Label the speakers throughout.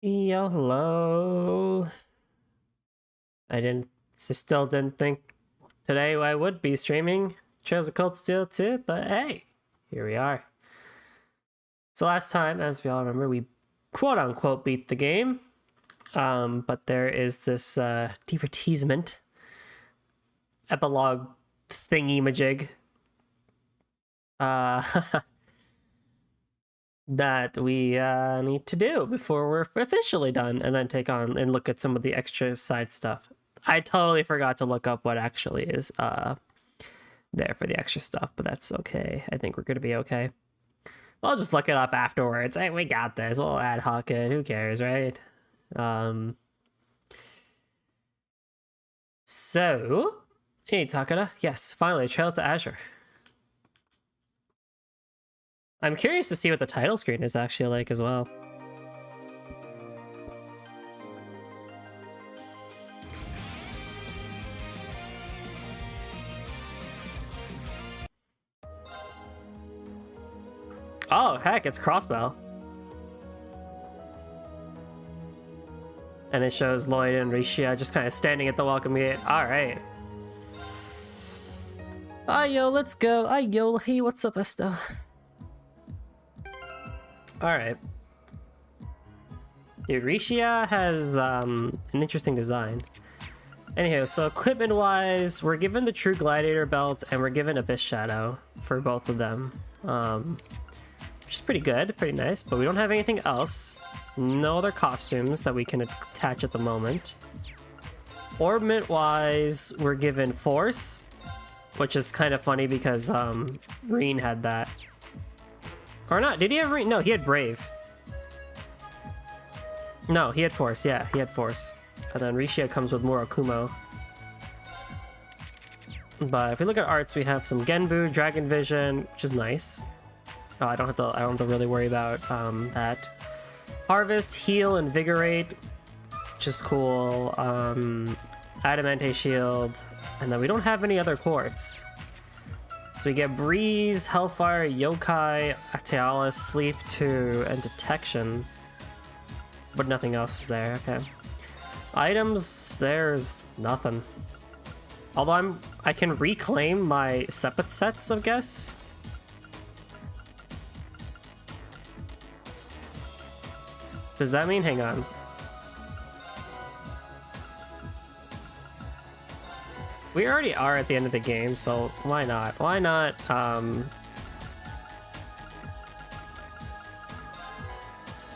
Speaker 1: Yo, hello. Still didn't think today I would be streaming Trails of Cold Steel 2, but hey, here we are. So last time, as we all remember, we quote-unquote beat the game, but there is this divertissement epilogue thingy-majig that we need to do before we're officially done, and then take on and look at some of the extra side stuff. I totally forgot to look up what actually is there for the extra stuff, but that's okay. I think we're gonna be okay. I'll just look it up afterwards. Hey, we got this. We'll ad hoc it. Who cares, right? So, hey, Takada. Yes, finally, Trails to Azure. I'm curious to see what the title screen is actually like as well. Oh, heck, it's Crossbell. And it shows Lloyd and Rishia just kind of standing at the welcome gate. All right. Yo, let's go. Yo, hey, what's up, Esto? All right. Dude, Rishia has an interesting design. Anyhow, so equipment-wise, we're given the True Gladiator belt and we're given Abyss Shadow for both of them. Which is pretty good, pretty nice, but we don't have anything else. No other costumes that we can attach at the moment. Orbment-wise, we're given Force, which is kind of funny because Reen had that. Or not, did he have Reen? No, he had Brave. No, he had Force, yeah, he had Force. And then Rishia comes with Murakumo. But if we look at arts, we have some Genbu, Dragon Vision, which is nice. Oh, I don't have to really worry about that. Harvest, Heal, Invigorate, which is cool. Adamante Shield, and then we don't have any other quartz. So we get Breeze, Hellfire, Yokai, Atealis, Sleep 2, and Detection. But nothing else is there, okay. Items, there's nothing. Although I can reclaim my Sepith sets, I guess. Does that mean, hang on. We already are at the end of the game, so why not? Why not,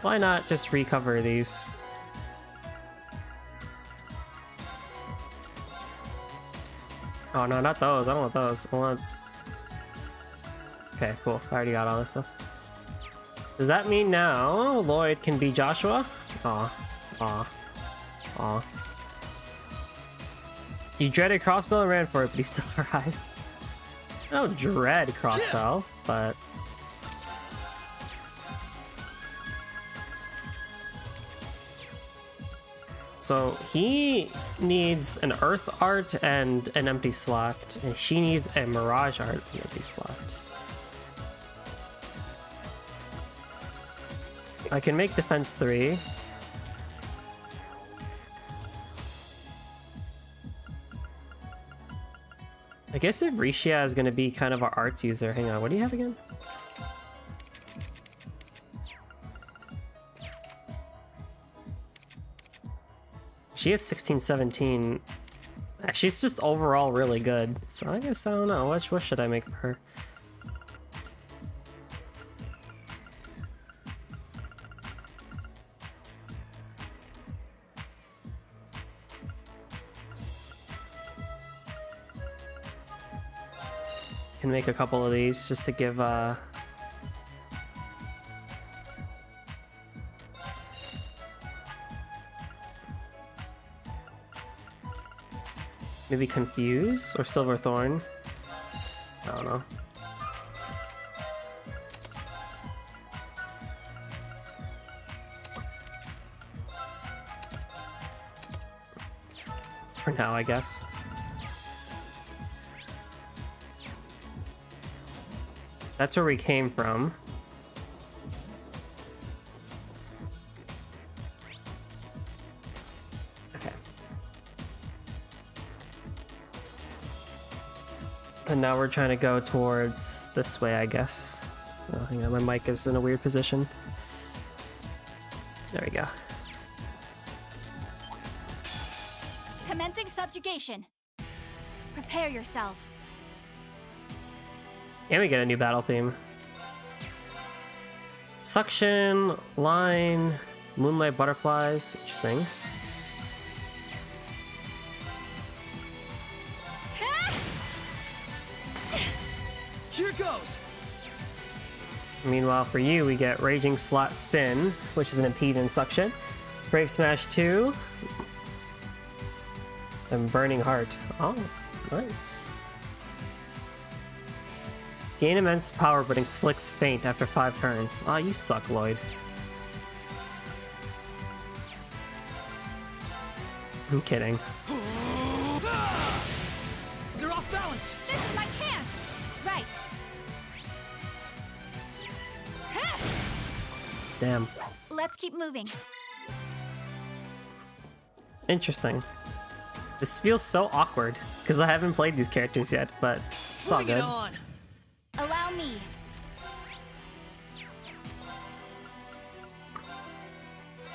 Speaker 1: why not just recover these? Oh no, not those. I don't want those. I want... Okay, cool. I already got all this stuff. Does that mean now Lloyd can be Joshua? Aw. Aw. Aw. You dreaded Crossbell and ran for it, but he still arrived. I don't dread Crossbell, but... So he needs an Earth Art and an empty slot, and she needs a Mirage Art and an empty slot. I can make Defense 3. I guess if Rishia is going to be kind of our arts user. Hang on, what do you have again? She is 16, 17. She's just overall really good. So I guess I don't know. What should I make for her? Can make a couple of these just to give maybe Confuse or Silverthorn. I don't know. For now, I guess. That's where we came from. now we're trying to go towards this way, I guess. Oh, hang on, my mic is in a weird position. There we go.
Speaker 2: Commencing subjugation. Prepare yourself.
Speaker 1: And we get a new battle theme. Suction, line, moonlight butterflies. Interesting.
Speaker 3: Here goes.
Speaker 1: Meanwhile, for you, we get Raging Slot Spin, which is an impedance suction. Brave Smash 2. And Burning Heart. Oh, nice. Gain immense power but inflicts faint after 5 turns. Aw, you suck, Lloyd. I'm kidding.
Speaker 3: You're off balance.
Speaker 2: This is my chance. Right.
Speaker 1: Damn.
Speaker 2: Let's keep moving.
Speaker 1: Interesting. This feels so awkward because I haven't played these characters yet, but it's all
Speaker 3: Bring it
Speaker 1: good.
Speaker 3: on.
Speaker 2: Allow me.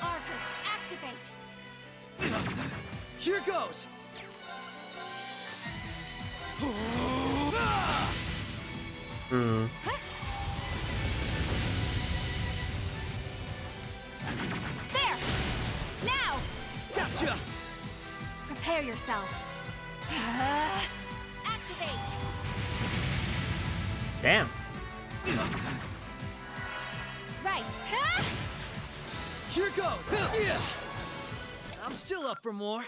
Speaker 2: Arcus, activate.
Speaker 3: Here goes.
Speaker 1: Hmm.
Speaker 2: There. Now.
Speaker 3: Gotcha.
Speaker 2: Prepare yourself. Activate.
Speaker 1: Damn.
Speaker 2: Right.
Speaker 3: Here goes. Yeah. I'm still up for more.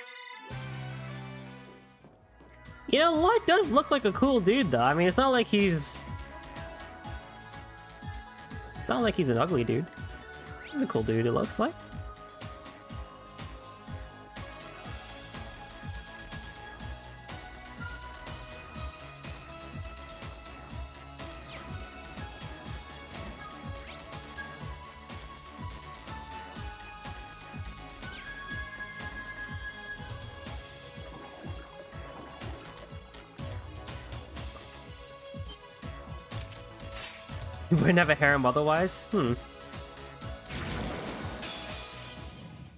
Speaker 1: You know, Lloyd does look like a cool dude, though. I mean, it's not like he's... It's not like he's an ugly dude. He's a cool dude, it looks like. You wouldn't have a harem otherwise?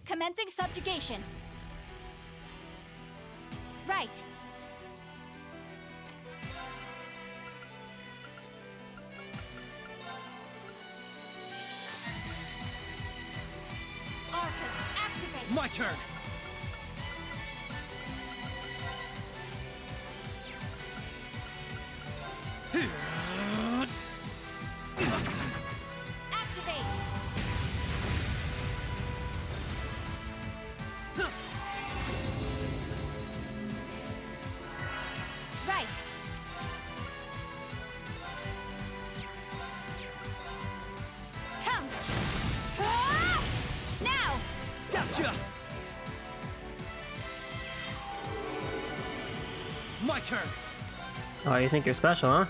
Speaker 2: Commencing subjugation. Right. Arcus, activate.
Speaker 3: My turn.
Speaker 2: Activate. Right. Come. Ah! Now.
Speaker 3: Gotcha. My turn.
Speaker 1: Oh, you think you're special, huh?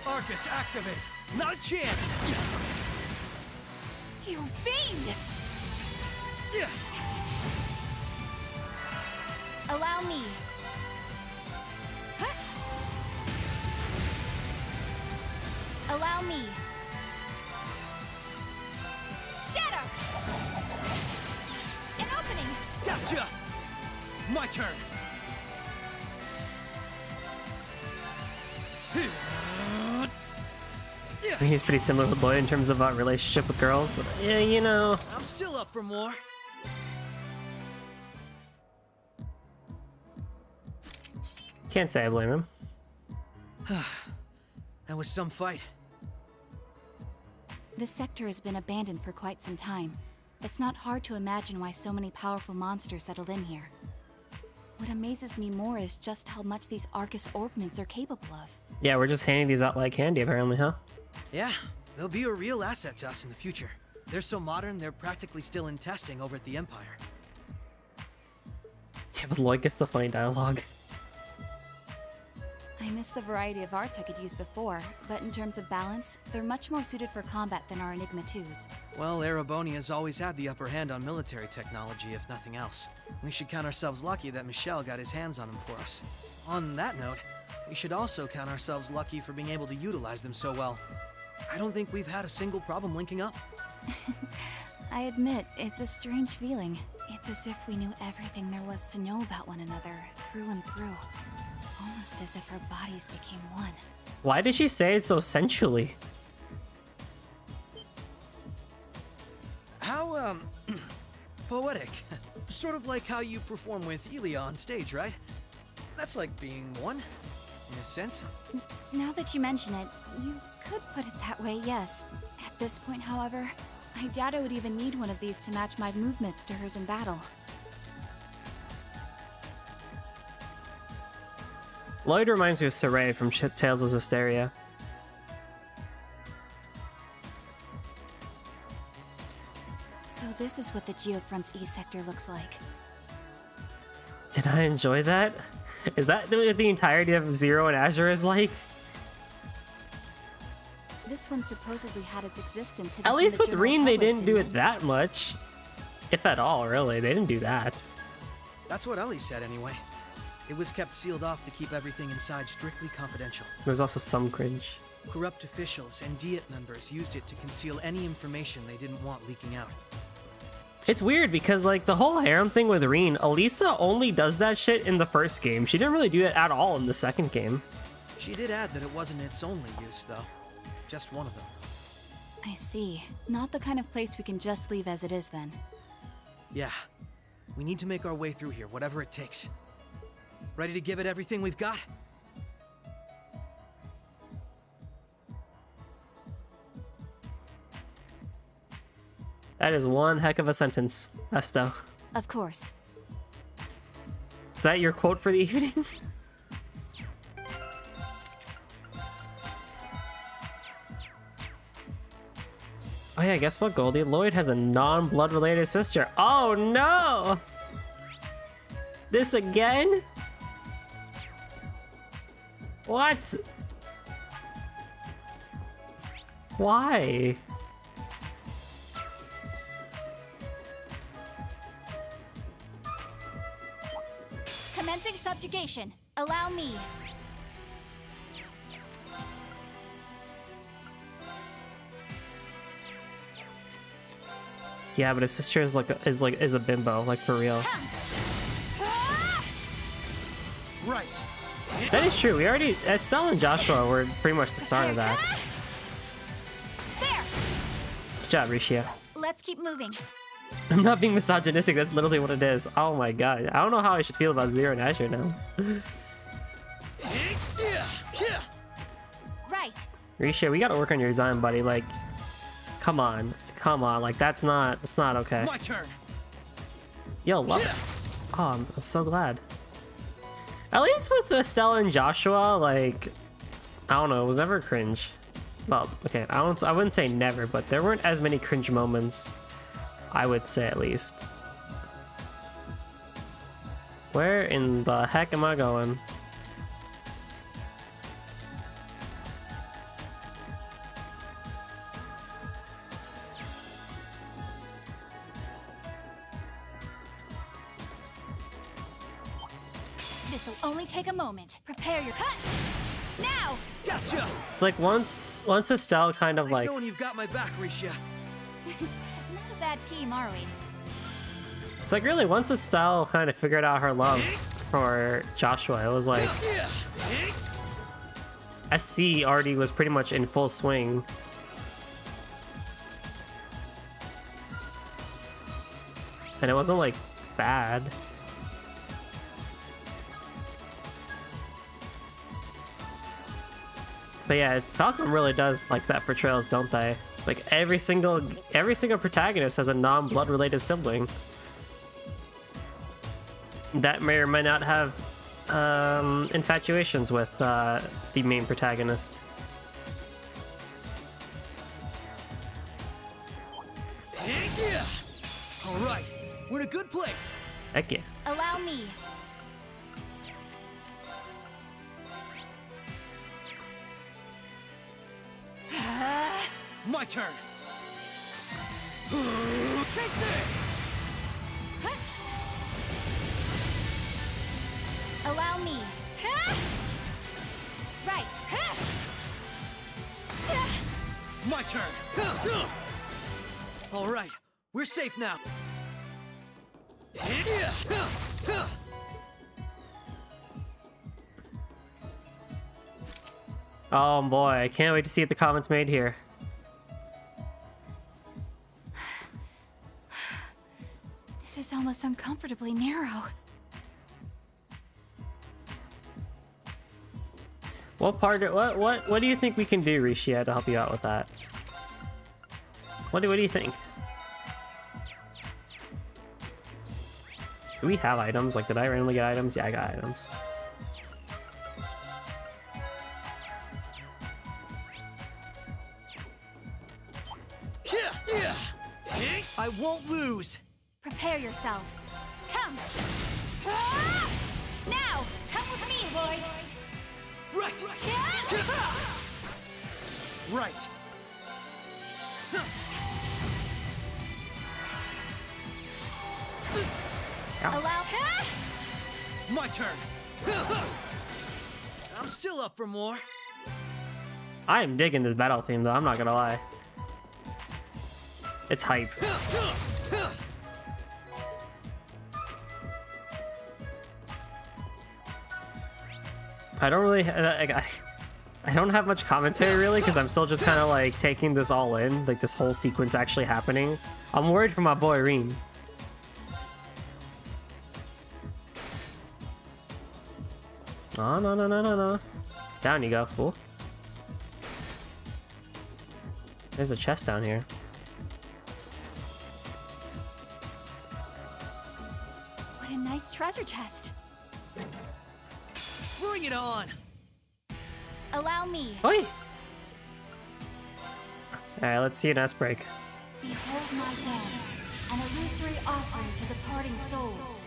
Speaker 3: Arcus, activate. Not a chance.
Speaker 2: You fiend.
Speaker 3: Yeah.
Speaker 2: Allow me. Huh? Allow me. Shatter. An opening.
Speaker 3: Gotcha. My turn.
Speaker 1: I mean, he's pretty similar with Lloyd in terms of relationship with girls. Yeah, you know.
Speaker 3: I'm still up for more.
Speaker 1: Can't say I blame him.
Speaker 3: That was some fight.
Speaker 2: This sector has been abandoned for quite some time. It's not hard to imagine why so many powerful monsters settled in here. What amazes me more is just how much these Arcus orbments are capable of.
Speaker 1: Yeah, we're just handing these out like candy, apparently, huh?
Speaker 3: Yeah, they'll be a real asset to us in the future. They're so modern, they're practically still in testing over at the Empire.
Speaker 1: Yeah, but Lloyd gets the funny dialogue.
Speaker 2: I miss the variety of arts I could use before, but in terms of balance, they're much more suited for combat than our Enigma 2s.
Speaker 3: Well, Erebonia's always had the upper hand on military technology, if nothing else. We should count ourselves lucky that Michel got his hands on them for us. On that note, we should also count ourselves lucky for being able to utilize them so well. I don't think we've had a single problem linking up.
Speaker 2: I admit, it's a strange feeling. It's as if we knew everything there was to know about one another, through and through. Almost as if our bodies became one.
Speaker 1: Why did she say it so sensually?
Speaker 3: How, poetic. Sort of like how you perform with Elia on stage, right? That's like being one, in a sense.
Speaker 2: Now that you mention it, you could put it that way, yes. At this point, however, I doubt I would even need one of these to match my movements to hers in battle.
Speaker 1: Lloyd reminds me of Saray from Tales of Zestiria.
Speaker 2: So this is what the Geofront's East sector looks like.
Speaker 1: Did I enjoy that? Is that what the entirety of Zero and Azure is like?
Speaker 2: This one supposedly had its existence hidden
Speaker 1: At
Speaker 2: from
Speaker 1: least
Speaker 2: the
Speaker 1: with
Speaker 2: general
Speaker 1: Reen, they
Speaker 2: public,
Speaker 1: didn't do it that much. If at all, really. They didn't do that.
Speaker 3: That's what Ellie said anyway. It was kept sealed off to keep everything inside strictly confidential.
Speaker 1: There's also some cringe.
Speaker 3: Corrupt officials and Diet members used it to conceal any information they didn't want leaking out.
Speaker 1: It's weird because, like, the whole harem thing with Reen, Elisa only does that shit in the first game. She didn't really do it at all in the second game.
Speaker 3: She did add that it wasn't its only use, though. Just one of them.
Speaker 2: I see. Not the kind of place we can just leave as it is, then.
Speaker 3: Yeah. We need to make our way through here, whatever it takes. Ready to give it everything we've got?
Speaker 1: That is one heck of a sentence, Esto.
Speaker 2: Of course.
Speaker 1: Is that your quote for the evening? Oh yeah, guess what, Goldie? Lloyd has a non-blood related sister. Oh no! This again? What? Why?
Speaker 2: Commencing subjugation. Allow me.
Speaker 1: Yeah, but his sister is is a bimbo, like for real.
Speaker 3: Right.
Speaker 1: That is true. We already Estelle and Joshua were pretty much the start of that.
Speaker 2: There.
Speaker 1: Good job, Rishia.
Speaker 2: Let's keep moving.
Speaker 1: I'm not being misogynistic. That's literally what it is. Oh my god. I don't know how I should feel about Zero and Azure now.
Speaker 2: Right.
Speaker 1: Rishia, we gotta work on your design, buddy. Like, come on. Come on. Like, that's not okay.
Speaker 3: My turn.
Speaker 1: Yo, love it. Oh, I'm so glad. At least with Estelle and Joshua, like, I don't know, it was never cringe. Well, okay, I wouldn't say never, but there weren't as many cringe moments, I would say at least. Where in the heck am I going?
Speaker 2: This'll only take a moment. Prepare your cut. Now.
Speaker 3: Gotcha.
Speaker 1: It's like once Estelle kind of
Speaker 3: Nice
Speaker 1: like
Speaker 3: knowing you've got my back, Risha.
Speaker 2: Not a bad team, are we?
Speaker 1: it's like really once Estelle kind of figured out her love for Joshua, it was like SC already was pretty much in full swing. And it wasn't like bad. But yeah, Falcom really does like that for Trails, don't they? Like every single protagonist has a non-blood related sibling that may or may not have infatuations with the main protagonist.
Speaker 3: Yeah. All right, we're in a good place.
Speaker 1: Heck yeah.
Speaker 2: Allow me.
Speaker 3: My turn. Take this.
Speaker 2: Allow me. Right.
Speaker 3: My turn. All right, we're safe now.
Speaker 1: Oh boy, I can't wait to see what the comments made here.
Speaker 2: This is almost uncomfortably narrow.
Speaker 1: What part? What do you think we can do, Rishia, to help you out with that? What do you think? Do we have items? Like, did I randomly get items? Yeah, I got items.
Speaker 3: I won't lose.
Speaker 2: Prepare yourself. Come. Now, come with me, boy.
Speaker 3: Right. Right.
Speaker 2: Allow.
Speaker 3: My turn. I'm still up for more.
Speaker 1: I am digging this battle theme, though. I'm not gonna lie. It's hype. I don't really. I don't have much commentary really, because I'm still just kind of like taking this all in, like this whole sequence actually happening. I'm worried for my boy Reen. Oh, no. Down you go, fool. There's a chest down here.
Speaker 2: What a nice treasure chest.
Speaker 3: Bring it on.
Speaker 2: Allow me.
Speaker 1: Oi! Alright, let's see an S break.
Speaker 2: Behold my dance, an illusory offering to departing souls.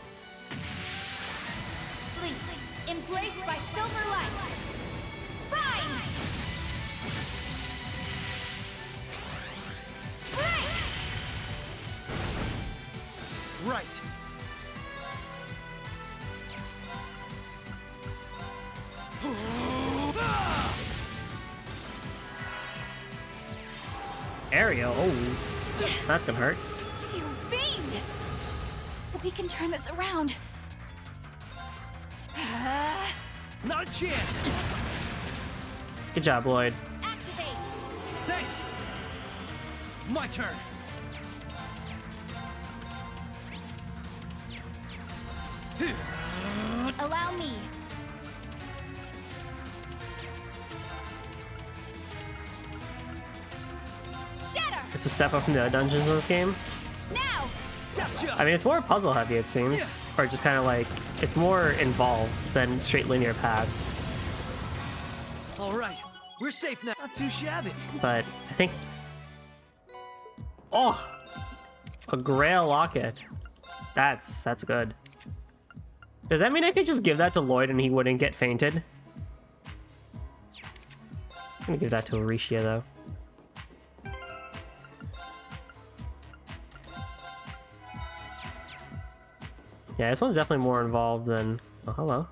Speaker 2: Sleep, embraced by silver light. Rise!
Speaker 3: Right.
Speaker 1: Aerial. Oh, that's gonna hurt.
Speaker 2: You fiend! We can turn this around.
Speaker 3: Not a chance.
Speaker 1: Good job, Lloyd.
Speaker 2: Activate!
Speaker 3: Thanks. My turn.
Speaker 2: Allow me. Shatter!
Speaker 1: It's a step up from the other dungeons in this game.
Speaker 2: Now!
Speaker 3: Gotcha.
Speaker 1: I mean, it's more puzzle heavy, it seems. Or just kind of like, it's more involved than straight linear paths.
Speaker 3: All right, we're safe now. Not too shabby.
Speaker 1: But I think... Oh! A Grail Locket. That's good. Does that mean I could just give that to Lloyd and he wouldn't get fainted? I'm gonna give that to Arisha, though. Yeah, this one's definitely more involved than... Oh, hello.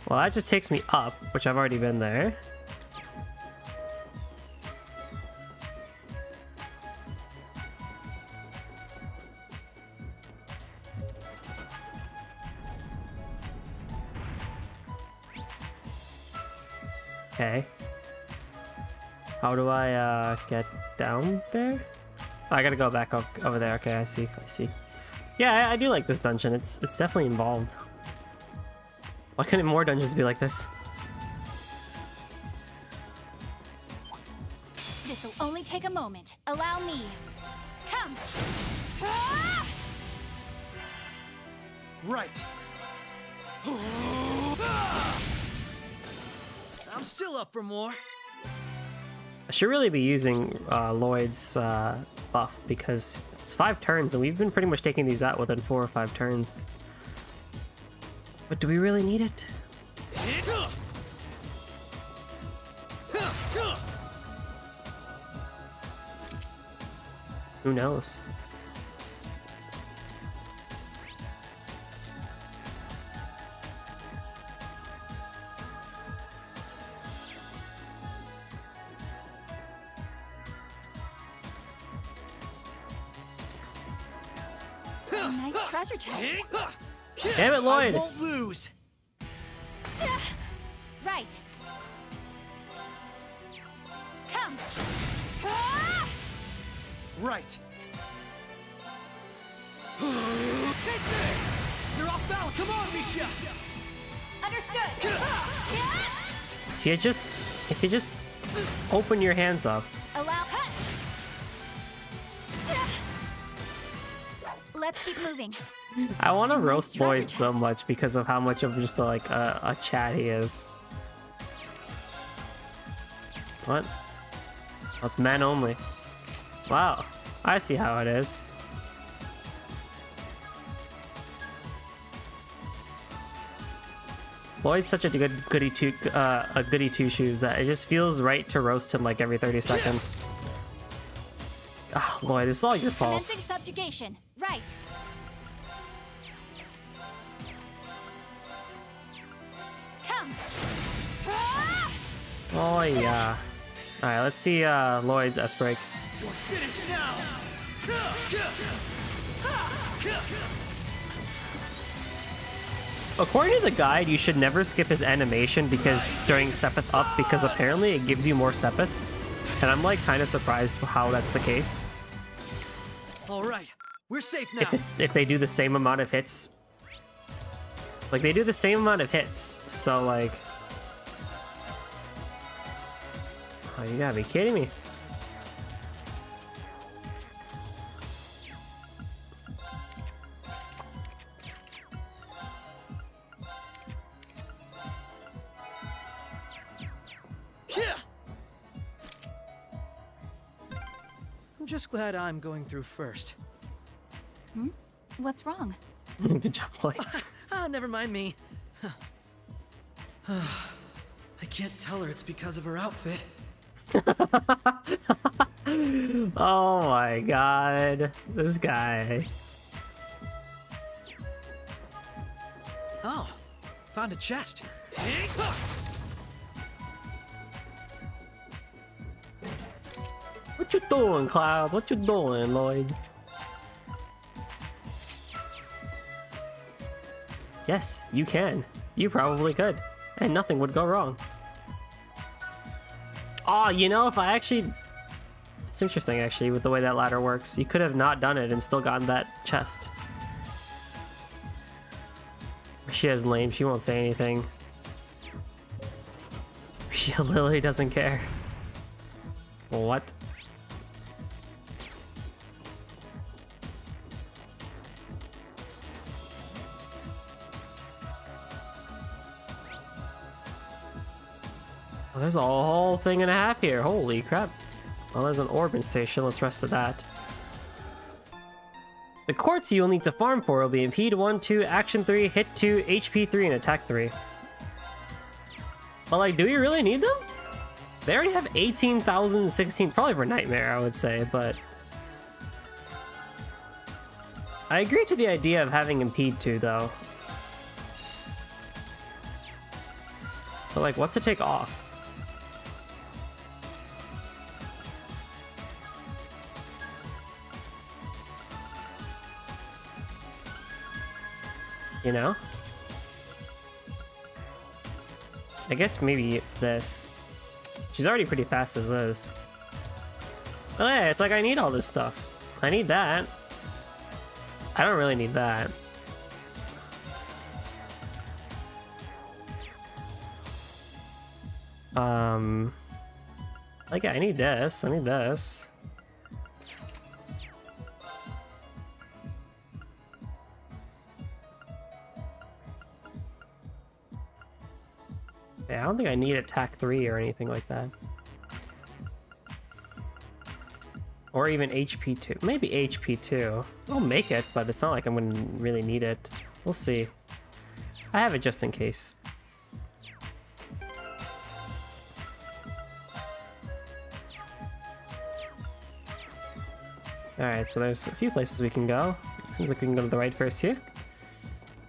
Speaker 1: Well, that just takes me up, which I've already been there. Okay. How do I get down there? Oh, I gotta go back up over there. Okay, I see. Yeah, I do like this dungeon. It's definitely involved. Why couldn't more dungeons be like this?
Speaker 2: This'll only take a moment. Allow me. Come.
Speaker 3: Right. I'm still up for more.
Speaker 1: I should really be using Lloyd's buff because it's 5 turns and we've been pretty much taking these out within 4 or 5 turns. But do we really need it? Who knows?
Speaker 2: A nice treasure chest.
Speaker 1: Damn it, Lloyd!
Speaker 3: I won't lose.
Speaker 2: Right. Come.
Speaker 3: Right. Chase it! You're off balance. Come on, Misha.
Speaker 2: Understood.
Speaker 1: If you just open your hands up.
Speaker 2: Allow. Let's keep moving.
Speaker 1: I want to roast
Speaker 2: treasure
Speaker 1: Lloyd so
Speaker 2: chest.
Speaker 1: much because of how much of just like a chat he is. What? Oh, it's men only. Wow, I see how it is. Lloyd's such a goody two shoes that it just feels right to roast him like every 30 seconds. Ah, Lloyd, it's all your fault.
Speaker 2: Commencing subjugation. Right. Come.
Speaker 1: Oh yeah. All right, let's see Lloyd's S break.
Speaker 3: You're finished now.
Speaker 1: According to the guide, you should never skip his animation because during Sepith Up, because apparently it gives you more Sepith. And I'm like kind of surprised how that's the case.
Speaker 3: All right, we're safe now.
Speaker 1: If they do the same amount of hits. Like they do the same amount of hits, so like, oh, you gotta be kidding me.
Speaker 3: I'm just glad I'm going through first.
Speaker 2: What's wrong?
Speaker 1: Good job, Lloyd.
Speaker 3: Ah, never mind me. I can't tell her it's because of her outfit.
Speaker 1: Oh my god, this guy.
Speaker 3: Oh, found a chest.
Speaker 1: What you doing, Cloud? What you doing, Lloyd? Yes, you can. You probably could. And nothing would go wrong. Oh, you know, if I actually... It's interesting, actually, with the way that ladder works. You could have not done it and still gotten that chest. She is lame. She won't say anything. She literally doesn't care. What? Oh, there's a whole thing and a half here. Holy crap. Well, there's an Orban station. Let's rest of that. The quartz you'll need to farm for will be Impede 1, 2, Action 3, Hit 2, HP 3, and Attack 3. But, like, do we really need them? They already have 18,016, probably for Nightmare, I would say, but... I agree to the idea of having Impede 2, though. But, like, what to take off? You know? I guess maybe this. She's already pretty fast as this. Oh yeah, it's like I need all this stuff. I need that. I don't really need that. Like I need this. I need this. Yeah, I don't think I need attack 3 or anything like that. Or even HP 2. Maybe HP 2. I'll make it, but it's not like I'm gonna really need it. We'll see. I have it just in case. Alright, so there's a few places we can go. Seems like we can go to the right first here.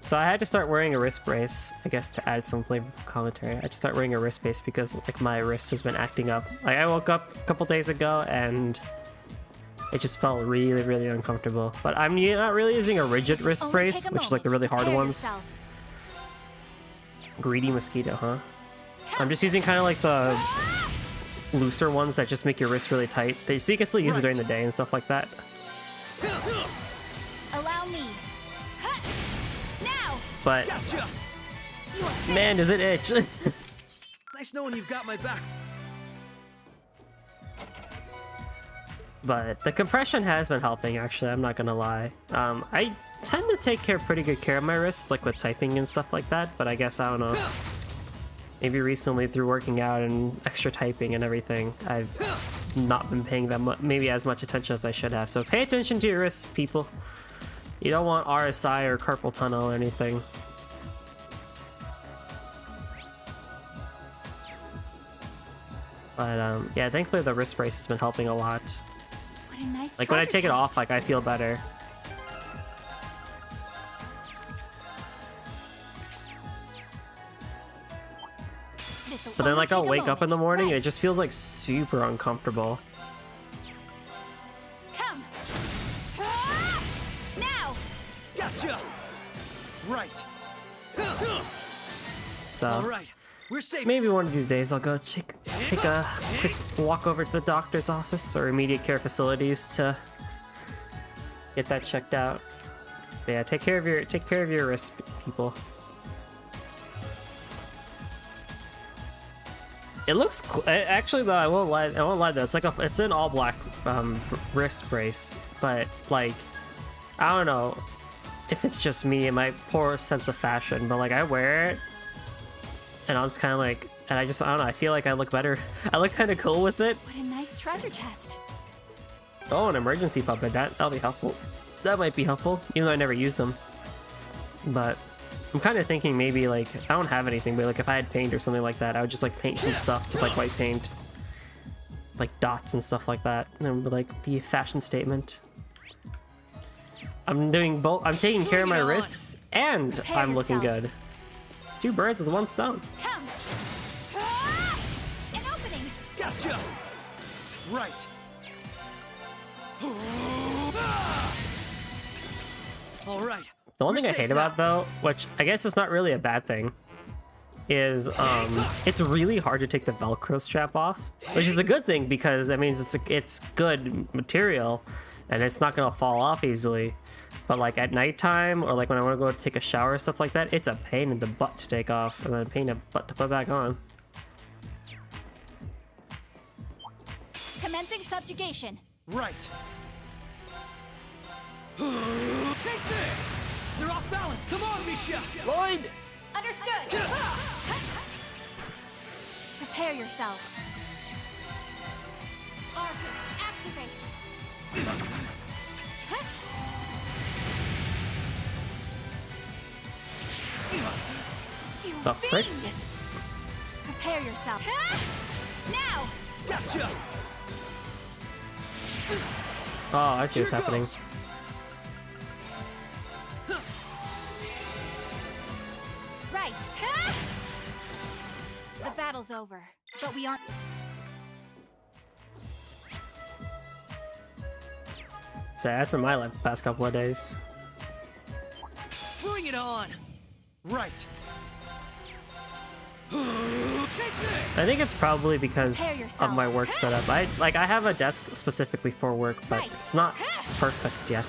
Speaker 1: So I had to start wearing a wrist brace, I guess, to add some flavor commentary. I had to start wearing a wrist brace because like my wrist has been acting up. Like I woke up a couple days ago and it just felt really, really uncomfortable. But I'm not really using a rigid wrist brace, which is like the really hard ones. Greedy mosquito, huh? I'm just using kind of like the looser ones that just make your wrist really tight. So you can still use it during the day and stuff like that.
Speaker 2: Allow me. Now.
Speaker 1: But man, does it itch.
Speaker 3: Nice knowing you've got my back.
Speaker 1: But the compression has been helping, actually, I'm not gonna lie. I tend to take pretty good care of my wrists, like with typing and stuff like that, but I guess, I don't know. Maybe recently through working out and extra typing and everything, I've not been paying that maybe as much attention as I should have. So pay attention to your wrists, people. You don't want RSI or carpal tunnel or anything. But yeah, thankfully the wrist brace has been helping a lot.
Speaker 2: What a nice
Speaker 1: Like when I
Speaker 2: treasure
Speaker 1: take it off,
Speaker 2: chest.
Speaker 1: like I feel better.
Speaker 2: This'll
Speaker 1: But then
Speaker 2: only
Speaker 1: like I'll
Speaker 2: take a
Speaker 1: wake up in the
Speaker 2: moment.
Speaker 1: morning and
Speaker 2: Right.
Speaker 1: it just feels like super uncomfortable.
Speaker 2: Come. Ah! Now.
Speaker 3: Gotcha. Right.
Speaker 1: So
Speaker 3: All right. We're safe.
Speaker 1: maybe one of these days I'll go take a quick walk over to the doctor's office or immediate care facilities to get that checked out. But yeah, take care of your wrists, people. It looks cool. Actually, though, I won't lie though. It's an all black wrist brace, but like, I don't know if it's just me and my poor sense of fashion, but like I wear it and I'll just kind of like, and I don't know, I feel like I look better. I look kind of cool with it.
Speaker 2: What a nice treasure chest.
Speaker 1: Oh, an emergency puppet. That'll be helpful. That might be helpful, even though I never used them. But I'm kind of thinking maybe like, I don't have anything, but like if I had paint or something like that, I would just like paint some stuff with like white paint. Like dots and stuff like that. And it would like be a fashion statement. I'm doing both. I'm taking care of my wrists and
Speaker 2: Prepare
Speaker 1: I'm looking
Speaker 2: yourself.
Speaker 1: good. Two birds with one stone.
Speaker 2: Come. Ah! An opening.
Speaker 3: Gotcha. Right. All right.
Speaker 1: The one
Speaker 3: We're
Speaker 1: thing I
Speaker 3: safe
Speaker 1: hate
Speaker 3: now.
Speaker 1: about though, which I guess is not really a bad thing, is it's really hard to take the Velcro strap off, which is a good thing because that means it's good material and it's not gonna fall off easily. But like at nighttime or like when I want to go take a shower or stuff like that, it's a pain in the butt to take off and then a pain in the butt to put back on.
Speaker 2: Commencing subjugation.
Speaker 3: Right. Take this. They're off balance. Come on, Misha.
Speaker 1: Lloyd!
Speaker 2: Understood. Prepare yourself. Arcus, activate. You
Speaker 1: The frick?
Speaker 2: fiend. Prepare yourself. Now.
Speaker 3: Gotcha.
Speaker 1: Oh, I see what's
Speaker 3: Here
Speaker 1: happening.
Speaker 3: goes.
Speaker 2: Right. The battle's over, but we aren't.
Speaker 1: So that's been my life the past couple of days.
Speaker 3: Bring it on. Right. Take this.
Speaker 1: I think it's probably because
Speaker 2: Prepare
Speaker 1: of
Speaker 2: yourself.
Speaker 1: my work setup. I have a desk specifically for work, but
Speaker 2: Right.
Speaker 1: it's not perfect yet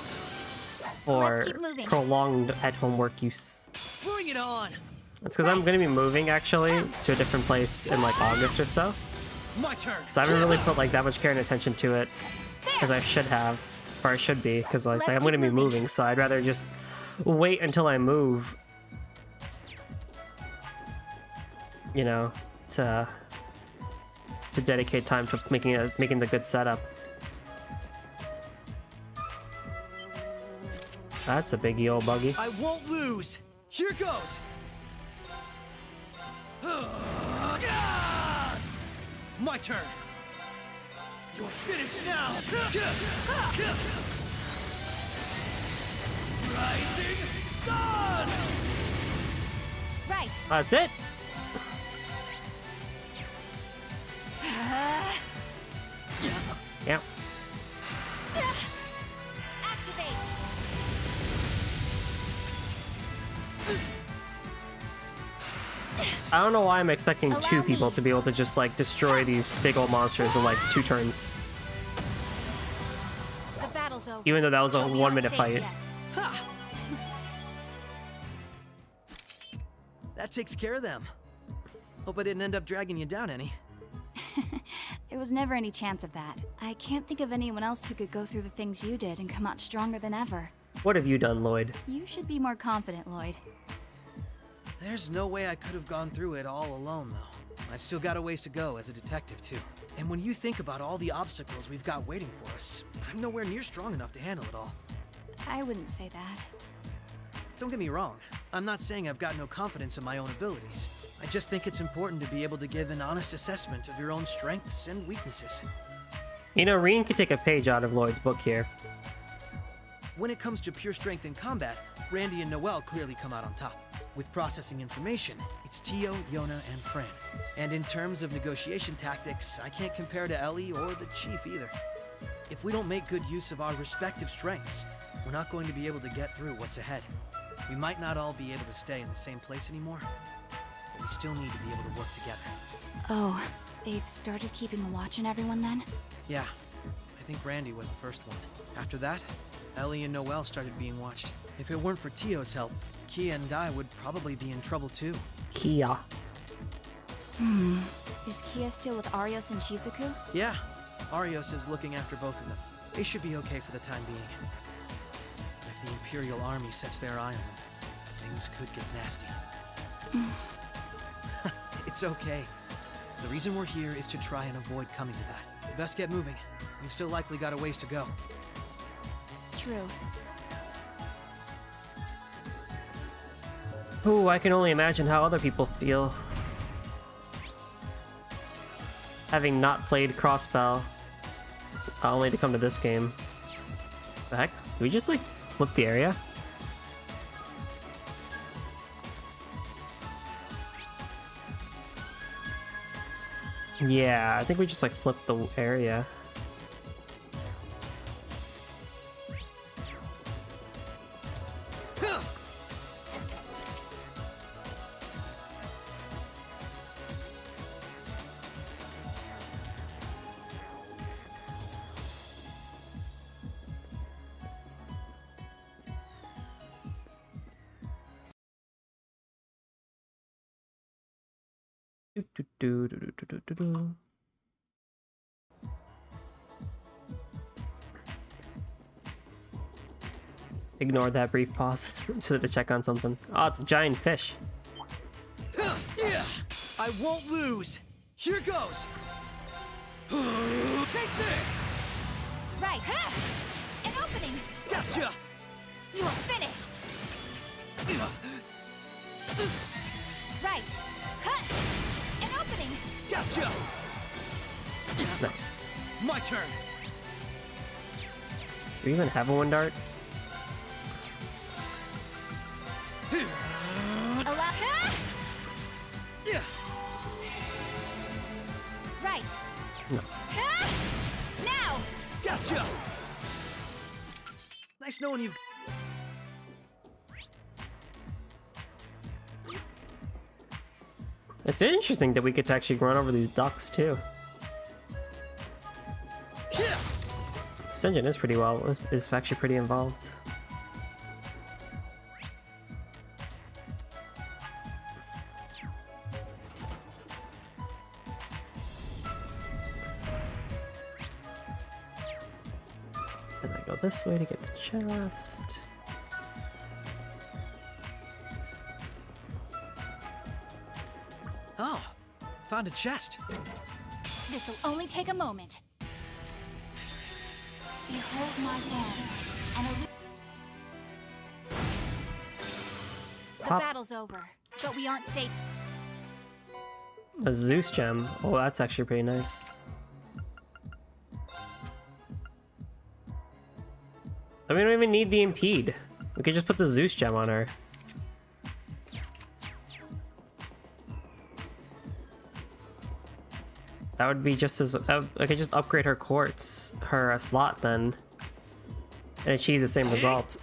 Speaker 1: for
Speaker 2: Let's keep moving.
Speaker 1: prolonged at-home work use.
Speaker 3: Bring it on.
Speaker 1: It's because I'm going to be moving actually to a different place in like August or so.
Speaker 3: My turn.
Speaker 1: So I haven't really put like that much care and attention to it as I should have, or I should be, because like,
Speaker 2: Let's
Speaker 1: I'm going to
Speaker 2: keep
Speaker 1: be
Speaker 2: moving.
Speaker 1: moving, so I'd rather just wait until I move, you know, to dedicate time to making the good setup. That's a big old buggy.
Speaker 3: I won't lose. Here goes. My turn. You're finished now. Rising sun.
Speaker 2: Right.
Speaker 1: That's it. Yeah.
Speaker 2: Activate.
Speaker 1: I don't know why I'm expecting
Speaker 2: Allow
Speaker 1: two people
Speaker 2: me.
Speaker 1: to be able to just like destroy these big old monsters in like 2 turns.
Speaker 2: The battle's over.
Speaker 1: Even though that was a
Speaker 2: But we
Speaker 1: 1
Speaker 2: aren't
Speaker 1: minute
Speaker 2: safe
Speaker 1: fight.
Speaker 2: yet.
Speaker 3: Ha! That takes care of them. Hope I didn't end up dragging you down any.
Speaker 2: There was never any chance of that. I can't think of anyone else who could go through the things you did and come out stronger than ever.
Speaker 1: What have you done, Lloyd?
Speaker 2: You should be more confident, Lloyd.
Speaker 3: There's no way I could have gone through it all alone, though. I've still got a ways to go as a detective, too. And when you think about all the obstacles we've got waiting for us, I'm nowhere near strong enough to handle it all.
Speaker 2: I wouldn't say that.
Speaker 3: Don't get me wrong. I'm not saying I've got no confidence in my own abilities. I just think it's important to be able to give an honest assessment of your own strengths and weaknesses.
Speaker 1: You know, Reen could take a page out of Lloyd's book here.
Speaker 3: When it comes to pure strength in combat, Randy and Noelle clearly come out on top. With processing information, it's Tio, Yona, and Fran. And in terms of negotiation tactics, I can't compare to Ellie or the Chief either. If we don't make good use of our respective strengths, we're not going to be able to get through what's ahead. We might not all be able to stay in the same place anymore, but we still need to be able to work together.
Speaker 2: Oh, they've started keeping a watch on everyone then?
Speaker 3: Yeah, I think Randy was the first one. After that, Ellie and Noelle started being watched. If it weren't for Tio's help, Kia and I would probably be in trouble too.
Speaker 1: Kia.
Speaker 2: Is Kia still with Arios and Shizuku?
Speaker 3: Yeah, Arios is looking after both of them. They should be okay for the time being. But if the Imperial Army sets their eye on them, things could get nasty. It's okay. The reason we're here is to try and avoid coming to that. Best get moving. We've still likely got a ways to go.
Speaker 2: True.
Speaker 1: Ooh, I can only imagine how other people feel. Having not played Crossbell, only to come to this game. The heck? Did we just like flip the area? Yeah, I think we just like flipped the area. Ignore that brief pause so to check on something. Oh, it's a giant fish.
Speaker 3: I won't lose. Here goes. Take this.
Speaker 2: Right. An opening.
Speaker 3: Gotcha.
Speaker 2: You are finished. Right. An opening.
Speaker 3: Gotcha.
Speaker 1: Nice.
Speaker 3: My turn.
Speaker 1: Do we even have a wind dart?
Speaker 2: Allow.
Speaker 3: Yeah.
Speaker 2: Right.
Speaker 1: No.
Speaker 2: Now.
Speaker 3: Gotcha. Nice knowing you.
Speaker 1: It's interesting that we get to actually run over these ducks too. This dungeon is pretty well. Is actually pretty involved. And I go this way to get the chest.
Speaker 3: Oh, found a chest.
Speaker 2: This'll only take a moment. Behold my dance, and the
Speaker 1: Pop.
Speaker 2: battle's over, but we aren't safe.
Speaker 1: A Zeus gem. Oh, that's actually pretty nice. We don't even need the impede. We could just put the Zeus gem on her. That would be just as... I could just upgrade her quartz, her slot then, and achieve the same result.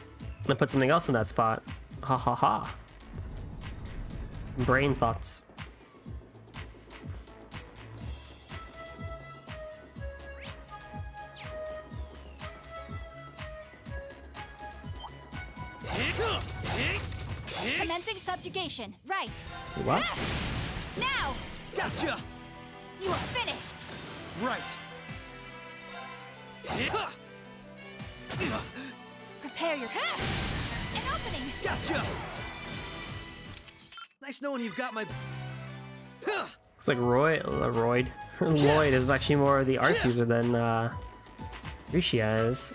Speaker 1: And put something else in that spot. Ha ha ha. Brain thoughts.
Speaker 2: Commencing subjugation. Right.
Speaker 1: What?
Speaker 2: Now!
Speaker 3: Gotcha!
Speaker 2: You are finished!
Speaker 3: Right.
Speaker 2: Prepare your... An opening!
Speaker 3: Gotcha! Nice knowing you've got my...
Speaker 1: Looks like Lloyd is actually more of the arts user than Rishia is.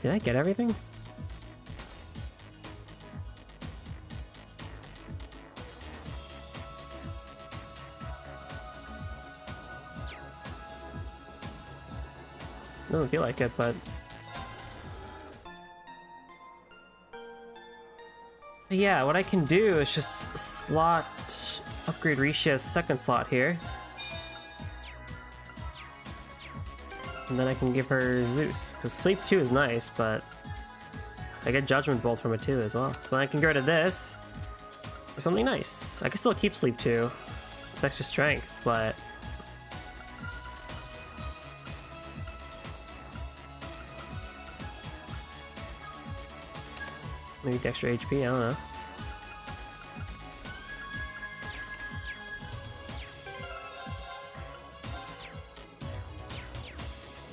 Speaker 1: Did I get everything? Doesn't feel like it, but yeah, what I can do is just upgrade Rishia's second slot here. And then I can give her Zeus, because Sleep 2 is nice, but I get Judgment Bolt from it too as well. So then I can get rid of this for something nice. I can still keep Sleep 2 with extra strength, but maybe the extra HP, I don't know.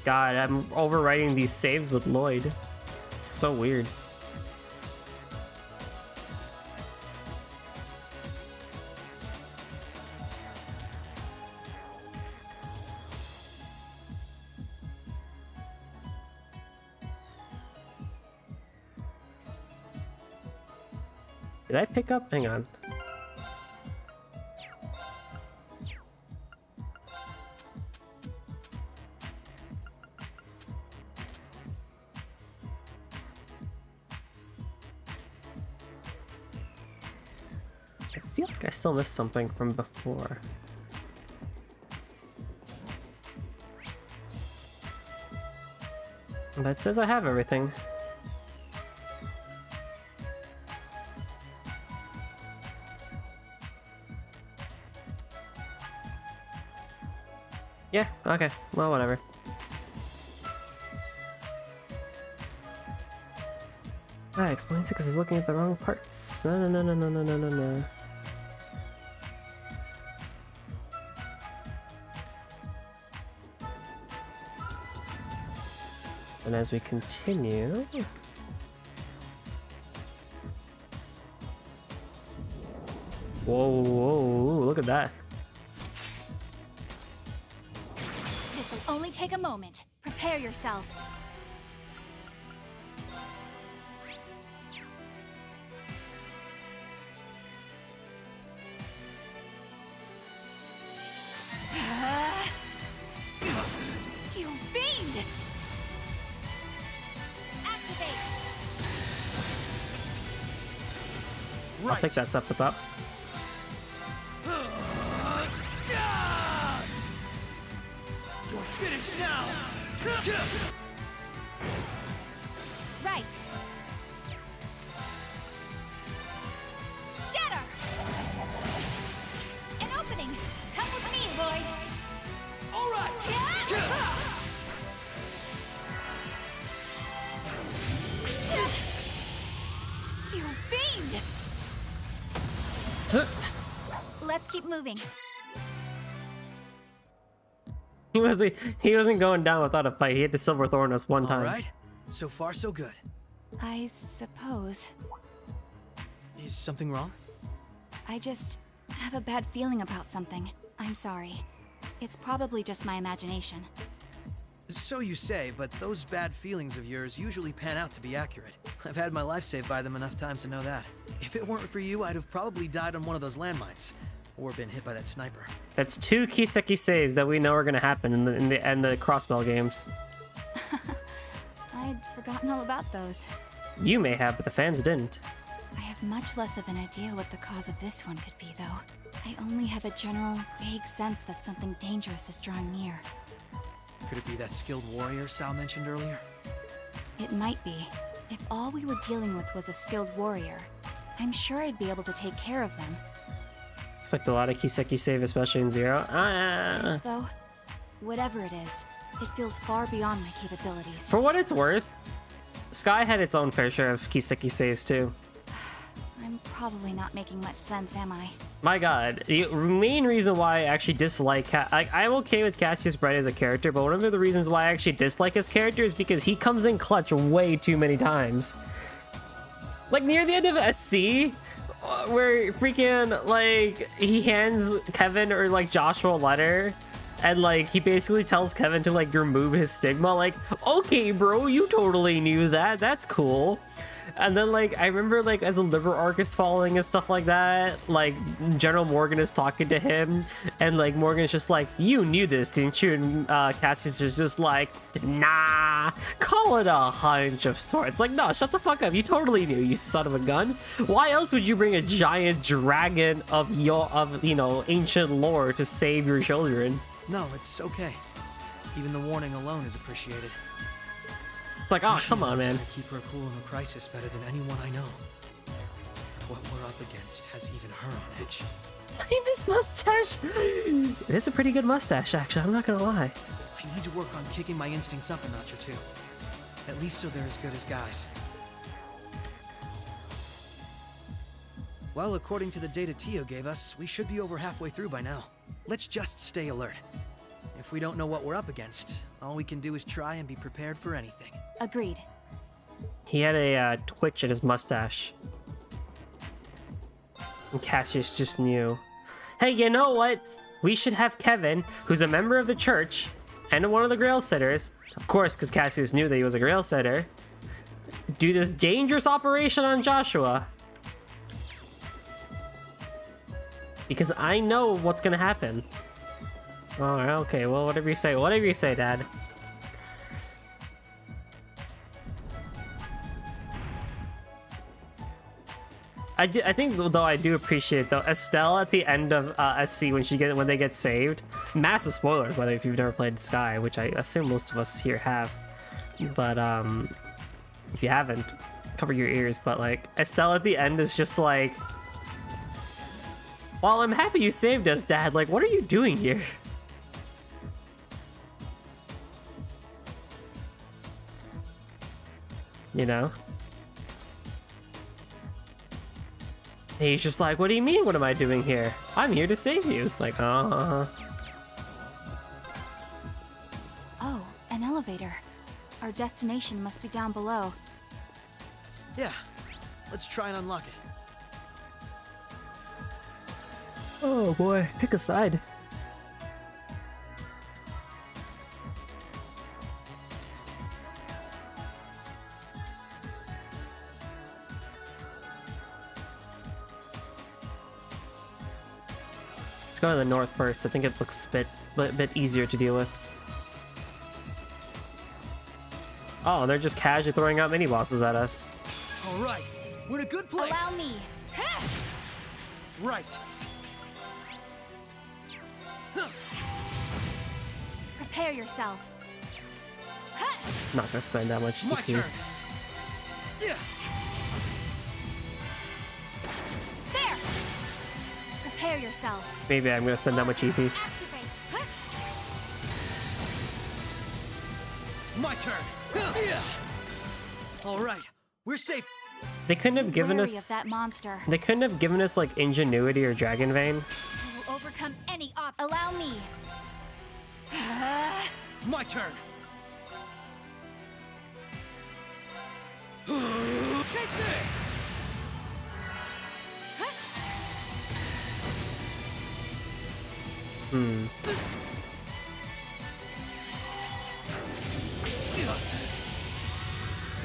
Speaker 1: God, I'm overwriting these saves with Lloyd. It's so weird. Did I pick up? Hang on. I feel like I still missed something from before. But it says I have everything. Yeah, okay. Well, whatever. That explains it because I was looking at the wrong parts. No. And as we continue... Whoa, look at that.
Speaker 2: This will only take a moment. Prepare yourself. You fiend! Activate!
Speaker 1: I'll take that step with up.
Speaker 3: You're finished now!
Speaker 2: Right! Shatter! An opening! Come with me, boy!
Speaker 3: All right!
Speaker 2: You fiend! Let's keep moving.
Speaker 1: He wasn't going down without a fight. He had to Silver Thorn us one time.
Speaker 3: All right, So far, so good.
Speaker 2: I suppose.
Speaker 3: Is something wrong?
Speaker 2: I just have a bad feeling about something. I'm sorry. It's probably just my imagination.
Speaker 3: So you say, but those bad feelings of yours usually pan out to be accurate. I've had my life saved by them enough times to know that. If it weren't for you, I'd have probably died on one of those landmines. Or been hit by that sniper.
Speaker 1: That's 2 Kiseki saves that we know are gonna happen in the Crossbell games.
Speaker 2: I'd forgotten all about those.
Speaker 1: You may have, but the fans didn't.
Speaker 2: I have much less of an idea what the cause of this one could be, though. I only have a general, vague sense that something dangerous is drawing near.
Speaker 3: Could it be that skilled warrior Sal mentioned earlier?
Speaker 2: It might be. If all we were dealing with was a skilled warrior, I'm sure I'd be able to take care of them.
Speaker 1: Expect a lot of Kiseki save, especially in Zero.
Speaker 2: Yes, though, whatever it is, it feels far beyond my capabilities.
Speaker 1: For what it's worth, Sky had its own fair share of Kiseki saves too.
Speaker 2: I'm probably not making much sense, am I?
Speaker 1: My god, the main reason why I actually dislike I'm okay with Cassius Bright as a character, but one of the reasons why I actually dislike his character is because he comes in clutch way too many times. Like near the end of SC, where freaking like he hands Kevin or like Joshua a letter and like he basically tells Kevin to like remove his stigma. Like, okay bro, you totally knew that, that's cool. And then like I remember like as the liver arc is falling and stuff like that, like General Morgan is talking to him and like Morgan's just like, you knew this, didn't you? And Cassius is just like, nah, call it a hunch of sorts. Like, no, shut the fuck up, you totally knew, you son of a gun. Why else would you bring a giant dragon of you know ancient lore to save your children?
Speaker 3: No, it's okay. Even the warning alone is appreciated.
Speaker 1: It's like, oh, come on, man.
Speaker 3: I keep her cool in a crisis better than anyone I know. What we're up against has even her on edge.
Speaker 1: Blame his mustache. It is a pretty good mustache, actually. I'm not gonna lie.
Speaker 3: I need to work on kicking my instincts up a notch or two. At least so they're as good as guys. Well, according to the data Tio gave us, we should be over halfway through by now. Let's just stay alert. If we don't know what we're up against, all we can do is try and be prepared for anything.
Speaker 2: Agreed.
Speaker 1: He had a twitch at his mustache. And Cassius just knew. Hey, you know what? We should have Kevin, who's a member of the church, and one of the Grail Sitters, of course, because Cassius knew that he was a Grail Sitter, do this dangerous operation on Joshua. Because I know what's gonna happen. Alright, okay, well, whatever you say, Dad. I think though I do appreciate though Estelle at the end of SC when they get saved. Massive spoilers, whether if you've never played Sky, which I assume most of us here have. But if you haven't, cover your ears. But like Estelle at the end is just like, well, I'm happy you saved us, Dad. Like, what are you doing here? You know? He's just like, what do you mean, what am I doing here? I'm here to save you. Like,
Speaker 2: Oh, an elevator. Our destination must be down below.
Speaker 3: Yeah, let's try and unlock it.
Speaker 1: Oh boy, pick a side. Let's go to the north first. I think it looks a bit easier to deal with. Oh, they're just casually throwing out mini bosses at us.
Speaker 3: All right, we're in a good place.
Speaker 2: Allow me.
Speaker 3: Right.
Speaker 2: Prepare yourself.
Speaker 1: Not gonna spend that much
Speaker 3: My
Speaker 1: EP.
Speaker 3: turn. Yeah.
Speaker 2: There. Prepare yourself.
Speaker 1: Maybe I'm gonna spend that much EP.
Speaker 2: Activate.
Speaker 3: My turn. Yeah. All right, we're safe.
Speaker 1: They couldn't have given
Speaker 2: Wary
Speaker 1: us.
Speaker 2: of that monster.
Speaker 1: They couldn't have given us like Ingenuity or Dragon Vein.
Speaker 2: I will overcome any obstacle. Allow me.
Speaker 3: My turn. Take this!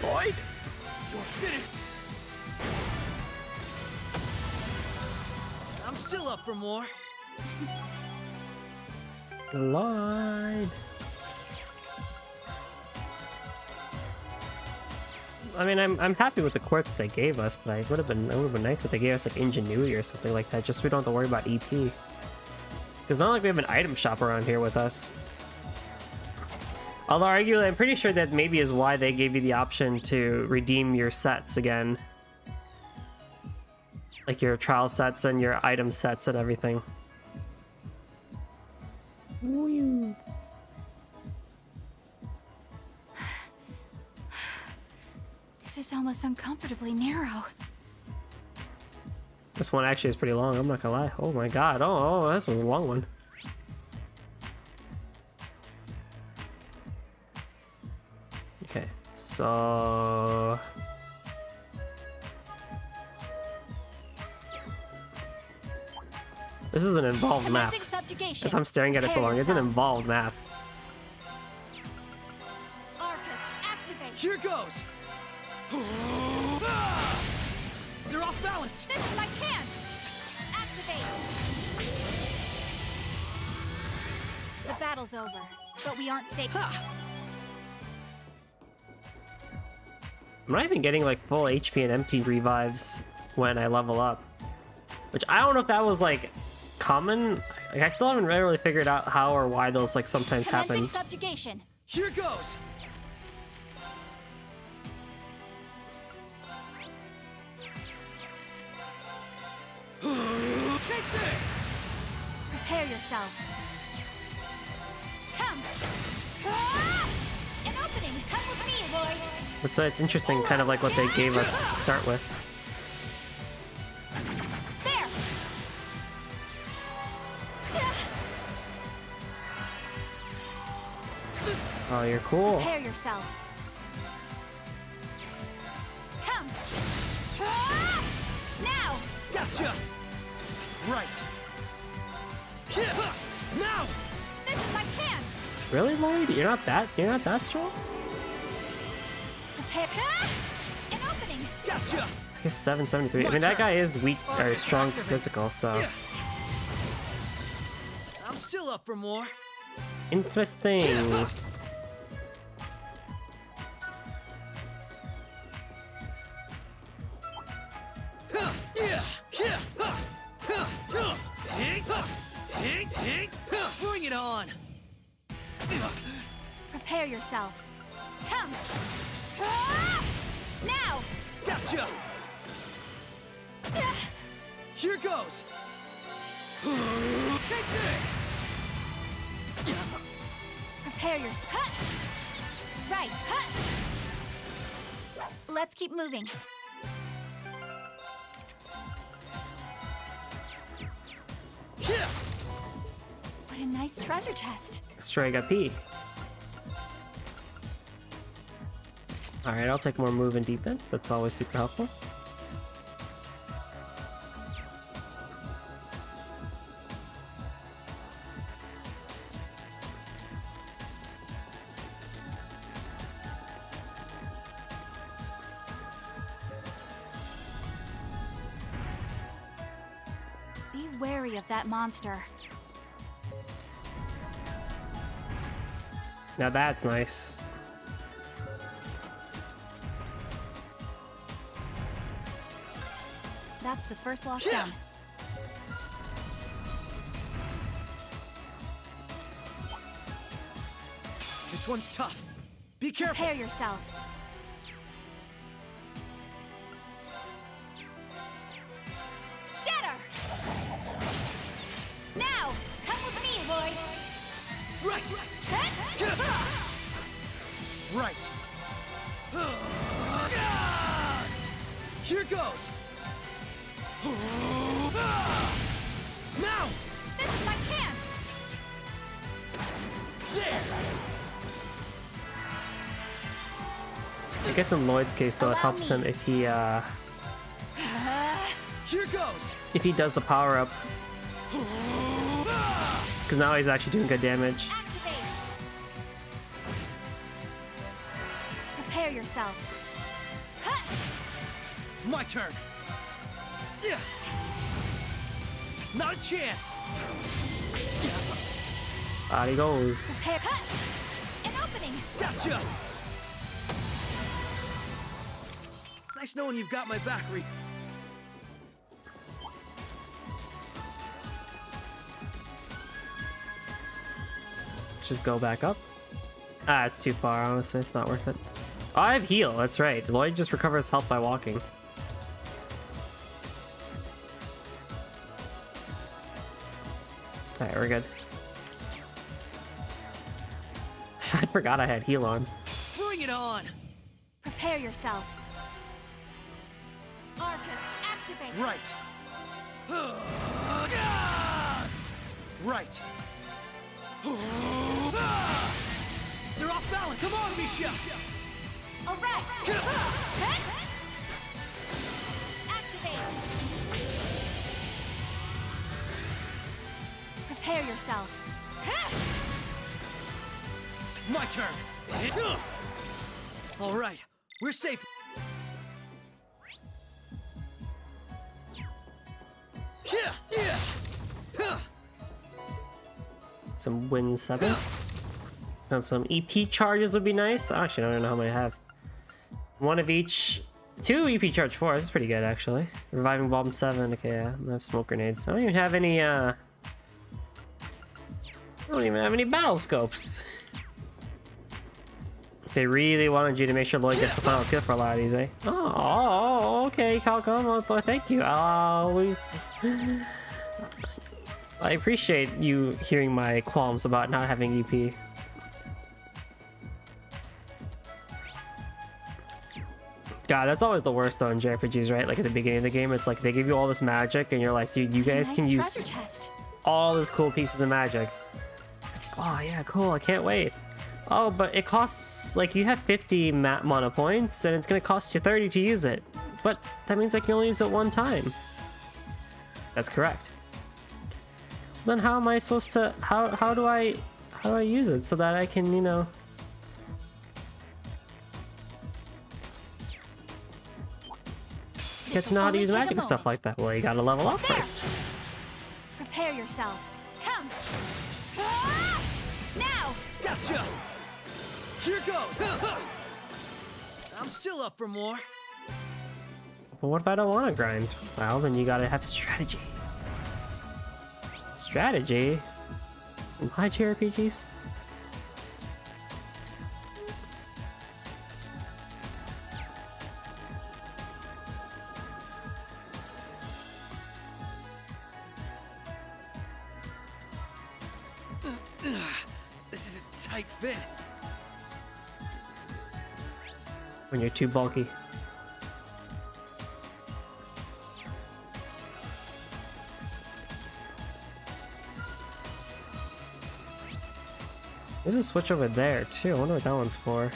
Speaker 1: Lloyd?
Speaker 3: You're finished! I'm still up for more.
Speaker 1: Lloyd. I mean, I'm happy with the quartz they gave us, but it would have been nice if they gave us like ingenuity or something like that, just so we don't have to worry about EP. Because it's not like we have an item shop around here with us. Although arguably, I'm pretty sure that maybe is why they gave you the option to redeem your sets again. Like your trial sets and your item sets and everything. Woo.
Speaker 2: This is almost uncomfortably narrow.
Speaker 1: This one actually is pretty long, I'm not gonna lie. Oh my god, oh, this was a long one. Okay, so... This is an involved map.
Speaker 2: Subjugation.
Speaker 1: As I'm staring at it so long, it's an involved map.
Speaker 2: Arcus, activate.
Speaker 3: Here goes! You're off balance!
Speaker 2: This is my chance! Activate! The battle's over, but we aren't safe.
Speaker 1: I'm not even getting like full HP and MP revives when I level up. Which I don't know if that was like common. Like, I still haven't really figured out how or why those like sometimes happen.
Speaker 2: Subjugation.
Speaker 3: Here goes! Take this!
Speaker 2: Prepare yourself. Come! Ah! An opening! Come with me, boy!
Speaker 1: It's interesting, kind of like what they gave us to start with.
Speaker 2: There!
Speaker 1: Oh, you're cool.
Speaker 2: Prepare yourself. Come! Ah! Now!
Speaker 3: Gotcha! Right. Now!
Speaker 2: This is my chance!
Speaker 1: Really, Lloyd? You're not that strong?
Speaker 2: Prepare. Ah! An opening!
Speaker 3: Gotcha!
Speaker 1: I guess 773. I mean, that guy is weak or strong to physical, so
Speaker 3: I'm still up for more.
Speaker 1: interesting.
Speaker 3: Bring it on!
Speaker 2: Prepare yourself. Come! Ah! Now!
Speaker 3: Gotcha!
Speaker 2: Ah!
Speaker 3: Here goes! Take this!
Speaker 2: Prepare yourself. Right. Let's keep moving. What a nice treasure chest.
Speaker 1: Straight up P. Alright, I'll take more move and defense. That's always super helpful.
Speaker 2: Be wary of that monster.
Speaker 1: Now that's nice.
Speaker 2: That's the first lockdown.
Speaker 3: This one's tough. Be careful.
Speaker 2: Prepare yourself. Shatter! Now, come with me, boy.
Speaker 3: Right. Right. Here goes. Now.
Speaker 2: This is my chance.
Speaker 3: There.
Speaker 1: I guess in Lloyd's case, though, it helps him if he
Speaker 3: Here goes.
Speaker 1: if he does the power up, because now he's actually doing good damage.
Speaker 2: Activate. Prepare yourself.
Speaker 3: My turn. Yeah. Not a chance.
Speaker 1: Out he goes.
Speaker 2: Prepare. An opening.
Speaker 3: Gotcha. Nice knowing you've got my back, Reed.
Speaker 1: Just go back up. Ah, it's too far, honestly. It's not worth it. Oh, I have heal. That's right. Lloyd just recovers health by walking. Alright, we're good. I forgot I had heal on.
Speaker 3: Bring it on.
Speaker 2: Prepare yourself. Arcus, activate.
Speaker 3: Right. Right. You're off balance. Come on, Michelle.
Speaker 2: All right. Activate. Prepare yourself.
Speaker 3: My turn. All right. We're safe. Yeah.
Speaker 1: Some win 7. And some EP charges would be nice. Actually, I don't know how many I have. One of each. 2 EP charge 4. This is pretty good, actually. Reviving bomb 7. Okay, yeah. I have smoke grenades. I don't even have any, I don't even have any battle scopes. They really wanted you to make sure Lloyd gets the final kill for a lot of these, eh? Oh, okay, Calcom. Oh, thank you. I'll always... I appreciate you hearing my qualms about not having EP. God, that's always the worst though in JRPGs, right? Like at the beginning of the game, it's like they give you all this magic and you're like, dude, you guys can use all these cool pieces of magic. Oh yeah, cool, I can't wait. Oh, but it costs, like, you have 50 mana points and it's gonna cost you 30 to use it. But that means I can only use it one time. That's correct. So then how am I supposed to, how do I use it so that I can, you know, get to know how to use magic and stuff like that? Well, you gotta level up first.
Speaker 2: Prepare yourself. Come. Ah! Now.
Speaker 3: Gotcha. Here goes. I'm still up for more.
Speaker 1: But what if I don't want to grind? Well, then you gotta have strategy. Strategy? In my JRPGs?
Speaker 3: This is a tight fit.
Speaker 1: When you're too bulky. There's a switch over there too. I wonder what that one's for.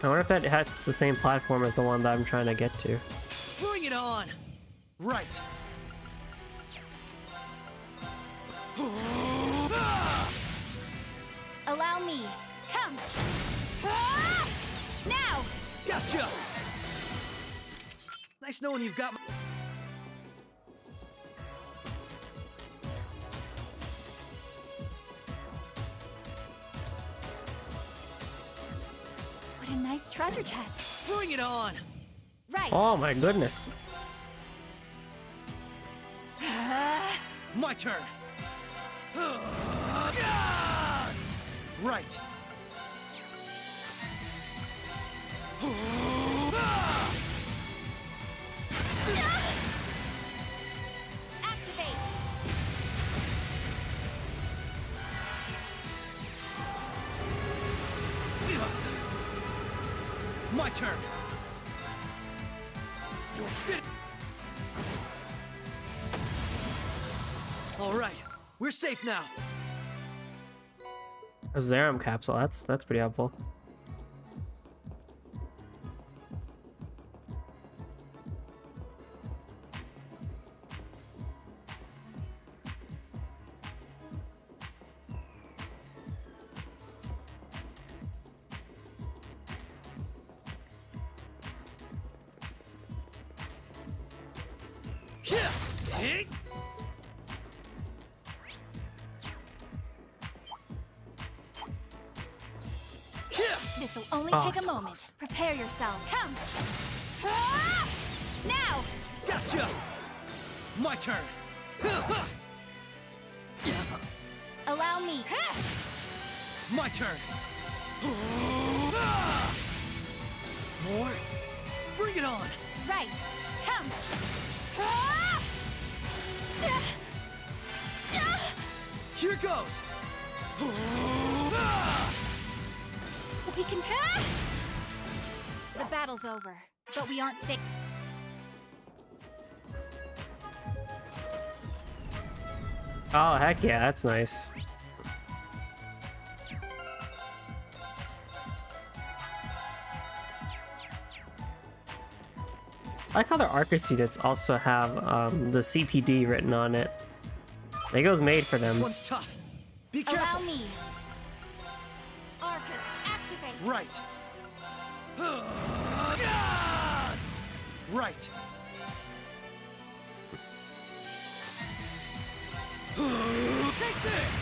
Speaker 1: I wonder if that has the same platform as the one that I'm trying to get to.
Speaker 3: Bring it on. Right.
Speaker 2: Allow me. Come. Ah! Now.
Speaker 3: Gotcha. Nice knowing you've got my...
Speaker 2: What a nice treasure chest.
Speaker 3: Bring it on.
Speaker 2: Right.
Speaker 1: Oh my goodness.
Speaker 3: My turn. Right.
Speaker 2: Activate.
Speaker 3: My turn. You're fit. All right, we're safe now.
Speaker 1: A Zerum capsule. That's pretty helpful.
Speaker 2: This'll only
Speaker 1: Oh,
Speaker 2: take a
Speaker 1: so
Speaker 2: moment.
Speaker 1: close.
Speaker 2: Prepare yourself. Come! Ah! Now!
Speaker 3: Gotcha! My turn!
Speaker 2: Allow me.
Speaker 3: My turn! More? Bring it on!
Speaker 2: Right. Come! Ah!
Speaker 3: Here goes!
Speaker 2: We can. The battle's over, but we aren't safe.
Speaker 1: Oh, heck yeah, that's nice. I like how their Arcus units also have the CPD written on it. Lego's made for
Speaker 3: This
Speaker 1: them.
Speaker 3: one's tough. Be
Speaker 2: Allow
Speaker 3: careful!
Speaker 2: me. Arcus, activate.
Speaker 3: Right. Right. Take this!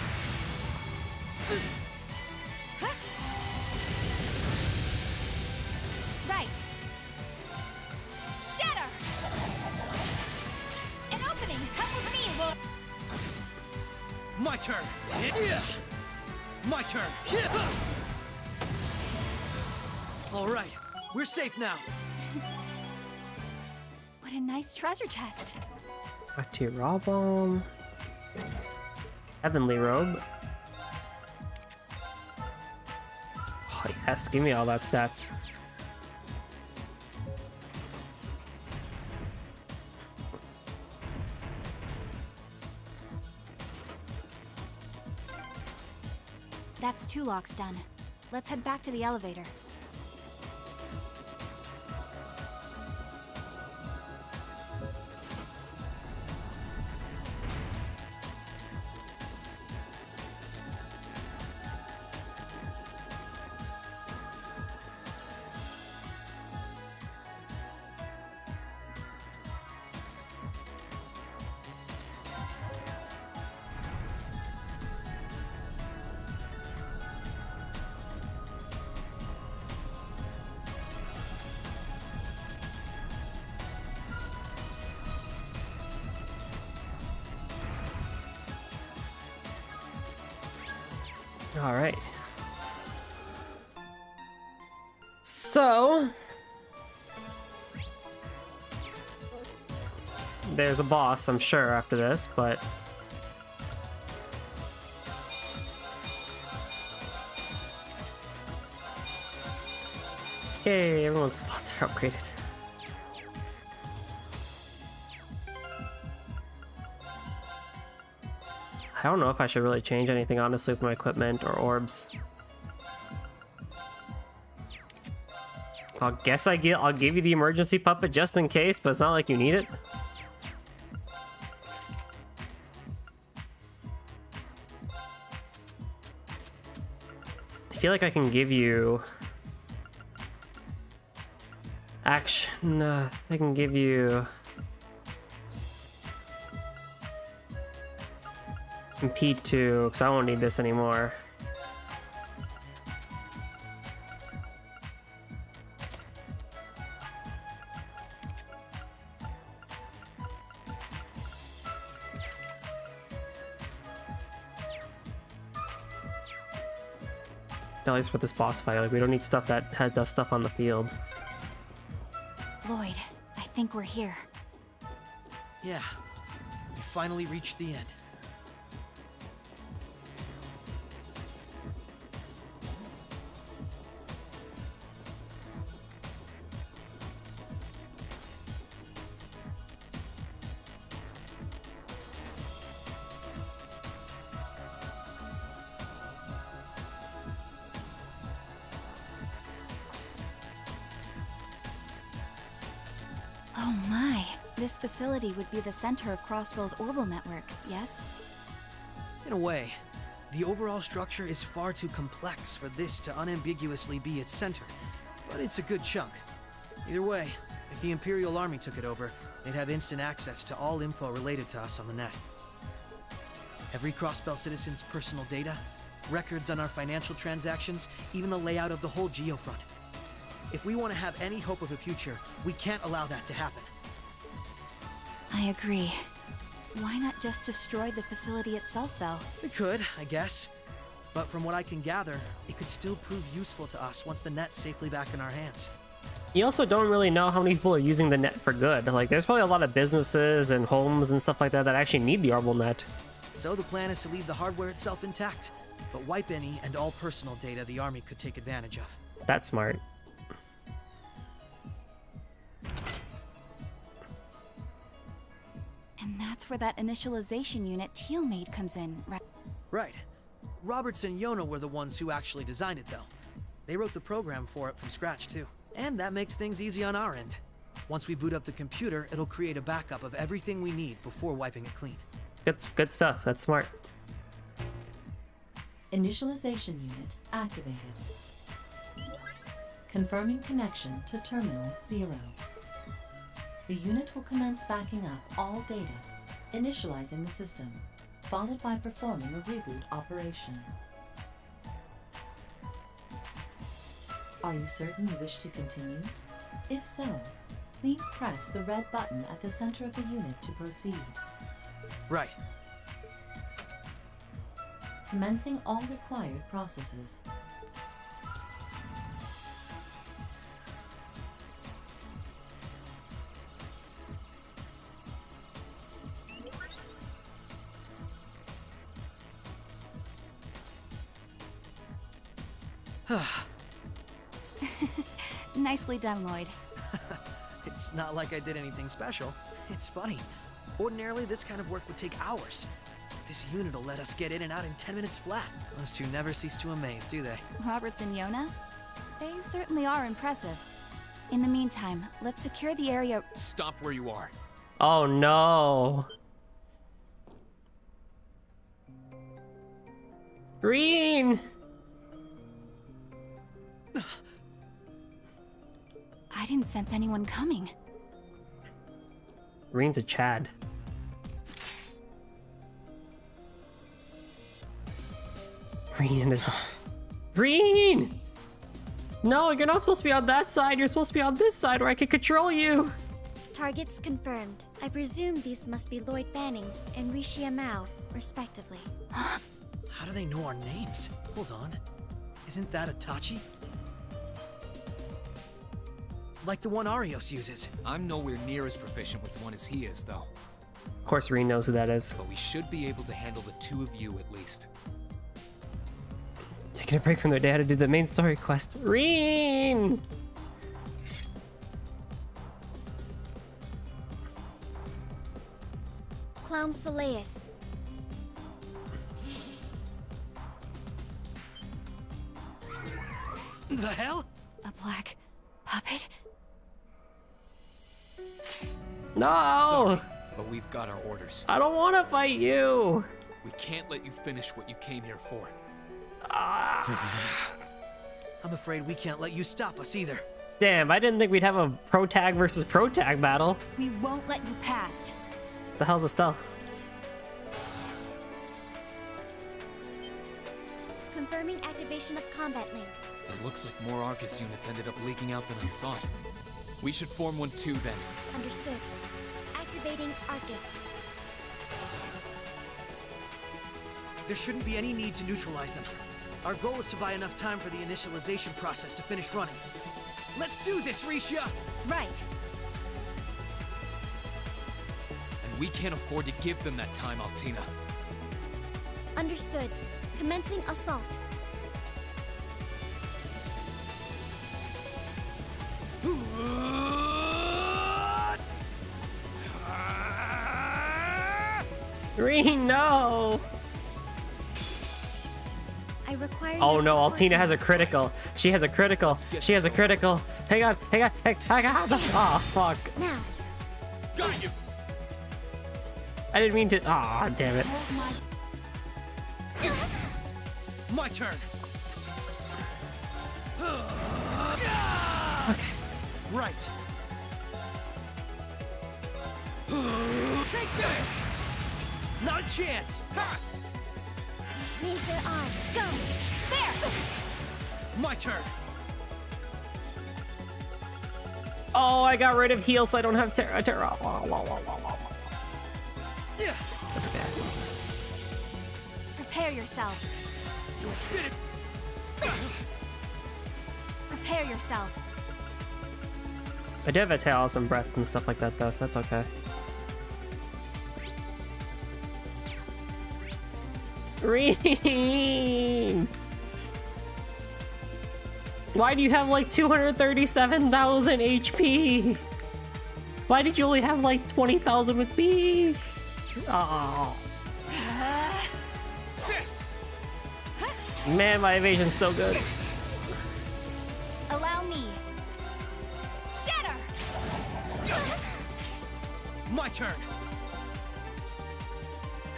Speaker 2: Right. Shatter. An opening. Come with me, Lord.
Speaker 3: My turn! Yeah. My turn! Yeah. All right, we're safe now.
Speaker 2: What a nice treasure chest.
Speaker 1: A Tyrol Bomb. Heavenly Robe. Oh yes, give me all that stats.
Speaker 2: That's 2 locks done. Let's head back to the elevator.
Speaker 1: All right. So there's a boss, I'm sure, after this, but yay, everyone's slots are upgraded. I don't know if I should really change anything, honestly, with my equipment or orbs. I'll give you the emergency puppet just in case, but it's not like you need it. I feel like I can give you action. I can give you compete 2 because I won't need this anymore. At least for this boss fight, like we don't need stuff that does stuff on the field.
Speaker 2: Lloyd, I think we're here.
Speaker 3: Yeah, we finally reached the end.
Speaker 2: this facility would be the center of Crossbell's orbital network, yes?
Speaker 3: In a way, the overall structure is far too complex for this to unambiguously be its center, but it's a good chunk. Either way, if the Imperial Army took it over, they'd have instant access to all info related to us on the net. Every Crossbell citizen's personal data, records on our financial transactions, even the layout of the whole geofront. If we want to have any hope of a future, we can't allow that to happen.
Speaker 2: I agree. Why not just destroy the facility itself, though?
Speaker 3: We could, I guess. But from what I can gather, it could still prove useful to us once the net's safely back in our hands.
Speaker 1: You also don't really know how many people are using the net for good. Like, there's probably a lot of businesses and homes and stuff like that that actually need the orbital net.
Speaker 3: So the plan is to leave the hardware itself intact, but wipe any and all personal data the Army could take advantage of.
Speaker 1: That's smart.
Speaker 2: And that's where that initialization unit Teal made comes in, right?
Speaker 3: Right. Roberts and Yona were the ones who actually designed it, though. They wrote the program for it from scratch, too. And that makes things easy on our end. Once we boot up the computer, it'll create a backup of everything we need before wiping it clean.
Speaker 1: Good stuff. That's smart.
Speaker 4: Initialization unit activated. Confirming connection to Terminal 0. The unit will commence backing up all data, initializing the system, followed by performing a reboot operation. Are you certain you wish to continue? If so, please press the red button at the center of the unit to proceed.
Speaker 3: Right.
Speaker 4: Commencing all required processes.
Speaker 2: Nicely done, Lloyd.
Speaker 3: It's not like I did anything special. It's funny. Ordinarily, this kind of work would take hours. This unit will let us get in and out in 10 minutes flat. Those two never cease to amaze, do they?
Speaker 2: Roberts and Yona? They certainly are impressive. In the meantime, let's secure the area.
Speaker 5: Stop where you are.
Speaker 1: Oh no. Green!
Speaker 2: I didn't sense anyone coming.
Speaker 1: Green's a Chad. Green is not. Green! No, you're not supposed to be on that side. You're supposed to be on this side where I can control you.
Speaker 6: Targets confirmed. I presume these must be Lloyd Bannings and Rishia Mao, respectively.
Speaker 3: How do they know our names? Hold on. Isn't that Itachi? Like the one Arios uses.
Speaker 5: I'm nowhere near as proficient with one as he is, though.
Speaker 1: Of course, Reen knows who that is.
Speaker 5: But we should be able to handle the two of you at least.
Speaker 1: Taking a break from their day to do the main story quest. Reen!
Speaker 6: Clown Soleus.
Speaker 3: The hell?
Speaker 2: A black puppet?
Speaker 1: No!
Speaker 5: Sorry, but we've got our orders.
Speaker 1: I don't want to fight you!
Speaker 5: We can't let you finish what you came here for.
Speaker 3: I'm afraid we can't let you stop us either.
Speaker 1: Damn, I didn't think we'd have a pro-tag versus pro-tag battle.
Speaker 2: We won't let you past.
Speaker 1: The hell's a stealth?
Speaker 6: Confirming activation of combat link.
Speaker 5: It looks like more Arcus units ended up leaking out than I thought. We should form one too, then.
Speaker 6: Understood. Activating Arcus.
Speaker 3: There shouldn't be any need to neutralize them. Our goal is to buy enough time for the initialization process to finish running. Let's do this, Rishia!
Speaker 2: Right.
Speaker 5: And we can't afford to give them that time, Altina.
Speaker 6: Understood. Commencing assault.
Speaker 1: Green, no!
Speaker 6: I require
Speaker 1: Oh
Speaker 6: your
Speaker 1: no,
Speaker 6: support
Speaker 1: Altina has
Speaker 6: now.
Speaker 1: a critical. She has a critical. She has a critical. Hang on. Oh, fuck.
Speaker 6: Now.
Speaker 5: Got you!
Speaker 1: I didn't mean to. Ah, damn it.
Speaker 3: My turn.
Speaker 1: Okay.
Speaker 3: Right. Take this. Not a chance. Ha!
Speaker 6: Laser on. Go.
Speaker 2: There!
Speaker 3: My turn.
Speaker 1: Oh, I got rid of heal, so I don't have Terra.
Speaker 3: Yeah.
Speaker 1: That's okay. I still have this.
Speaker 2: Prepare yourself.
Speaker 3: Did it.
Speaker 2: Prepare yourself.
Speaker 1: I do have a tail, some breath and stuff like that, though, so that's okay. Green! Why do you have like 237,000 HP? Why did you only have like 20,000 with me? Oh. Man, my evasion's so good.
Speaker 2: Allow me. Shatter!
Speaker 3: My turn.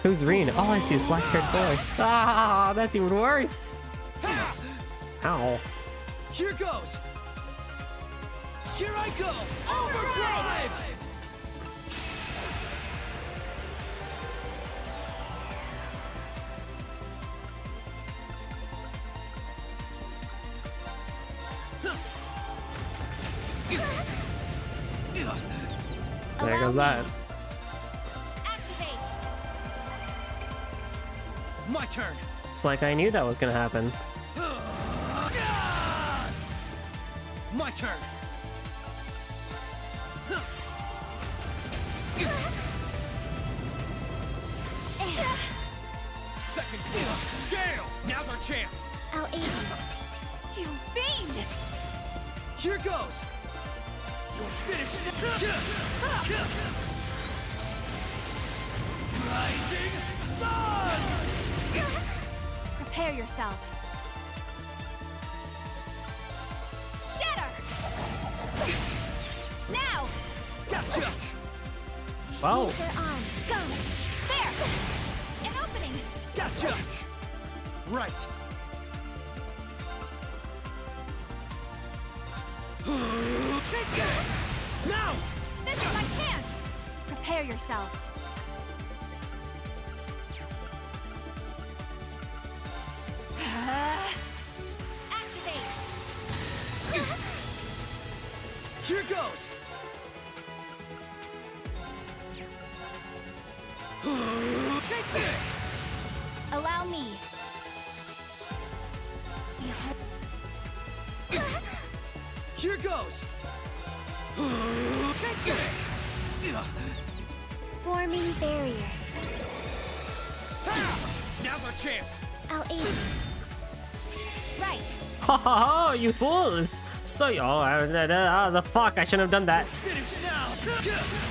Speaker 1: Who's Reen? All I see is black-haired boy. Ah, that's even worse. Ow.
Speaker 3: Here goes. Here I go. Overdrive!
Speaker 1: There goes that.
Speaker 2: Activate!
Speaker 3: My turn.
Speaker 1: It's like I knew that was gonna happen.
Speaker 3: My turn. Second floor. Gale! Now's our chance.
Speaker 6: I'll aid you.
Speaker 2: You fiend!
Speaker 3: Here goes. You'll finish it. Rising sun!
Speaker 2: Prepare yourself. Shatter! Now!
Speaker 3: Gotcha!
Speaker 1: Wow.
Speaker 6: Laser on. Go.
Speaker 2: There! An opening!
Speaker 3: Gotcha! Right. Take it! Now!
Speaker 2: This is my chance! Prepare yourself. Activate!
Speaker 3: Here goes! Take this!
Speaker 2: Allow me.
Speaker 3: Here goes! Take this!
Speaker 6: Forming barrier.
Speaker 3: Now's our chance!
Speaker 6: I'll aid you.
Speaker 2: Right.
Speaker 1: Ha ha ha, you fools! So, the fuck, I shouldn't have done that.
Speaker 3: Finish now!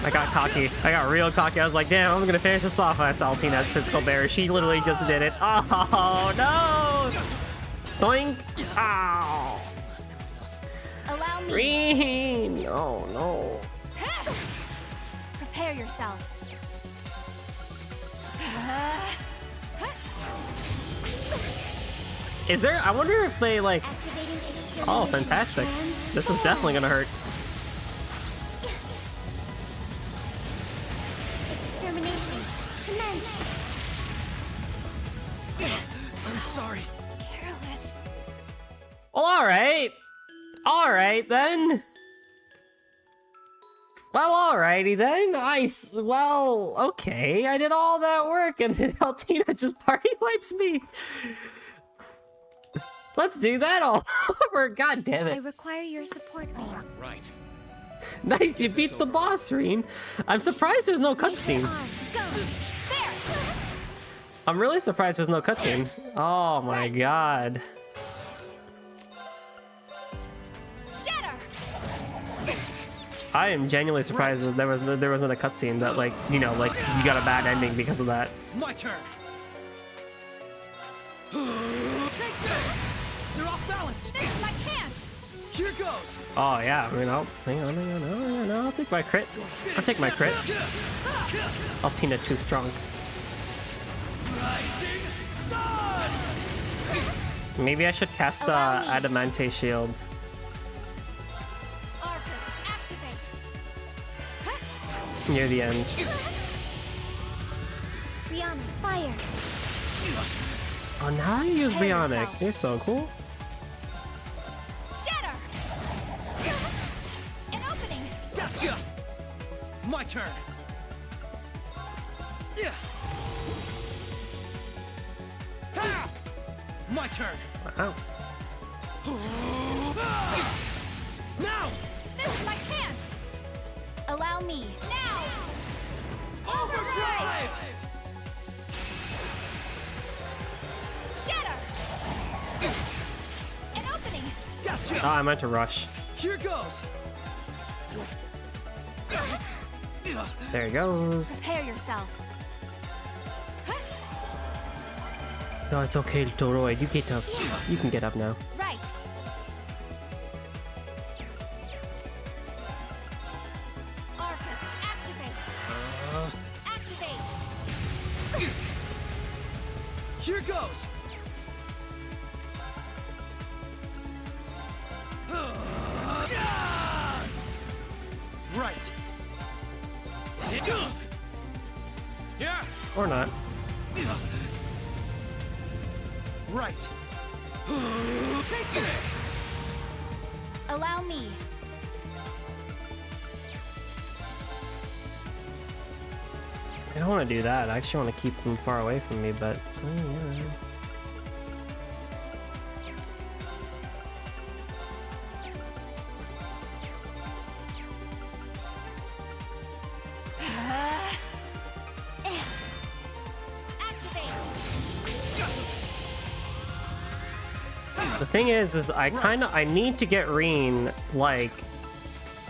Speaker 1: I got cocky. I got real cocky. I was like, damn, I'm gonna finish this off. I saw Tina's physical barrier. She literally just did it. Oh, no! Doink! Ow!
Speaker 2: Allow me.
Speaker 1: Green! Oh, no.
Speaker 2: Prepare yourself.
Speaker 1: Is there, I wonder if they, like,
Speaker 6: Activating extermination.
Speaker 1: oh, fantastic. This is definitely gonna hurt.
Speaker 6: Extermination. Commence.
Speaker 3: I'm sorry.
Speaker 2: Careless.
Speaker 1: Well, alright. Alright, then. Well, alrighty then. Well, okay. I did all that work and then Altina just party wipes me. Let's do that all over. God damn
Speaker 6: I
Speaker 1: it.
Speaker 6: require your support, Reen.
Speaker 5: Right.
Speaker 1: Nice, you beat the boss, Reen. I'm surprised there's no cutscene.
Speaker 6: Laser on. Go.
Speaker 2: There.
Speaker 1: I'm really surprised there's no cutscene. Oh my god.
Speaker 2: Shatter.
Speaker 1: I am genuinely surprised that there wasn't a cutscene that, like, you know, like you got a bad ending because of that.
Speaker 3: My turn! Take this! They're off balance!
Speaker 2: This is my chance.
Speaker 3: Here goes.
Speaker 1: Oh yeah, I mean, I'll take my crit. I'll take my crit. Altina too strong.
Speaker 3: Rising sun.
Speaker 1: Maybe I should cast Adamante Shield.
Speaker 2: Arcus, activate.
Speaker 1: Near the end.
Speaker 6: Rihanna, fire.
Speaker 1: Oh, now you use
Speaker 2: Prepare
Speaker 1: Bionic.
Speaker 2: yourself.
Speaker 1: You're so cool.
Speaker 2: Shatter. An opening.
Speaker 3: Gotcha. My turn. Yeah. Ha! My turn.
Speaker 1: Wow.
Speaker 3: Now.
Speaker 2: This is my chance. Allow me. Now.
Speaker 3: Overdrive.
Speaker 2: Shatter. An opening.
Speaker 3: Gotcha.
Speaker 1: Oh, I meant to rush.
Speaker 3: Here goes.
Speaker 1: There he goes.
Speaker 2: Prepare yourself.
Speaker 1: No, it's okay, Toroid. You get up. You can get up now.
Speaker 2: Right. Arcus, activate. Activate.
Speaker 3: Here goes. Right. Yeah.
Speaker 1: Or not.
Speaker 3: Right. Take this.
Speaker 2: Allow me.
Speaker 1: I don't want to do that. I actually want to keep him far away from me, but... oh, yeah.
Speaker 2: Activate.
Speaker 1: The thing is I need to get Reen, like,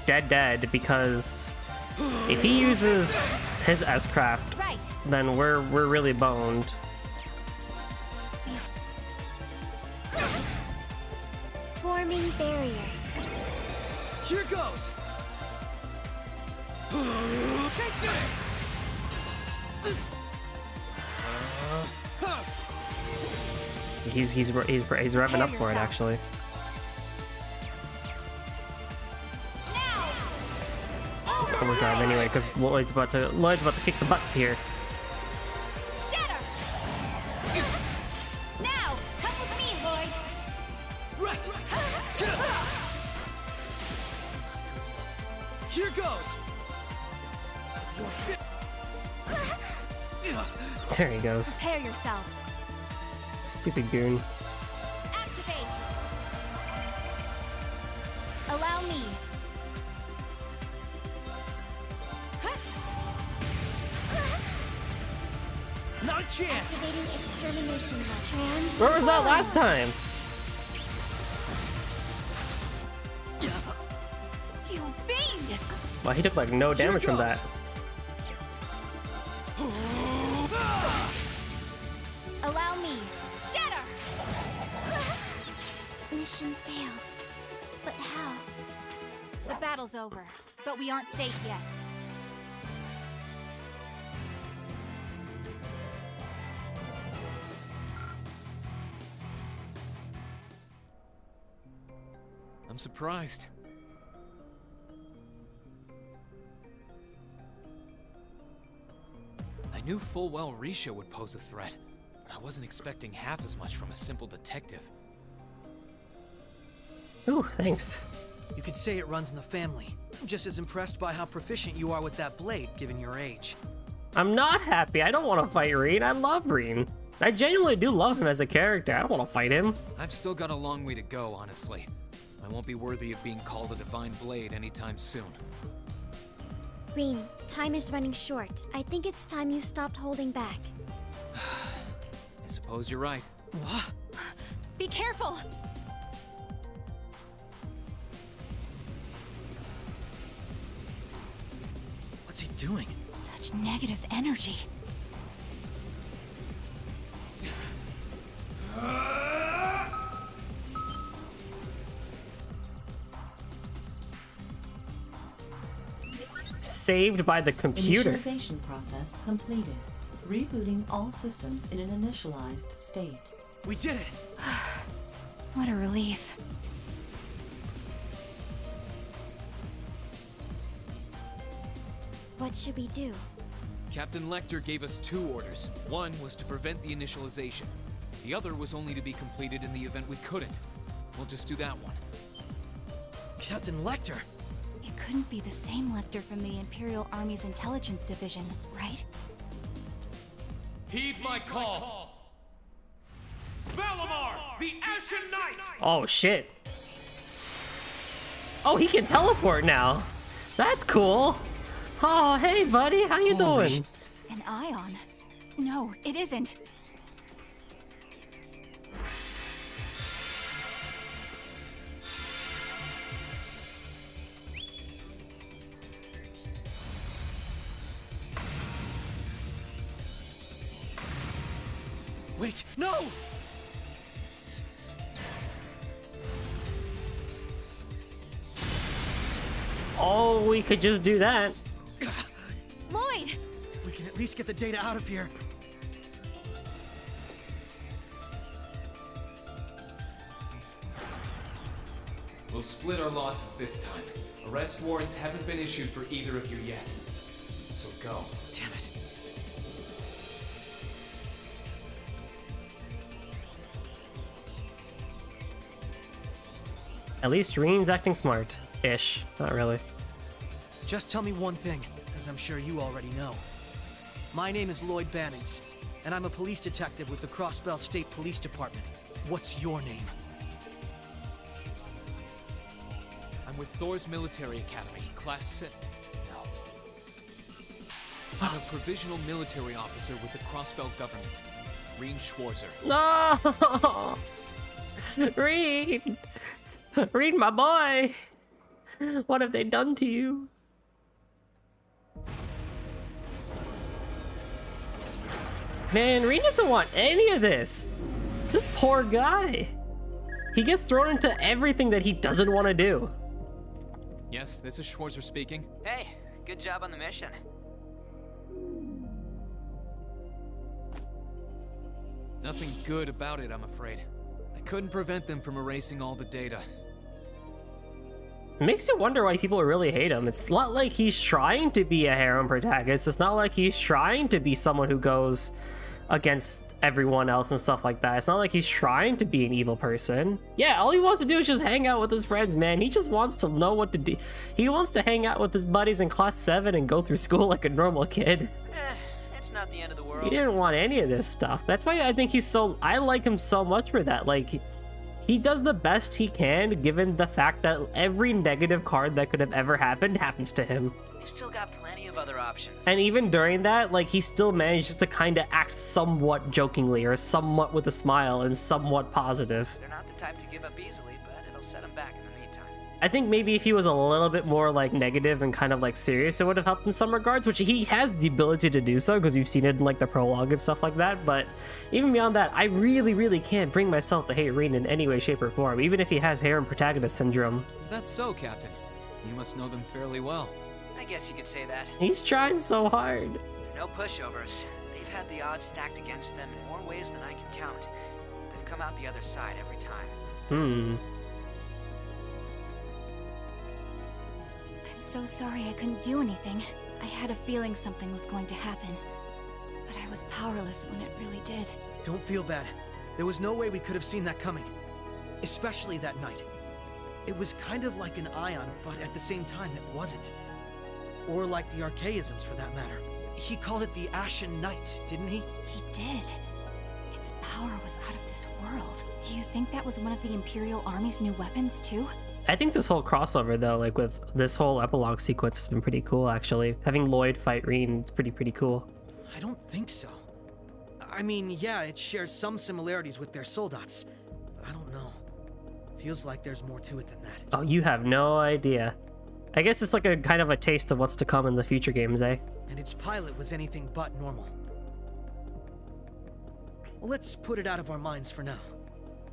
Speaker 1: dead, because if he uses his S-Craft,
Speaker 2: Right.
Speaker 1: then we're really boned.
Speaker 6: Forming barrier.
Speaker 3: Here goes. Take this.
Speaker 1: He's revving up for it,
Speaker 2: yourself.
Speaker 1: actually. It's overdrive anyway, because Lloyd's about to kick the butt here.
Speaker 2: Shatter. Now, come with me, Lloyd.
Speaker 3: Right. Here goes.
Speaker 1: There he goes.
Speaker 2: Prepare yourself.
Speaker 1: Stupid goon.
Speaker 2: Activate. Allow me.
Speaker 3: Not a chance.
Speaker 6: Activating extermination mode.
Speaker 1: Where was that last time?
Speaker 2: You fiend!
Speaker 1: Well, he took like no damage from that.
Speaker 2: Allow me. Shatter.
Speaker 6: Mission failed. But how?
Speaker 2: The battle's over, but we aren't safe yet.
Speaker 5: I'm surprised. I knew full well Risha would pose a threat, but I wasn't expecting half as much from a simple detective.
Speaker 1: Ooh, thanks.
Speaker 3: You could say it runs in the family. I'm just as impressed by how proficient you are with that blade, given your age.
Speaker 1: I'm not happy. I don't want to fight Reen. I love Reen. I genuinely do love him as a character. I don't want to fight him.
Speaker 5: I've still got a long way to go, honestly. I won't be worthy of being called a divine blade anytime soon.
Speaker 6: Reen, time is running short. I think it's time you stopped holding back.
Speaker 5: I suppose you're right.
Speaker 3: What?
Speaker 2: Be careful!
Speaker 3: What's he doing?
Speaker 2: Such negative energy.
Speaker 1: saved by the computer.
Speaker 4: Initialization process completed. Rebooting all systems in an initialized state.
Speaker 3: We did it!
Speaker 2: What a relief.
Speaker 6: What should we do?
Speaker 5: Captain Lecter gave us 2 orders. One was to prevent the initialization. The other was only to be completed in the event we couldn't. We'll just do that one.
Speaker 3: Captain Lecter!
Speaker 2: It couldn't be the same Lecter from the Imperial Army's Intelligence Division, right?
Speaker 7: Heed my call! Valimar, the Ashen Knight!
Speaker 1: Oh shit. Oh, he can teleport now. That's cool. Oh, hey buddy, how you doing?
Speaker 2: An ion? No, it isn't.
Speaker 3: Wait, no!
Speaker 1: Oh, we could just do that.
Speaker 2: Lloyd!
Speaker 3: If we can at least get the data out of here.
Speaker 5: We'll split our losses this time. Arrest warrants haven't been issued for either of you yet. So go.
Speaker 3: Damn it.
Speaker 1: At least Reen's acting smart-ish. Not really.
Speaker 3: Just tell me one thing, as I'm sure you already know. My name is Lloyd Bannings, and I'm a police detective with the Crossbell State Police Department. What's your name?
Speaker 5: I'm with Thor's Military Academy, Class 6. No. I'm a provisional military officer with the Crossbell government, Reen Schwarzer.
Speaker 1: No! Reen! Reen, my boy! What have they done to you? Man, Reen doesn't want any of this. This poor guy. He gets thrown into everything that he doesn't want to do.
Speaker 5: Yes, this is Schwarzer speaking.
Speaker 8: Hey, good job on the mission.
Speaker 5: Nothing good about it, I'm afraid. I couldn't prevent them from erasing all the data.
Speaker 1: It makes you wonder why people really hate him. It's not like he's trying to be a harem protagonist. It's not like he's trying to be someone who goes against everyone else and stuff like that. It's not like he's trying to be an evil person. Yeah, all he wants to do is just hang out with his friends, man. He just wants to know what to do. He wants to hang out with his buddies in class 7 and go through school like a normal kid.
Speaker 8: It's not the end of the
Speaker 1: He
Speaker 8: world.
Speaker 1: didn't want any of this stuff. That's why I think I like him so much for that. Like, he does the best he can given the fact that every negative card that could have ever happened happens to him.
Speaker 8: We've still got plenty of other options.
Speaker 1: And even during that, like, he still manages to kind of act somewhat jokingly or somewhat with a smile and somewhat positive.
Speaker 8: They're not the type to give up easily, but it'll set them back in the meantime.
Speaker 1: I think maybe if he was a little bit more, like, negative and kind of, like, serious, it would have helped in some regards, which he has the ability to do so because we've seen it in, like, the prologue and stuff like that. But even beyond that, I really, really can't bring myself to hate Reen in any way, shape, or form, even if he has harem protagonist syndrome.
Speaker 5: Is that so, Captain? You must know them fairly well.
Speaker 8: I guess you could say that.
Speaker 1: He's trying so hard.
Speaker 8: They're no pushovers. They've had the odds stacked against them in more ways than I can count. They've come out the other side every time.
Speaker 2: I'm so sorry I couldn't do anything. I had a feeling something was going to happen. But I was powerless when it really did.
Speaker 3: Don't feel bad. There was no way we could have seen that coming. Especially that night. It was kind of like an ion, but at the same time it wasn't. Or like the archaisms, for that matter. He called it the Ashen Knight, didn't he?
Speaker 2: He did. Its power was out of this world. Do you think that was one of the Imperial Army's new weapons, too?
Speaker 1: I think this whole crossover, though, like with this whole epilogue sequence has been pretty cool, actually. Having Lloyd fight Reen is pretty cool.
Speaker 3: I don't think so. I mean, yeah, it shares some similarities with their soldats, but I don't know. Feels like there's more to it than that.
Speaker 1: Oh, you have no idea. I guess it's like a kind of a taste of what's to come in the future games, eh?
Speaker 3: And its pilot was anything but normal. Well, let's put it out of our minds for now.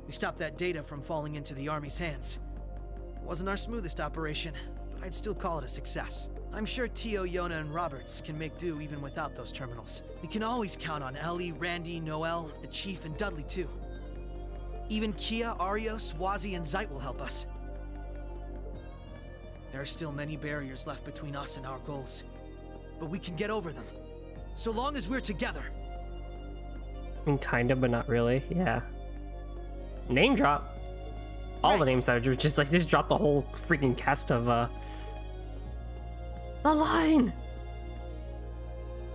Speaker 3: We stopped that data from falling into the Army's hands. It wasn't our smoothest operation, but I'd still call it a success. I'm sure Tio, Yona, and Roberts can make do even without those terminals. We can always count on Ellie, Randy, Noel, the Chief, and Dudley too. Even Kia, Arios, Wazi, and Zeit will help us. There are still many barriers left between us and our goals, but we can get over them. So long as we're together.
Speaker 1: I mean, kind of, but not really. Yeah. Name drop. All the names are just like, just drop the whole freaking cast of, The line!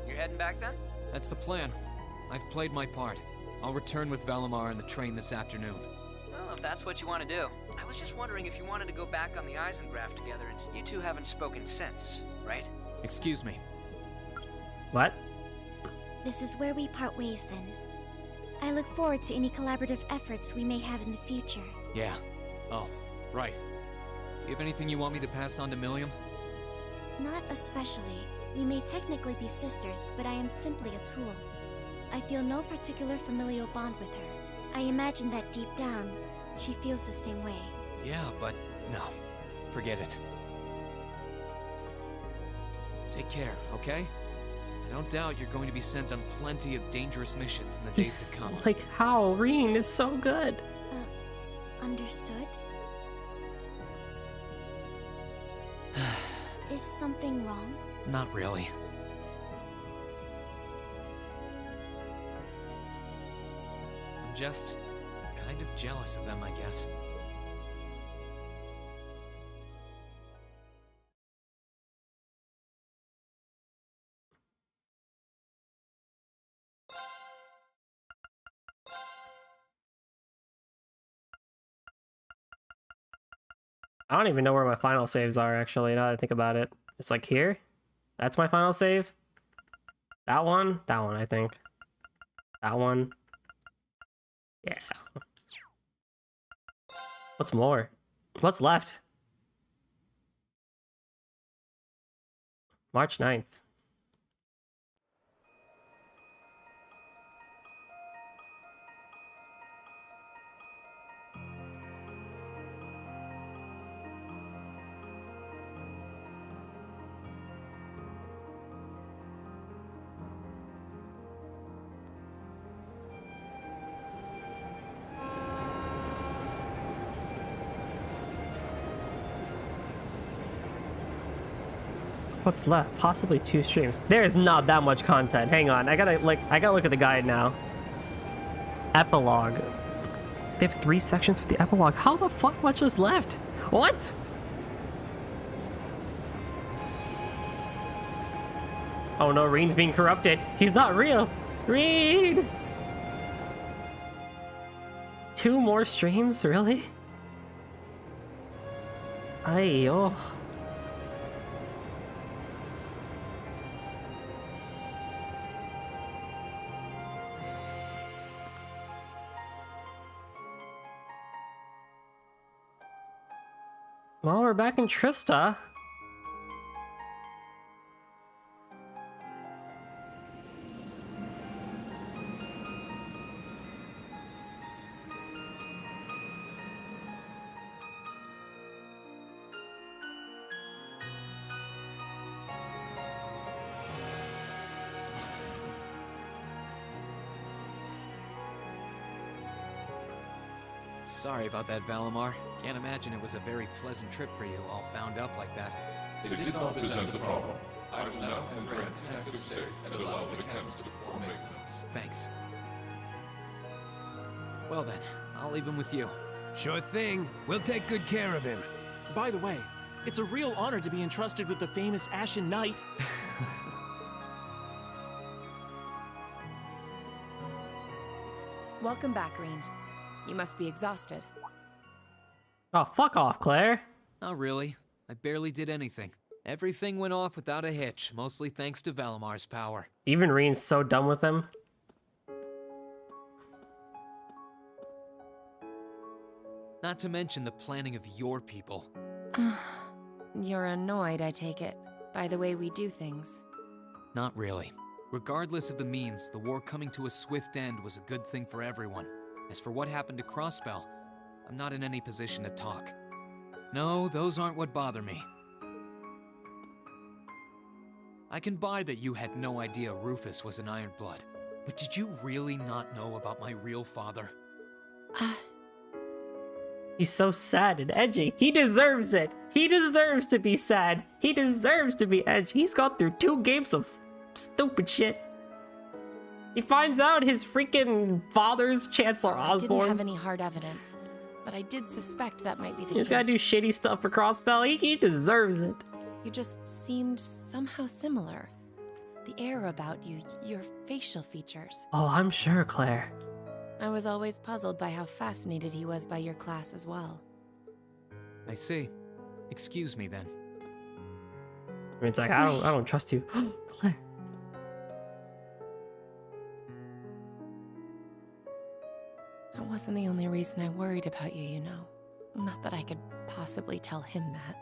Speaker 8: You're heading back then?
Speaker 5: That's the plan. I've played my part. I'll return with Valimar and the train this afternoon.
Speaker 8: Well, if that's what you want to do. I was just wondering if you wanted to go back on the Eisengraph together. You two haven't spoken since, right?
Speaker 5: Excuse me.
Speaker 1: What?
Speaker 6: This is where we part ways then. I look forward to any collaborative efforts we may have in the future.
Speaker 5: Yeah. Oh, right. Do you have anything you want me to pass on to Milliam?
Speaker 6: Not especially. We may technically be sisters, but I am simply a tool. I feel no particular familial bond with her. I imagine that deep down, she feels the same way.
Speaker 5: Yeah, but no. Forget it. Take care, okay? I don't doubt you're going to be sent on plenty of dangerous missions in the days to come.
Speaker 1: Like, how? Reen is so good.
Speaker 6: Understood? Is something wrong?
Speaker 5: Not really. I'm just kind of jealous of them, I guess.
Speaker 1: I don't even know where my final saves are, actually, now that I think about it. It's like here? That's my final save? That one, I think. That one. Yeah. What's more? What's left? March 9th. What's left? Possibly 2 streams. There is not that much content. Hang on. I gotta look at the guide now. Epilogue. They have 3 sections for the epilogue. How the fuck much is left? What? Oh no, Reen's being corrupted. He's not real. Reen! 2 more streams? Really? Ayo. Well, we're back in Trista.
Speaker 5: Sorry about that, Valimar. Can't imagine it was a very pleasant trip for you, all bound up like that.
Speaker 9: It did not present a problem. I will now have Dren in active state and allow the mechanics to perform maintenance.
Speaker 5: Thanks. Well then, I'll leave him with you.
Speaker 10: Sure thing. We'll take good care of him.
Speaker 7: By the way, it's a real honor to be entrusted with the famous Ashen Knight.
Speaker 11: Welcome back, Reen. You must be exhausted.
Speaker 1: Oh, fuck off, Claire.
Speaker 5: Not really. I barely did anything. Everything went off without a hitch, mostly thanks to Valimar's power.
Speaker 1: Even Reen's so done with him.
Speaker 5: Not to mention the planning of your people.
Speaker 11: You're annoyed, I take it, by the way we do things.
Speaker 5: Not really. Regardless of the means, the war coming to a swift end was a good thing for everyone. As for what happened to Crossbell, I'm not in any position to talk. No, those aren't what bother me. I can buy that you had no idea Rufus was an Ironblood, but did you really not know about my real father?
Speaker 1: He's so sad and edgy. He deserves it. He deserves to be sad. He deserves to be edgy. He's gone through 2 games of stupid shit. He finds out his freaking father's Chancellor Osborn.
Speaker 11: I didn't have any hard evidence, but I did suspect that might be the case.
Speaker 1: He's gotta do shitty stuff for Crossbell. He deserves it.
Speaker 11: You just seemed somehow similar. The air about you, your facial features.
Speaker 1: Oh, I'm sure, Claire.
Speaker 11: I was always puzzled by how fascinated he was by your class as well.
Speaker 5: I see. Excuse me then.
Speaker 1: I mean, it's like, I don't trust you. Claire.
Speaker 11: That wasn't the only reason I worried about you, you know. Not that I could possibly tell him that.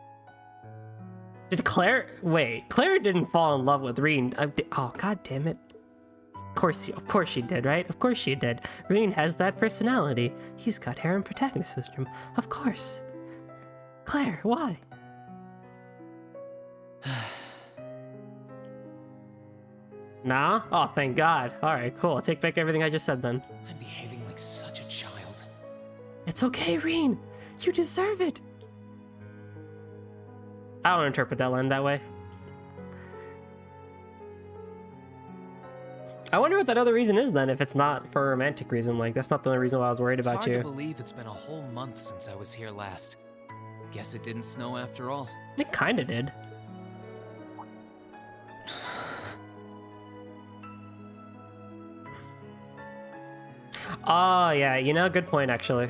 Speaker 1: Did Claire... Wait, Claire didn't fall in love with Reen. Oh, god damn it. Of course she did, right? Of course she did. Reen has that personality. He's got harem protagonist syndrome. Of course. Claire, why? Nah? Oh, thank God. Alright, cool. I'll take back everything I just said then.
Speaker 5: I'm behaving like such a child.
Speaker 1: It's okay, Reen. You deserve it. I don't interpret that line that way. I wonder what that other reason is then, if it's not for a romantic reason. Like, that's not the only reason why I was worried about you.
Speaker 5: It's hard to believe it's been a whole month since I was here last. Guess it didn't snow after all.
Speaker 1: It kinda did. Oh, yeah, you know, good point, actually.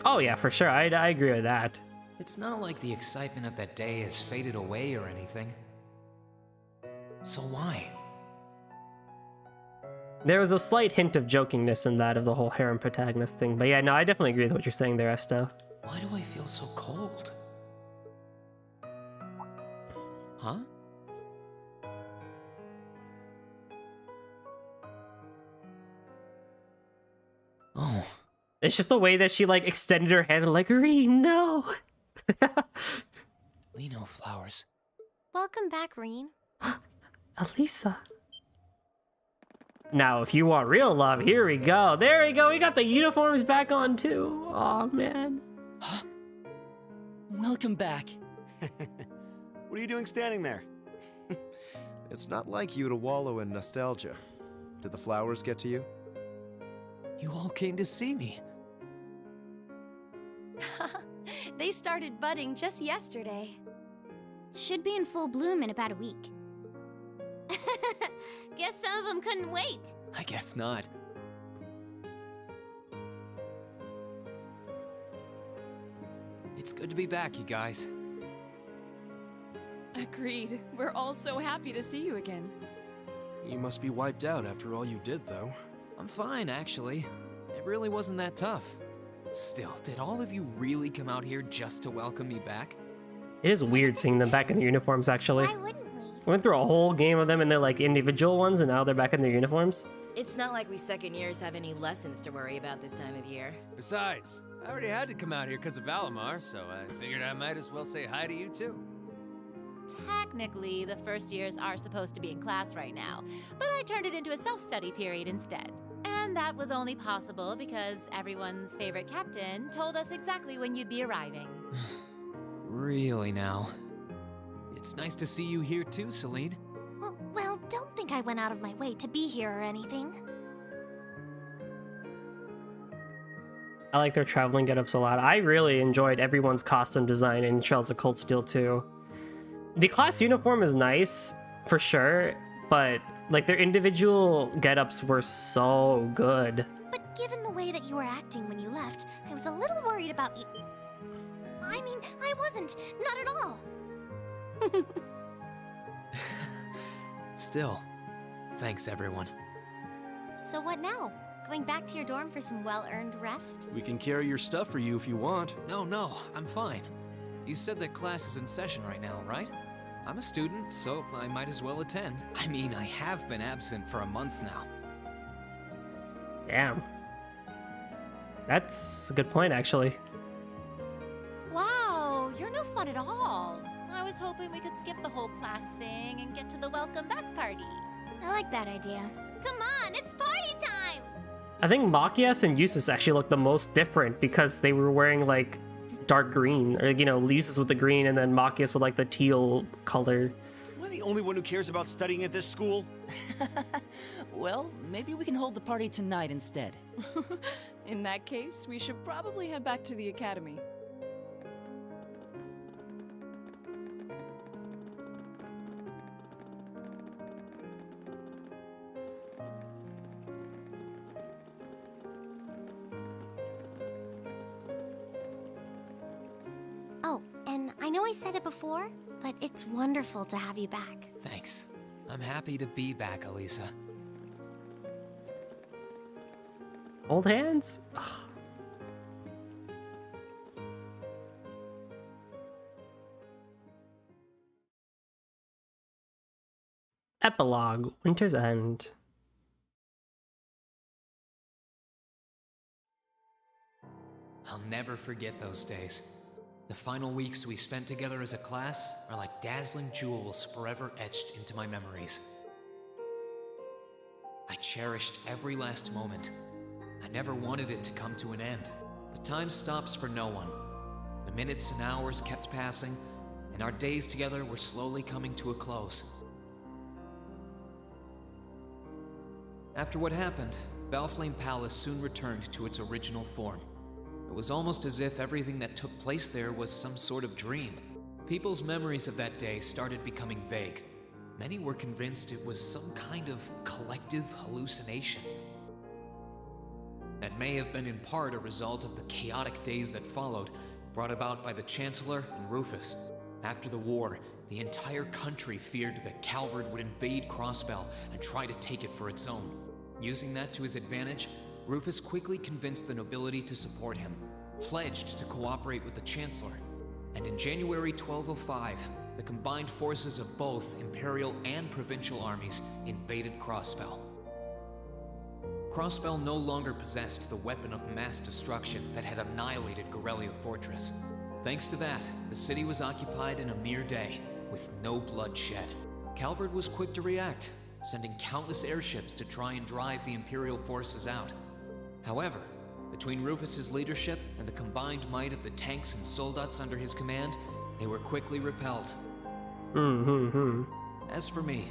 Speaker 1: Oh, yeah, for sure. I agree with that.
Speaker 5: It's not like the excitement of that day has faded away or anything. So why?
Speaker 1: There was a slight hint of jokingness in that of the whole harem protagonist thing. But yeah, no, I definitely agree with what you're saying there, Esto.
Speaker 5: Why do I feel so cold? Huh? Oh.
Speaker 1: It's just the way that she, like, extended her hand like, Reen, no!
Speaker 5: Lino flowers.
Speaker 6: Welcome back, Reen.
Speaker 1: Elisa. Now, if you want real love, here we go. There we go. We got the uniforms back on, too. Aw, man.
Speaker 5: Huh?
Speaker 12: Welcome back. What are you doing standing there? It's not like you to wallow in nostalgia. Did the flowers get to you?
Speaker 5: You all came to see me.
Speaker 6: They started budding just yesterday. Should be in full bloom in about a week. Guess some of them couldn't wait.
Speaker 5: I guess not. It's good to be back, you guys.
Speaker 13: Agreed. We're all so happy to see you again.
Speaker 14: You must be wiped out after all you did, though.
Speaker 5: I'm fine, actually. It really wasn't that tough. Still, did all of you really come out here just to welcome me back?
Speaker 1: It is weird seeing them back in their uniforms, actually.
Speaker 6: Why wouldn't we?
Speaker 1: We went through a whole game of them and they're like individual ones, and now they're back in their uniforms.
Speaker 15: It's not like we second years have any lessons to worry about this time of year.
Speaker 10: Besides, I already had to come out here because of Valimar, so I figured I might as well say hi to you too.
Speaker 16: Technically, the first years are supposed to be in class right now, but I turned it into a self-study period instead. And that was only possible because everyone's favorite captain told us exactly when you'd be arriving.
Speaker 5: Really now? It's nice to see you here too, Celine.
Speaker 6: Well, don't think I went out of my way to be here or anything.
Speaker 1: I like their traveling get-ups a lot. I really enjoyed everyone's costume design in Trails of Cold Steel 2. The class uniform is nice, for sure, but like their individual get-ups were so good.
Speaker 6: But given the way that you were acting when you left, I was a little worried about you. I mean, I wasn't. Not at all.
Speaker 5: Still, thanks everyone.
Speaker 6: So what now? Going back to your dorm for some well-earned rest?
Speaker 14: We can carry your stuff for you if you want.
Speaker 5: No, I'm fine. You said that class is in session right now, right? I'm a student, so I might as well attend. I mean, I have been absent for a month now.
Speaker 1: Damn. That's a good point, actually.
Speaker 16: not at all. I was hoping we could skip the whole class thing and get to the welcome back party.
Speaker 6: I like that idea. Come on, it's party time!
Speaker 1: I think Machias and Eustace actually look the most different because they were wearing like dark green, or you know, Eustace with the green and then Machias with like the teal color.
Speaker 17: Am I the only one who cares about studying at this school?
Speaker 18: Well, maybe we can hold the party tonight instead.
Speaker 13: In that case, we should probably head back to the academy.
Speaker 6: Oh, and I know I said it before, but it's wonderful to have you back.
Speaker 5: Thanks. I'm happy to be back, Elisa.
Speaker 1: Old hands? Ugh. Epilogue, Winter's End.
Speaker 5: I'll never forget those days. The final weeks we spent together as a class are like dazzling jewels forever etched into my memories. I cherished every last moment. I never wanted it to come to an end. But time stops for no one. The minutes and hours kept passing, and our days together were slowly coming to a close. After what happened, Valflame Palace soon returned to its original form. It was almost as if everything that took place there was some sort of dream. People's memories of that day started becoming vague. Many were convinced it was some kind of collective hallucination. That may have been in part a result of the chaotic days that followed, brought about by the Chancellor and Rufus. After the war, the entire country feared that Calvard would invade Crossbell and try to take it for its own. Using that to his advantage, Rufus quickly convinced the nobility to support him, pledged to cooperate with the Chancellor, and in January 1205, the combined forces of both Imperial and Provincial armies invaded Crossbell. Crossbell no longer possessed the weapon of mass destruction that had annihilated Gorelia Fortress. Thanks to that, the city was occupied in a mere day, with no blood shed. Calvard was quick to react, sending countless airships to try and drive the Imperial forces out. However, between Rufus's leadership and the combined might of the tanks and soldats under his command, they were quickly repelled. As for me,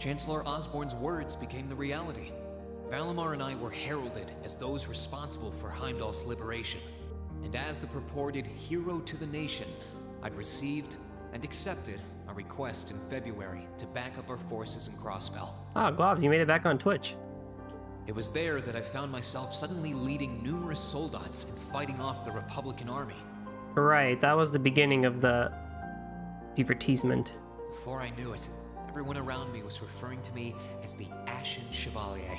Speaker 5: Chancellor Osborne's words became the reality. Valimar and I were heralded as those responsible for Heimdall's liberation, and as the purported hero to the nation, I'd received and accepted a request in February to back up our forces in Crossbell.
Speaker 1: Ah, Guavs, you made it back on Twitch.
Speaker 5: It was there that I found myself suddenly leading numerous soldats and fighting off the Republican army.
Speaker 1: Right, that was the beginning of the Divertissement.
Speaker 5: Before I knew it, everyone around me was referring to me as the Ashen Chevalier.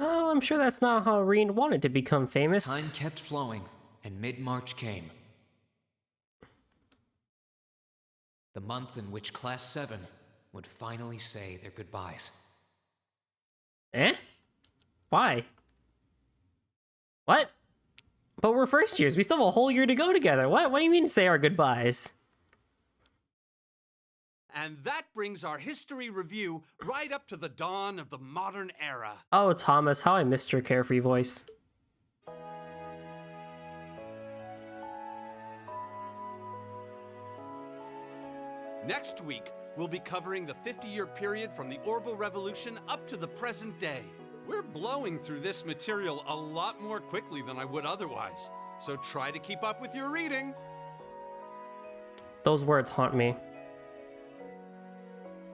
Speaker 1: Oh, I'm sure that's not how Reen wanted to become famous.
Speaker 5: Time kept flowing, and mid-March came. The month in which Class 7 would finally say their goodbyes.
Speaker 1: Eh? Why? What? But we're first years. We still have a whole year to go together. What do you mean to say our goodbyes?
Speaker 19: And that brings our history review right up to the dawn of the modern era.
Speaker 1: Oh, Thomas, how I missed your carefree voice.
Speaker 19: Next week, we'll be covering the 50-year period from the Orbital Revolution up to the present day. We're blowing through this material a lot more quickly than I would otherwise, so try to keep up with your reading.
Speaker 1: Those words haunt me.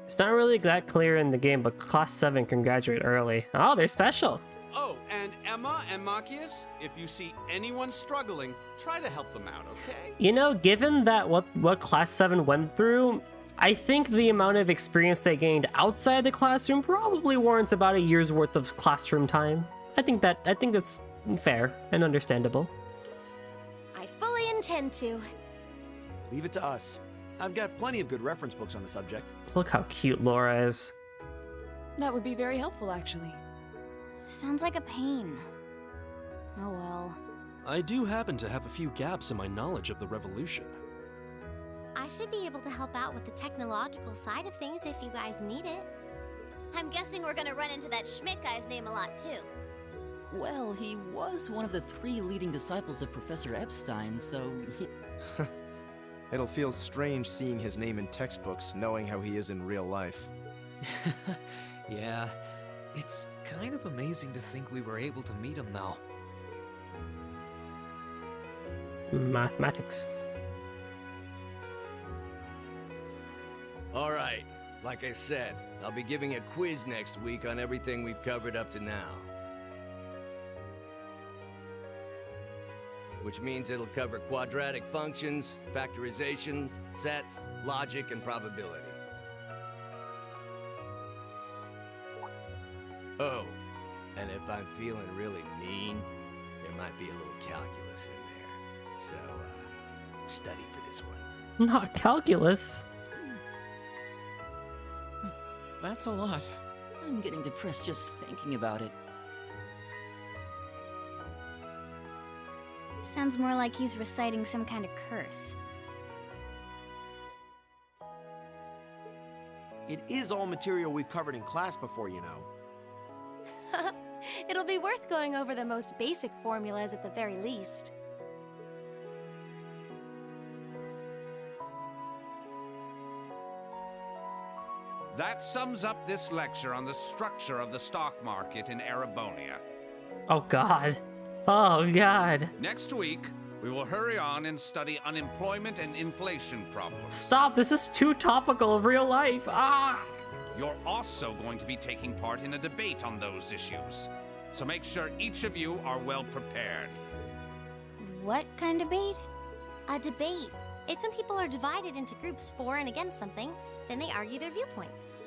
Speaker 1: It's not really that clear in the game, but Class 7 can graduate early. Oh, they're special.
Speaker 19: Oh, and Emma and Machias, if you see anyone struggling, try to help them out, okay?
Speaker 1: You know, given that what Class 7 went through, I think the amount of experience they gained outside the classroom probably warrants about a year's worth of classroom time. I think that's fair and understandable.
Speaker 6: I fully intend to.
Speaker 17: Leave it to us. I've got plenty of good reference books on the subject.
Speaker 1: Look how cute Laura is.
Speaker 13: That would be very helpful, actually.
Speaker 6: Sounds like a pain. Oh well.
Speaker 14: I do happen to have a few gaps in my knowledge of the revolution.
Speaker 20: I should be able to help out with the technological side of things if you guys need it. I'm guessing we're gonna run into that Schmidt guy's name a lot too.
Speaker 18: Well, he was one of the 3 leading disciples of Professor Epstein, so...
Speaker 12: It'll feel strange seeing his name in textbooks, knowing how he is in real life.
Speaker 5: Yeah, it's kind of amazing to think we were able to meet him though.
Speaker 1: Mathematics.
Speaker 21: Alright, like I said, I'll be giving a quiz next week on everything we've covered up to now. Which means it'll cover quadratic functions, factorizations, sets, logic, and probability. Oh, and if I'm feeling really mean, there might be a little calculus in there. So, study for this one.
Speaker 1: Not calculus.
Speaker 5: That's a lot.
Speaker 18: I'm getting depressed just thinking about it.
Speaker 6: Sounds more like he's reciting some kind of curse.
Speaker 17: It is all material we've covered in class before, you know.
Speaker 22: It'll be worth going over the most basic formulas at the very least.
Speaker 19: That sums up this lecture on the structure of the stock market in Erebonia.
Speaker 1: Oh god. Oh god.
Speaker 19: Next week, we will hurry on and study unemployment and inflation problems.
Speaker 1: Stop, this is too topical of real life. Ah!
Speaker 19: You're also going to be taking part in a debate on those issues. So make sure each of you are well prepared.
Speaker 6: What kind of debate?
Speaker 20: A debate. It's when people are divided into groups for and against something, then they argue their viewpoints.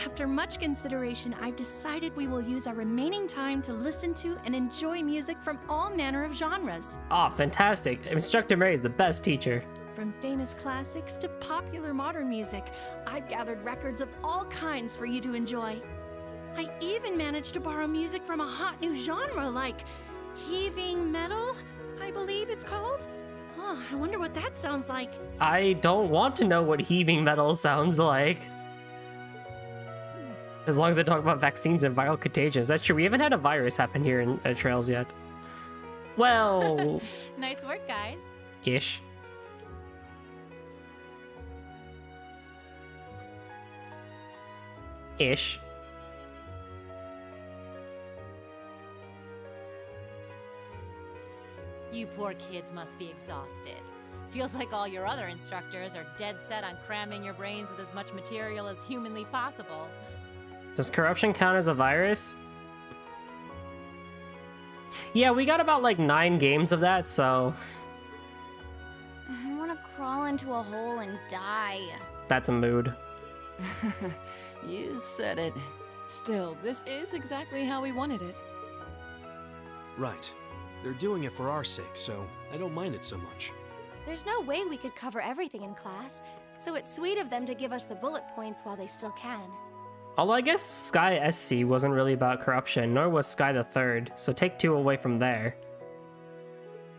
Speaker 23: After much consideration, I've decided we will use our remaining time to listen to and enjoy music from all manner of genres.
Speaker 1: Ah, fantastic. Instructor Mary is the best teacher.
Speaker 23: From famous classics to popular modern music, I've gathered records of all kinds for you to enjoy. I even managed to borrow music from a hot new genre like heaving metal, I believe it's called. Oh, I wonder what that sounds like.
Speaker 1: I don't want to know what heaving metal sounds like. As long as I talk about vaccines and viral contagions. That's true. We haven't had a virus happen here in Trails yet. Well...
Speaker 16: Nice work, guys.
Speaker 1: Ish. Ish.
Speaker 16: You poor kids must be exhausted. Feels like all your other instructors are dead set on cramming your brains with as much material as humanly possible.
Speaker 1: Does corruption count as a virus? Yeah, we got about like 9 games of that, so...
Speaker 6: I want to crawl into a hole and die.
Speaker 1: That's a mood.
Speaker 18: You said it.
Speaker 13: Still, this is exactly how we wanted it.
Speaker 14: Right. They're doing it for our sake, so I don't mind it so much.
Speaker 22: There's no way we could cover everything in class, so it's sweet of them to give us the bullet points while they still can.
Speaker 1: Although I guess Sky SC wasn't really about corruption, nor was Sky the Third, so take 2 away from there.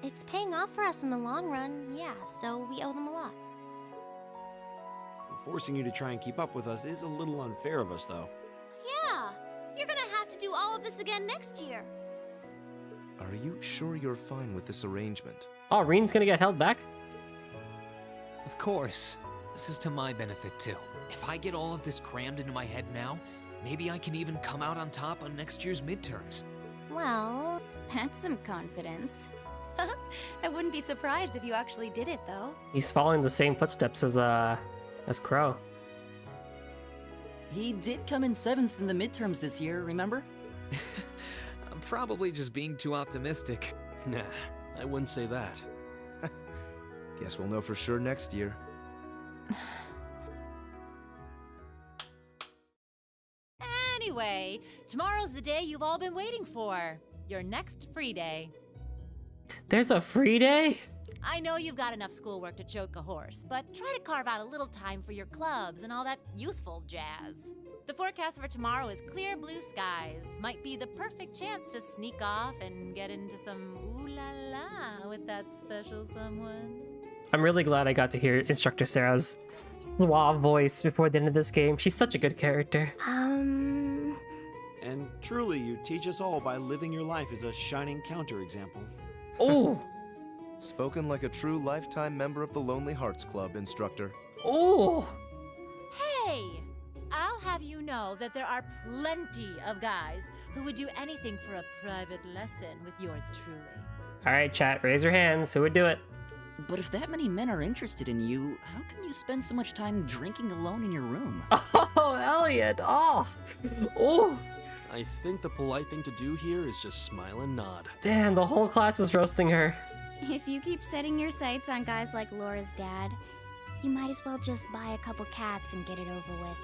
Speaker 20: It's paying off for us in the long run, yeah, so we owe them a lot.
Speaker 17: Forcing you to try and keep up with us is a little unfair of us, though.
Speaker 20: Yeah, you're gonna have to do all of this again next year.
Speaker 12: Are you sure you're fine with this arrangement?
Speaker 1: Oh, Reen's gonna get held back?
Speaker 5: Of course. This is to my benefit too. If I get all of this crammed into my head now, maybe I can even come out on top on next year's midterms.
Speaker 6: Well, that's some confidence.
Speaker 22: I wouldn't be surprised if you actually did it, though.
Speaker 1: He's following the same footsteps as Crow.
Speaker 18: He did come in 7th in the midterms this year, remember?
Speaker 5: I'm probably just being too optimistic.
Speaker 14: Nah, I wouldn't say that.
Speaker 12: Guess we'll know for sure next year.
Speaker 16: Anyway, tomorrow's the day you've all been waiting for. Your next free day.
Speaker 1: There's a free day?
Speaker 16: I know you've got enough schoolwork to choke a horse, but try to carve out a little time for your clubs and all that youthful jazz. The forecast for tomorrow is clear blue skies. Might be the perfect chance to sneak off and get into some ooh la la with that special someone.
Speaker 1: I'm really glad I got to hear Instructor Sarah's suave voice before the end of this game. She's such a good character.
Speaker 17: And truly, you teach us all by living your life as a shining counterexample.
Speaker 1: Oh!
Speaker 12: Spoken like a true lifetime member of the Lonely Hearts Club, Instructor.
Speaker 1: Oh!
Speaker 16: Hey! I'll have you know that there are plenty of guys who would do anything for a private lesson with yours truly.
Speaker 1: Alright, chat, raise your hands. Who would do it?
Speaker 18: But if that many men are interested in you, how come you spend so much time drinking alone in your room?
Speaker 1: Oh, Elliot! Oh! Oh!
Speaker 14: I think the polite thing to do here is just smile and nod.
Speaker 1: Damn, the whole class is roasting her.
Speaker 6: If you keep setting your sights on guys like Laura's dad, you might as well just buy a couple cats and get it over with.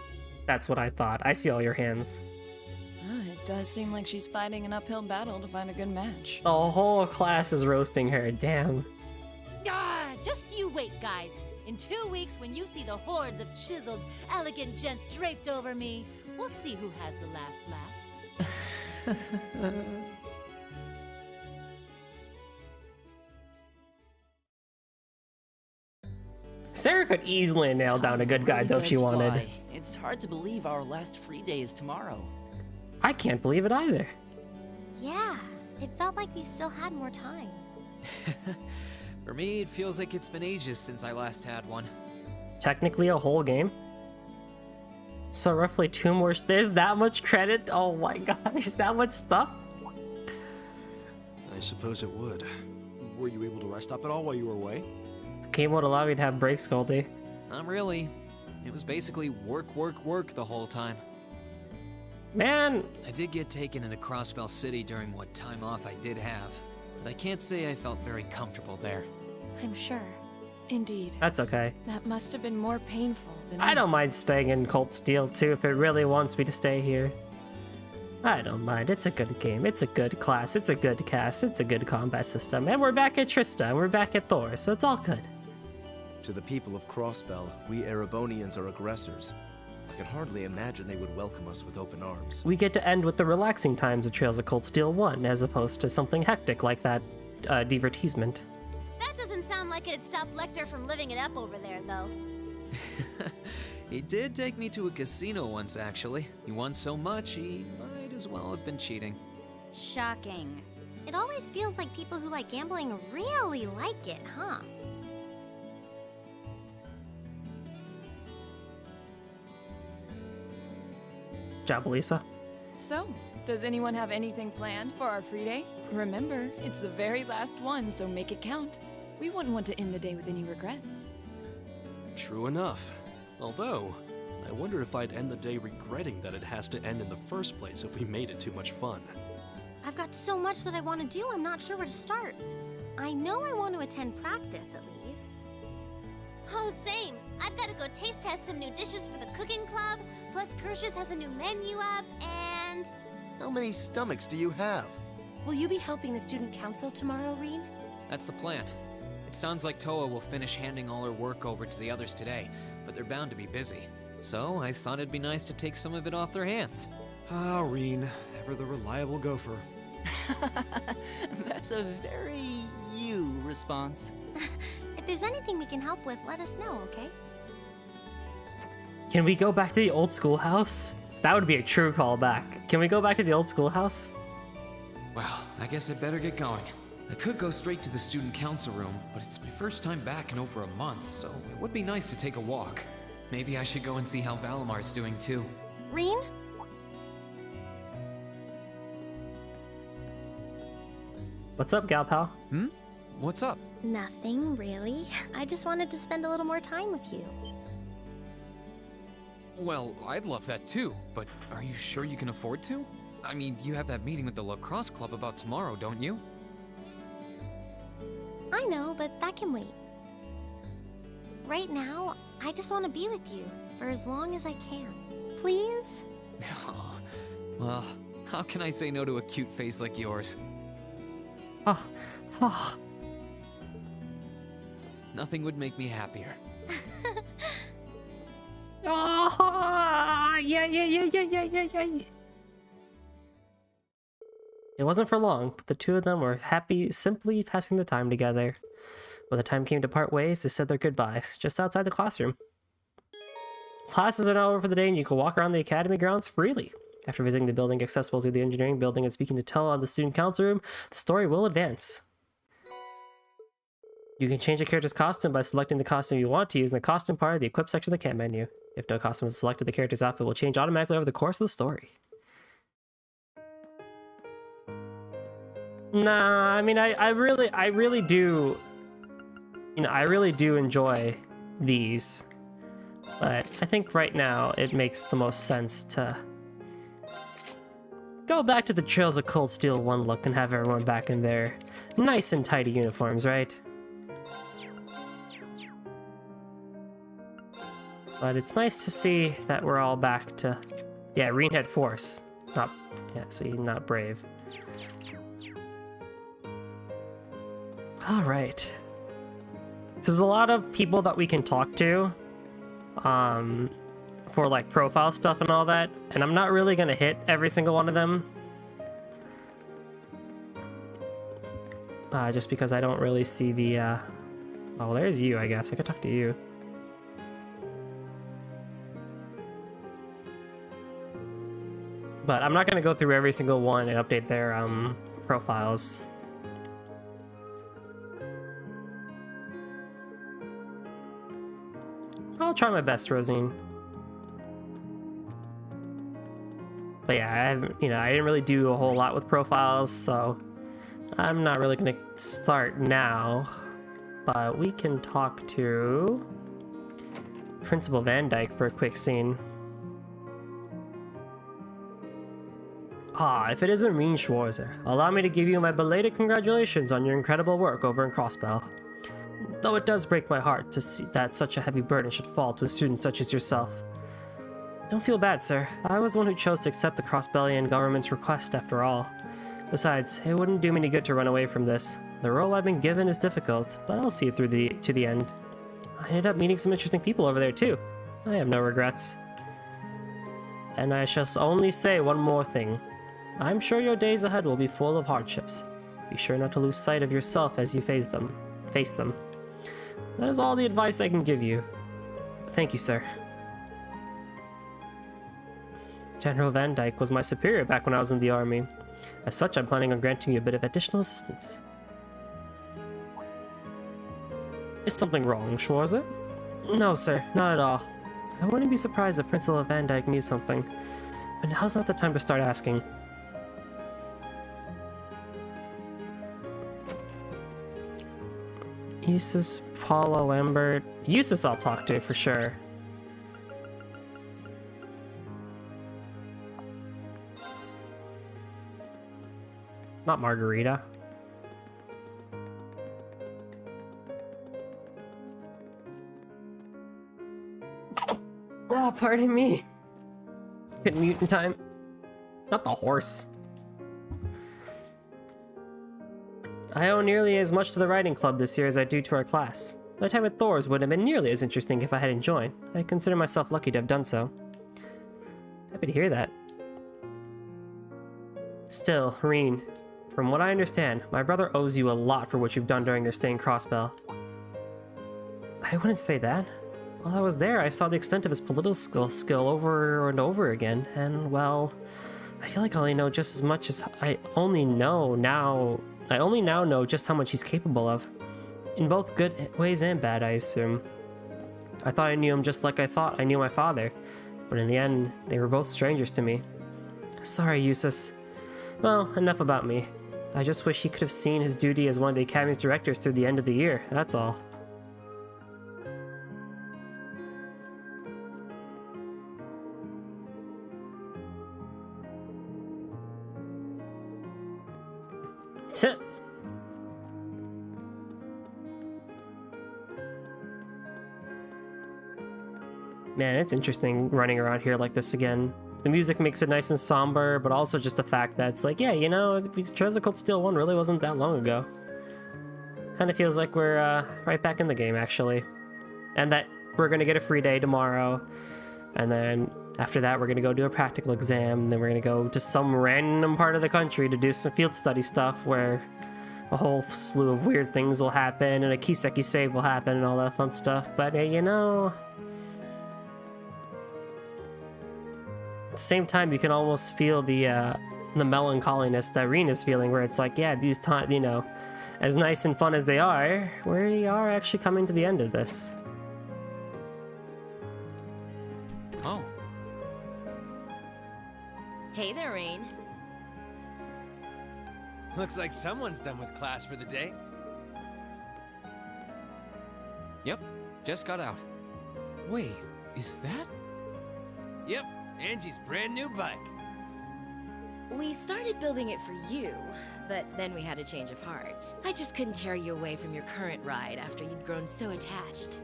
Speaker 1: That's what I thought. I see all your hands.
Speaker 13: It does seem like she's fighting an uphill battle to find a good match.
Speaker 1: The whole class is roasting her. Damn.
Speaker 16: Just you wait, guys. In 2 weeks, when you see the hordes of chiseled, elegant gents draped over me, we'll see who has the last laugh. Sarah
Speaker 1: could easily nail down a good guy, though, if she wanted.
Speaker 18: Fly. It's hard to believe our last free day is tomorrow.
Speaker 1: I can't believe it either.
Speaker 6: Yeah, it felt like we still had more time.
Speaker 5: For me, it feels like it's been ages since I last had one.
Speaker 1: Technically a whole game? So roughly 2 more... There's that much credit? Oh my gosh, that much stuff?
Speaker 14: I suppose it would.
Speaker 17: Were you able to rest up at all while you were away?
Speaker 1: The game won't allow me to have breaks all day.
Speaker 5: Not really. It was basically work, work, work the whole time.
Speaker 1: Man!
Speaker 5: I did get taken into Crossbell City during what time off I did have, but I can't say I felt very comfortable there.
Speaker 13: I'm sure. Indeed.
Speaker 1: That's okay.
Speaker 13: That must have been more painful than
Speaker 1: I don't mind staying in Colt Steel too if it really wants me to stay here. I don't mind. It's a good game. It's a good class. It's a good cast. It's a good combat system. And we're back at Trista and we're back at Thor, so it's all good.
Speaker 12: To the people of Crossbell, we Erebonians are aggressors. I can hardly imagine they would welcome us with open arms.
Speaker 1: We get to end with the relaxing times of Trails of Cold Steel 1, as opposed to something hectic like that Divertissement.
Speaker 20: That doesn't sound like it'd stop Lecter from living it up over there, though.
Speaker 5: He did take me to a casino once, actually. He won so much, he might as well have been cheating.
Speaker 20: Shocking. It always feels like people who like gambling really like it, huh?
Speaker 1: Job, Lisa.
Speaker 13: So, does anyone have anything planned for our free day? Remember, it's the very last one, so make it count. We wouldn't want to end the day with any regrets.
Speaker 14: True enough. Although, I wonder if I'd end the day regretting that it has to end in the first place if we made it too much fun.
Speaker 20: I've got so much that I want to do, I'm not sure where to start. I know I want to attend practice, at least. Oh, same. I've got to go taste test some new dishes for the cooking club, plus Kershus has a new menu up, and...
Speaker 12: How many stomachs do you have?
Speaker 22: Will you be helping the student council tomorrow, Reen?
Speaker 5: That's the plan. It sounds like Toa will finish handing all her work over to the others today, but they're bound to be busy. So I thought it'd be nice to take some of it off their hands.
Speaker 17: Ah, Reen, ever the reliable gopher.
Speaker 18: That's a very you response.
Speaker 20: If there's anything we can help with, let us know, okay?
Speaker 1: Can we go back to the old schoolhouse? That would be a true callback. Can we go back to the old schoolhouse?
Speaker 5: Well, I guess I better get going. I could go straight to the student council room, but it's my first time back in over a month, so it would be nice to take a walk. Maybe I should go and see how Valamar's doing too.
Speaker 20: Reen?
Speaker 1: What's up, gal pal?
Speaker 5: What's up?
Speaker 20: Nothing, really. I just wanted to spend a little more time with you.
Speaker 5: Well, I'd love that too, but are you sure you can afford to? I mean, you have that meeting with the lacrosse club about tomorrow, don't you?
Speaker 20: I know, but that can wait. Right now, I just want to be with you for as long as I can. Please?
Speaker 5: Well, how can I say no to a cute face like yours? Nothing would make me happier.
Speaker 1: Oh, yeah. It wasn't for long, but the two of them were happy simply passing the time together. When the time came to part ways, they said their goodbyes just outside the classroom. Classes are now over for the day, and you can walk around the academy grounds freely. After visiting the building accessible through the engineering building and speaking to Tell on the student council room, the story will advance. You can change a character's costume by selecting the costume you want to use in the costume part of the equip section of the camp menu. If no costume is selected, the character's outfit will change automatically over the course of the story. Nah, I mean, I really do, you know, I really do enjoy these, but I think right now it makes the most sense to go back to the Trails of Cold Steel 1 look and have everyone back in their nice and tidy uniforms, right? But it's nice to see that we're all back to, yeah, Reen had Force, not, yeah, see, not Brave. All right. There's a lot of people that we can talk to, for like profile stuff and all that, and I'm not really gonna hit every single one of them. Just because I don't really see the, oh, there's you, I guess. I could talk to you. But I'm not gonna go through every single one and update their, profiles. I'll try my best, Rosine. But yeah, I didn't really do a whole lot with profiles, so I'm not really gonna start now. But we can talk to Principal Van Dyke for a quick scene. If it isn't Reen Schwarzer, allow me to give you my belated congratulations on your incredible work over in Crossbell. Though it does break my heart to see that such a heavy burden should fall to a student such as yourself. Don't feel bad, sir. I was the one who chose to accept the Crossbellian government's request after all. Besides, it wouldn't do me any good to run away from this. The role I've been given is difficult, but I'll see it through to the end. I ended up meeting some interesting people over there too. I have no regrets. And I shall only say one more thing. I'm sure your days ahead will be full of hardships. Be sure not to lose sight of yourself as you face them. That is all the advice I can give you. Thank you, sir. General Van Dyke was my superior back when I was in the army. As such, I'm planning on granting you a bit of additional assistance. Is something wrong, Schwarzer? No, sir, not at all. I wouldn't be surprised if Principal Van Dyke knew something, but now's not the time to start asking. Eustace, Paula, Lambert... Eustace I'll talk to, for sure. Not Margarita. Oh, pardon me. Hit mute in time. Not the horse. I owe nearly as much to the writing club this year as I do to our class. My time at Thor's wouldn't have been nearly as interesting if I hadn't joined. I consider myself lucky to have done so. Happy to hear that. Still, Reen, from what I understand, my brother owes you a lot for what you've done during your stay in Crossbell. I wouldn't say that. While I was there, I saw the extent of his political skill over and over again, and well, I feel like I only know just as much as I only now know just how much he's capable of. In both good ways and bad, I assume. I thought I knew him just like I thought I knew my father, but in the end, they were both strangers to me. Sorry, Eustace. Well, enough about me. I just wish he could have seen his duty as one of the Academy's directors through the end of the year, that's all. Sit. Man, it's interesting running around here like this again. The music makes it nice and somber, but also just the fact that it's like, yeah, you know, Trails of Cold Steel 1 really wasn't that long ago. kind of feels like we're right back in the game, actually. And that we're going to get a free day tomorrow. And then after that, we're going to go do a practical exam. And then we're going to go to some random part of the country to do some field study stuff where a whole slew of weird things will happen and a Kiseki save will happen and all that fun stuff. But hey, you know, at the same time, you can almost feel the melancholiness that Rin is feeling, where it's like, yeah, these times, you know, as nice and fun as they are, we are actually coming to the end of this.
Speaker 10: Oh.
Speaker 15: Hey there, Rain.
Speaker 10: Looks like someone's done with class for the day.
Speaker 5: Yep, just got out. Wait, is that?
Speaker 10: Yep, Angie's brand new bike.
Speaker 15: We started building it for you, but then we had a change of heart. I just couldn't tear you away from your current ride after you'd grown so attached.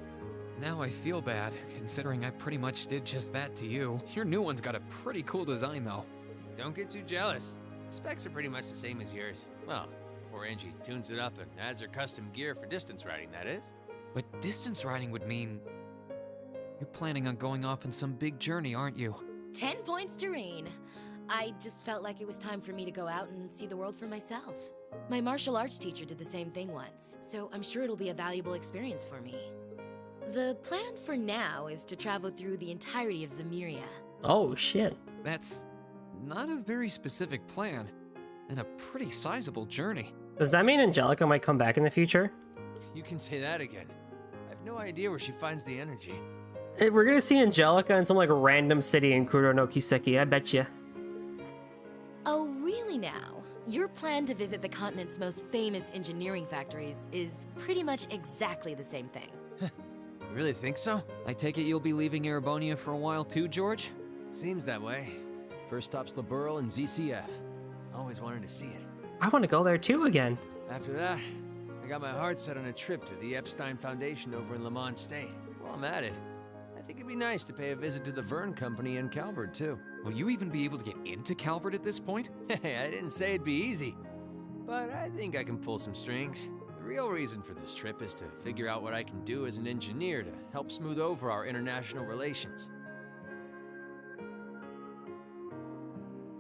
Speaker 5: Now I feel bad, considering I pretty much did just that to you. Your new one's got a pretty cool design, though.
Speaker 10: Don't get too jealous. Specs are pretty much the same as yours. Well, before Angie tunes it up and adds her custom gear for distance riding, that is.
Speaker 5: But distance riding would mean... You're planning on going off on some big journey, aren't you?
Speaker 15: 10 points to Rain. I just felt like it was time for me to go out and see the world for myself. My martial arts teacher did the same thing once, so I'm sure it'll be a valuable experience for me. The plan for now is to travel through the entirety of Zemuria.
Speaker 1: Oh, shit.
Speaker 5: That's not a very specific plan, and a pretty sizable journey.
Speaker 1: Does that mean Angelica might come back in the future?
Speaker 10: You can say that again. I have no idea where she finds the energy.
Speaker 1: We're gonna see Angelica in some like random city in Kuro no Kiseki, I bet you.
Speaker 15: Oh, really now? Your plan to visit the continent's most famous engineering factories is pretty much exactly the same thing.
Speaker 10: You really think so?
Speaker 5: I take it you'll be leaving Erebonia for a while too, George?
Speaker 10: Seems that way.
Speaker 18: First stop's Liberl and ZCF.
Speaker 10: Always wanted to see it.
Speaker 1: I want to go there too again.
Speaker 10: After that, I got my heart set on a trip to the Epstein Foundation over in Lamont State. While I'm at it, I think it'd be nice to pay a visit to the Verne Company in Calvert, too.
Speaker 5: Will you even be able to get into Calvert at this point?
Speaker 10: Hey, I didn't say it'd be easy. But I think I can pull some strings. The real reason for this trip is to figure out what I can do as an engineer to help smooth over our international relations.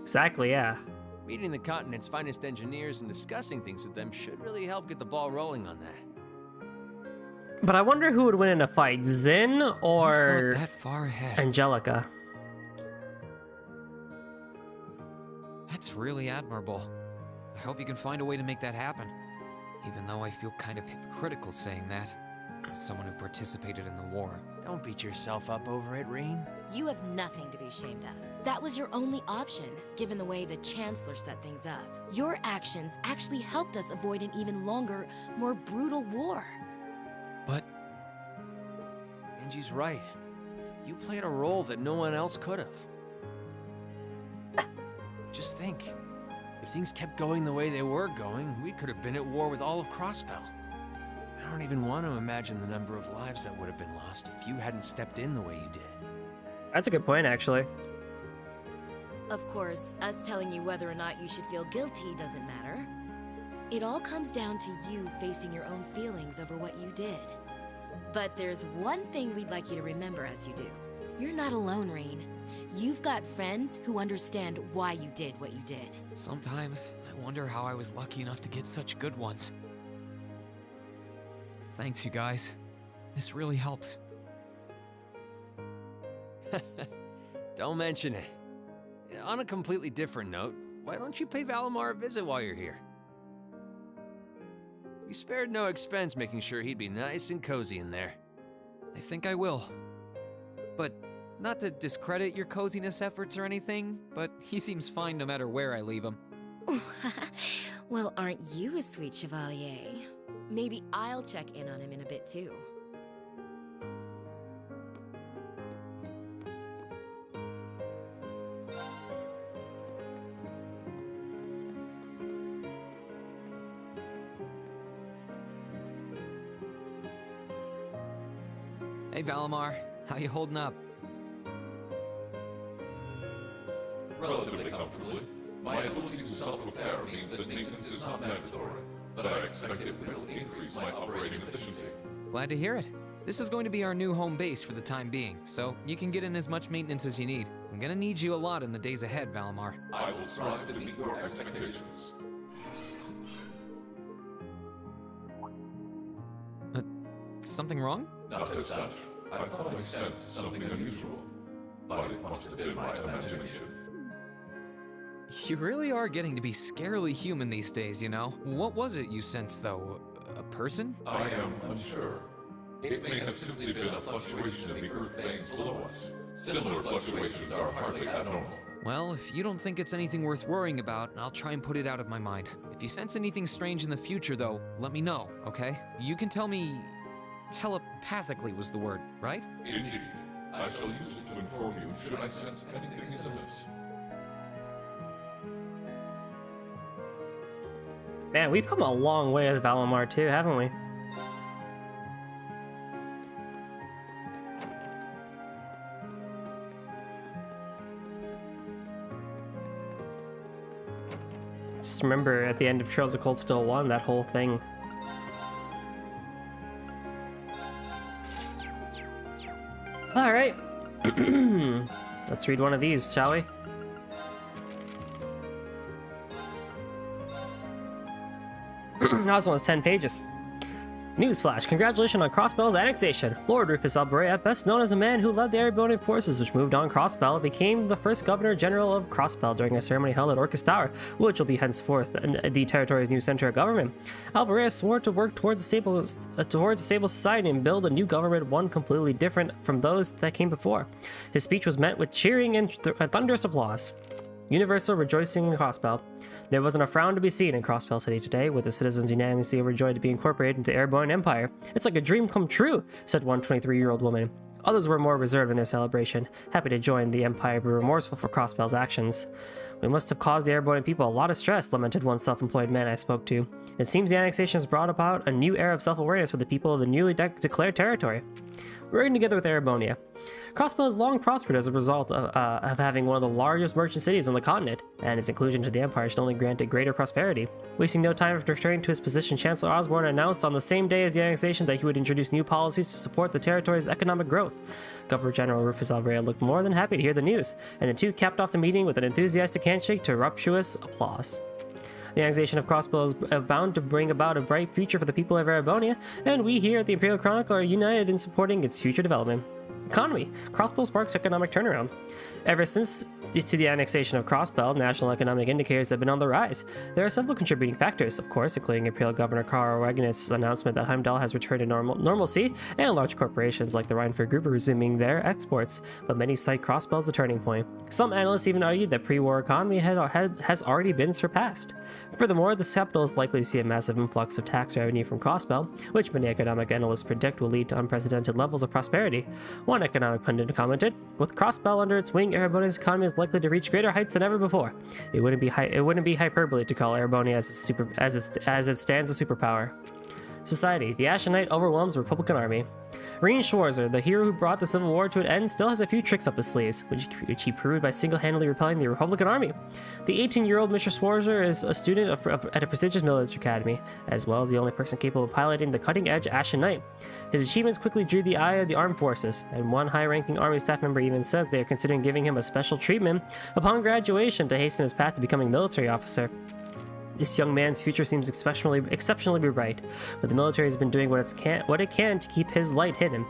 Speaker 1: Exactly, yeah.
Speaker 10: Meeting the continent's finest engineers and discussing things with them should really help get the ball rolling on that.
Speaker 1: But I wonder who would win in a fight, Zin or
Speaker 5: that far ahead.
Speaker 1: Angelica?
Speaker 5: That's really admirable. I hope you can find a way to make that happen. Even though I feel kind of hypocritical saying that, as someone who participated in the war.
Speaker 10: Don't beat yourself up over it, Rain.
Speaker 15: You have nothing to be ashamed of. That was your only option, given the way the Chancellor set things up. Your actions actually helped us avoid an even longer, more brutal war.
Speaker 5: But...
Speaker 10: Angie's right. You played a role that no one else could have. Just think. If things kept going the way they were going, we could have been at war with all of Crosspell. I don't even want to imagine the number of lives that would have been lost if you hadn't stepped in the way you did.
Speaker 1: That's a good point, actually.
Speaker 15: Of course, us telling you whether or not you should feel guilty doesn't matter. It all comes down to you facing your own feelings over what you did. But there's one thing we'd like you to remember as you do. You're not alone, Rain. You've got friends who understand why you did what you did.
Speaker 5: Sometimes I wonder how I was lucky enough to get such good ones. Thanks, you guys. This really helps.
Speaker 10: Don't mention it. On a completely different note, why don't you pay Valimar a visit while you're here? We spared no expense making sure he'd be nice and cozy in there.
Speaker 5: I think I will. But not to discredit your coziness efforts or anything, but he seems fine no matter where I leave him.
Speaker 15: Well, aren't you a sweet chevalier? Maybe I'll check in on him in a bit too.
Speaker 5: Hey Valimar, how you holding up?
Speaker 9: Relatively comfortably. My ability to self-repair means that maintenance is not mandatory. but I expect it will increase my operating efficiency.
Speaker 5: Glad to hear it. This is going to be our new home base for the time being, so you can get in as much maintenance as you need. I'm gonna need you a lot in the days ahead, Valimar.
Speaker 9: I will strive to meet your expectations.
Speaker 5: Something wrong?
Speaker 9: Not as such. I thought I sensed something unusual, but it must have been my imagination.
Speaker 5: You really are getting to be scarily human these days, you know. What was it you sensed, though? A person?
Speaker 9: I am unsure. It may have simply been a fluctuation in the earth veins below us. Similar fluctuations are hardly abnormal.
Speaker 5: Well, if you don't think it's anything worth worrying about, I'll try and put it out of my mind. If you sense anything strange in the future, though, let me know, okay? You can tell me... telepathically was the word, right?
Speaker 9: Indeed. I shall use it to inform you should I sense anything is amiss.
Speaker 1: Man, we've come a long way with Valimar too, haven't we? Just remember at the end of Trails of Cold Steel 1, that whole thing. Alright. Let's read one of these, shall we? That one's 10 pages. Newsflash, congratulations on Crossbell's annexation. Lord Rufus Alberea, best known as the man who led the Erebonian forces which moved on Crossbell, became the first Governor General of Crossbell during a ceremony held at Orcus Tower, which will be henceforth the territory's new center of government. Alberea swore to work towards a stable society and build a new government, one completely different from those that came before. His speech was met with cheering and thunderous applause. Universal rejoicing in Crossbell. There wasn't a frown to be seen in Crossbell City today, with the citizens unanimously overjoyed to be incorporated into the Erebonian Empire. It's like a dream come true, said one 23-year-old woman. Others were more reserved in their celebration, happy to join the Empire but remorseful for Crossbell's actions. We must have caused the Erebonian people a lot of stress, lamented one self-employed man I spoke to. It seems the annexation has brought about a new era of self-awareness for the people of the newly declared territory. Working together with Erebonia. Crossbell has long prospered as a result of having one of the largest merchant cities on the continent, and its inclusion to the Empire should only grant it greater prosperity. Wasting no time after returning to his position, Chancellor Osborne announced on the same day as the annexation that he would introduce new policies to support the territory's economic growth. Governor General Rufus Alberea looked more than happy to hear the news, and the two capped off the meeting with an enthusiastic handshake to rapturous applause. The annexation of Crossbell is bound to bring about a bright future for the people of Erebonia, and we here at the Imperial Chronicle are united in supporting its future development. Economy. Crossbell sparks economic turnaround. Ever since the annexation of Crossbell, national economic indicators have been on the rise. There are several contributing factors, of course, including Imperial Governor Carl Regnit's announcement that Heimdall has returned to normalcy, and large corporations like the Reinford Group are resuming their exports, but many cite Crossbell as the turning point. Some analysts even argue that pre-war economy has already been surpassed. Furthermore, the capital is likely to see a massive influx of tax revenue from Crossbell, which many economic analysts predict will lead to unprecedented levels of prosperity. One economic pundit commented, "With Crossbell under its wing, Erebonia's economy is likely to reach greater heights than ever before. It wouldn't be hyperbole to call Erebonia as it stands a superpower." Society. The Ashen Knight overwhelms the Republican army. Reen Schwarzer, the hero who brought the Civil War to an end, still has a few tricks up his sleeves, which he proved by single-handedly repelling the Republican army. The 18-year-old Mr. Schwarzer is a student at a prestigious military academy, as well as the only person capable of piloting the cutting-edge Ashen Knight. His achievements quickly drew the eye of the armed forces, and one high-ranking army staff member even says they are considering giving him a special treatment upon graduation to hasten his path to becoming a military officer. This young man's future seems exceptionally bright, but the military has been doing what it can to keep his light hidden.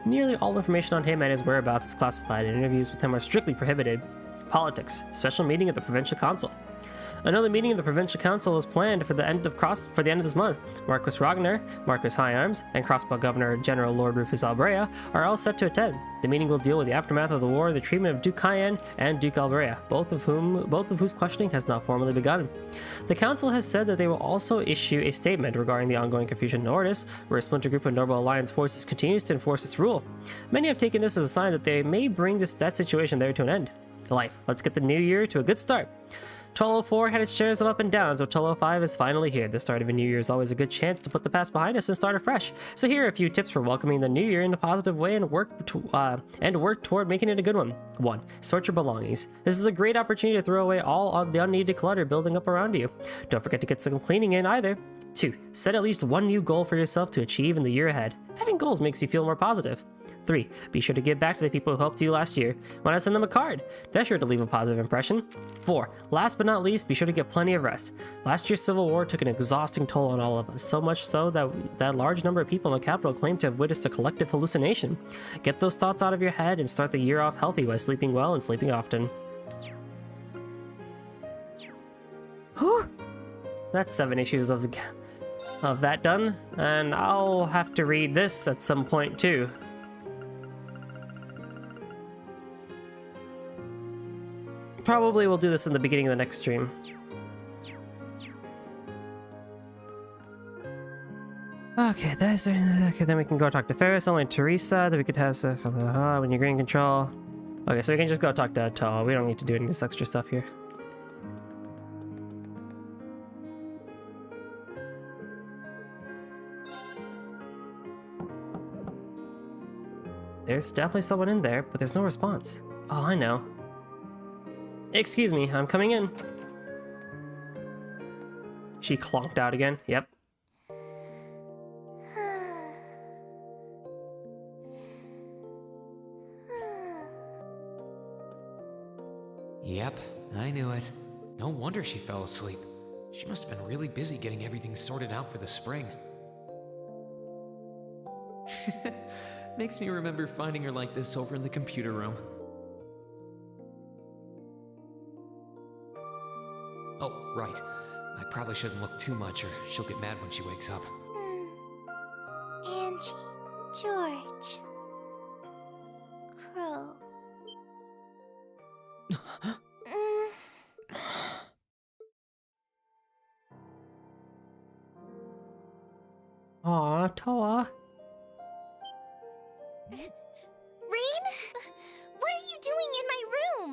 Speaker 1: Nearly all information on him and his whereabouts is classified, and interviews with him are strictly prohibited. Politics. Special meeting at the Provincial Council. Another meeting of the Provincial Council is planned for the end of this month. Marquis Ragnar, Marquis Higharms, and Crossbell Governor General Lord Rufus Alberea are all set to attend. The meeting will deal with the aftermath of the war, the treatment of Duke Cayenne and Duke Alberea, both of whose questioning has not formally begun. The council has said that they will also issue a statement regarding the ongoing confusion in Ordis, where a splinter group of Noble Alliance forces continues to enforce its rule. Many have taken this as a sign that they may bring that situation there to an end. Life. Let's get the new year to a good start. 1204 had its shares of up and downs, so 1205 is finally here. The start of a new year is always a good chance to put the past behind us and start afresh. So here are a few tips for welcoming the new year in a positive way and work toward making it a good one. 1. Sort your belongings. This is a great opportunity to throw away all the unneeded clutter building up around you. Don't forget to get some cleaning in either. 2. Set at least one new goal for yourself to achieve in the year ahead. Having goals makes you feel more positive. 3. Be sure to give back to the people who helped you last year. Why not send them a card? That's sure to leave a positive impression. 4. Last but not least, be sure to get plenty of rest. Last year's Civil War took an exhausting toll on all of us, so much so that large number of people in the capital claim to have witnessed a collective hallucination. Get those thoughts out of your head and start the year off healthy by sleeping well and sleeping often. Whew. That's 7 issues of that done, and I'll have to read this at some point too. Probably we'll do this in the beginning of the next stream. Okay, then we can go talk to Ferris, only Teresa, then we could have stuff when you're in control. Okay, so we can just go talk to Toa. We don't need to do any of this extra stuff here. There's definitely someone in there, but there's no response. Oh, I know. Excuse me, I'm coming in. She clonked out again. Yep.
Speaker 5: Yep, I knew it. No wonder she fell asleep. She must have been really busy getting everything sorted out for the spring. Makes me remember finding her like this over in the computer room. Oh, right. I probably shouldn't look too much or she'll get mad when she wakes up.
Speaker 6: Angie, George, Crow.
Speaker 1: Aw, Toa.
Speaker 6: Rain? What are you doing in my room?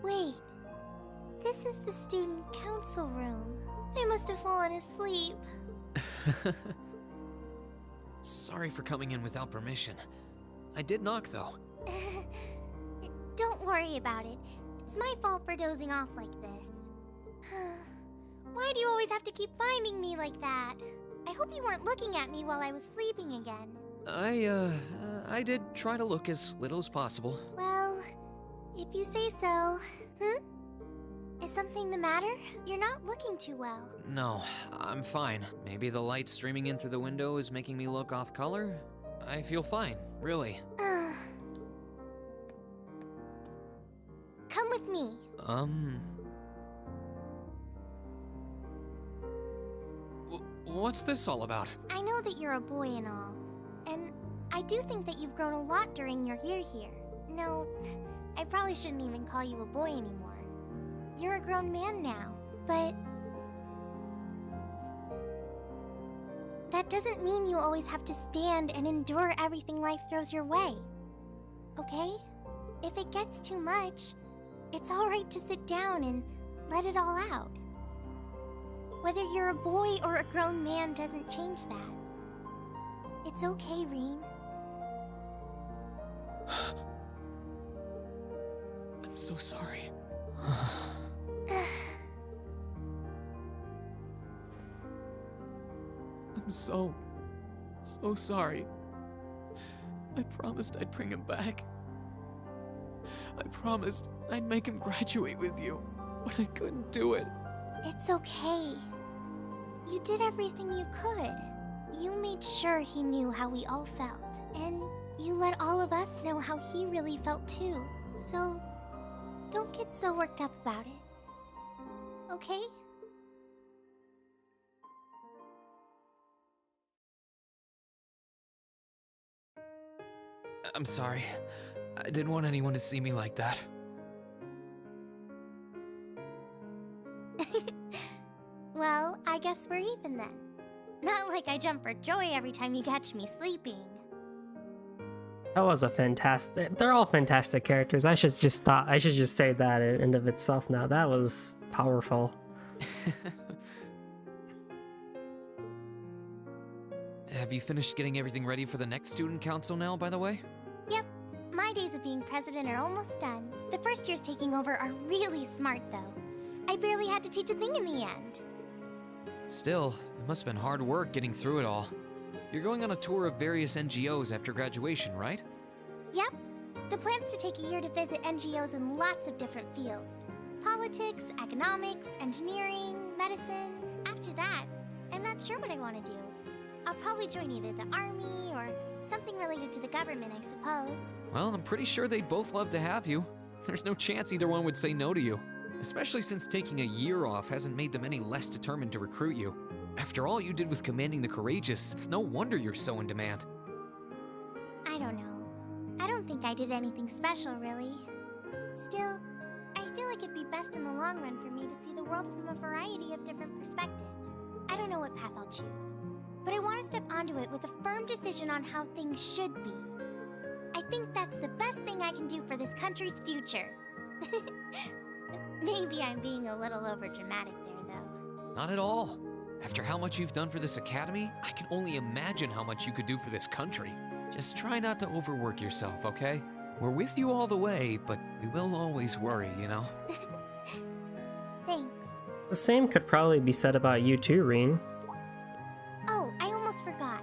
Speaker 6: Wait, this is the student council room. I must have fallen asleep.
Speaker 5: Sorry for coming in without permission. I did knock, though.
Speaker 6: Don't worry about it. It's my fault for dozing off like this. Why do you always have to keep finding me like that? I hope you weren't looking at me while I was sleeping again.
Speaker 5: I did try to look as little as possible.
Speaker 6: Well, if you say so. Is something the matter? You're not looking too well.
Speaker 5: No, I'm fine. Maybe the light streaming in through the window is making me look off color? I feel fine, really.
Speaker 6: Come with me.
Speaker 5: What's this all about?
Speaker 6: I know that you're a boy and all, and I do think that you've grown a lot during your year here. No, I probably shouldn't even call you a boy anymore. You're a grown man now, but that doesn't mean you always have to stand and endure everything life throws your way. Okay? If it gets too much, it's alright to sit down and let it all out. Whether you're a boy or a grown man doesn't change that. It's okay, Reen.
Speaker 5: I'm so sorry. I'm so sorry. I promised I'd bring him back. I promised I'd make him graduate with you, but I couldn't do it.
Speaker 6: It's okay. You did everything you could. You made sure he knew how we all felt, and you let all of us know how he really felt too. So, don't get so worked up about it. Okay?
Speaker 5: I'm sorry. I didn't want anyone to see me like that.
Speaker 6: Well, I guess we're even then. Not like I jump for joy every time you catch me sleeping.
Speaker 1: That was a fantastic. They're all fantastic characters. I should just stop. I should just say that in and of itself now. That was powerful.
Speaker 5: Have you finished getting everything ready for the next student council now, by the way?
Speaker 6: Yep. My days of being president are almost done. The first years taking over are really smart, though. I barely had to teach a thing in the end.
Speaker 5: Still, it must have been hard work getting through it all. You're going on a tour of various NGOs after graduation, right?
Speaker 6: Yep. The plan's to take a year to visit NGOs in lots of different fields. Politics, economics, engineering, medicine. After that, I'm not sure what I want to do. I'll probably join either the army or something related to the government, I suppose.
Speaker 5: Well, I'm pretty sure they'd both love to have you. There's no chance either one would say no to you. Especially since taking a year off hasn't made them any less determined to recruit you. After all you did with commanding the courageous, it's no wonder you're so in demand.
Speaker 6: I don't know. I don't think I did anything special, really. Still, I feel like it'd be best in the long run for me to see the world from a variety of different perspectives. I don't know what path I'll choose, but I want to step onto it with a firm decision on how things should be. I think that's the best thing I can do for this country's future. Maybe I'm being a little overdramatic there, though.
Speaker 5: Not at all. After how much you've done for this academy, I can only imagine how much you could do for this country. Just try not to overwork yourself, okay? We're with you all the way, but we will always worry, you know?
Speaker 6: Thanks.
Speaker 1: The same could probably be said about you too, Reen.
Speaker 6: Oh, I almost forgot.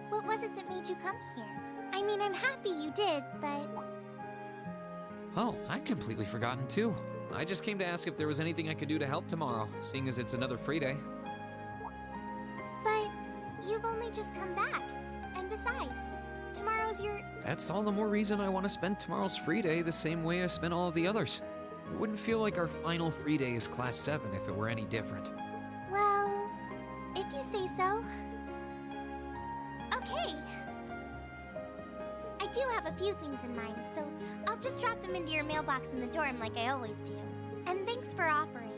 Speaker 6: What was it that made you come here? I mean, I'm happy you did, but...
Speaker 5: Oh, I'd completely forgotten too. I just came to ask if there was anything I could do to help tomorrow, seeing as it's another free day.
Speaker 6: But you've only just come back. And besides, tomorrow's your...
Speaker 5: That's all the more reason I want to spend tomorrow's free day the same way I spent all of the others. It wouldn't feel like our final free day is Class 7 if it were any different.
Speaker 6: Well, if you say so. Okay. I do have a few things in mind, so I'll just drop them into your mailbox in the dorm like I always do. And thanks for offering.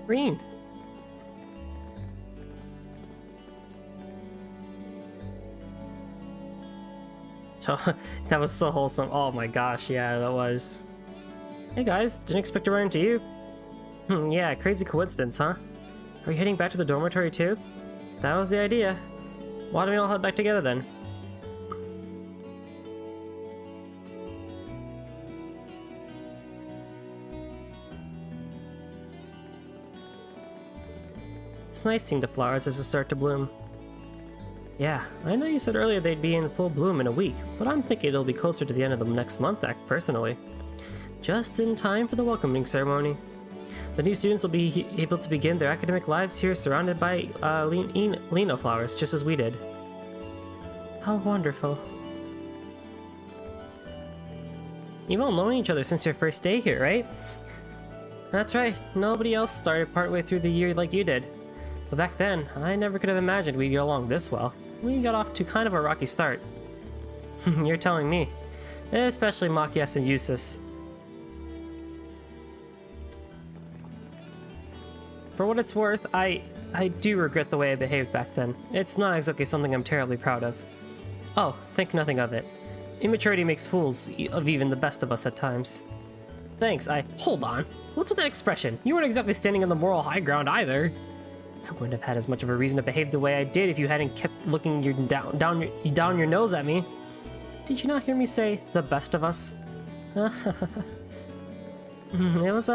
Speaker 1: Reen. So, that was so wholesome. Oh my gosh, yeah, that was. Hey guys, didn't expect to run into you. Yeah, crazy coincidence, huh? Are you heading back to the dormitory too? That was the idea. Why don't we all head back together then? It's nice seeing the flowers as they start to bloom. Yeah, I know you said earlier they'd be in full bloom in a week, but I'm thinking it'll be closer to the end of the next month, personally. Just in time for the welcoming ceremony. The new students will be able to begin their academic lives here surrounded by Lino flowers, just as we did. How wonderful. You've all known each other since your first day here, right? That's right, nobody else started partway through the year like you did. But back then, I never could have imagined we'd get along this well. We got off to kind of a rocky start. You're telling me. Especially Machias and Eustace. For what it's worth, I do regret the way I behaved back then. It's not exactly something I'm terribly proud of. Oh, think nothing of it. Immaturity makes fools of even the best of us at times. Thanks, Hold on. What's with that expression? You weren't exactly standing on the moral high ground either. I wouldn't have had as much of a reason to behave the way I did if you hadn't kept looking down your nose at me. Did you not hear me say the best of us? It was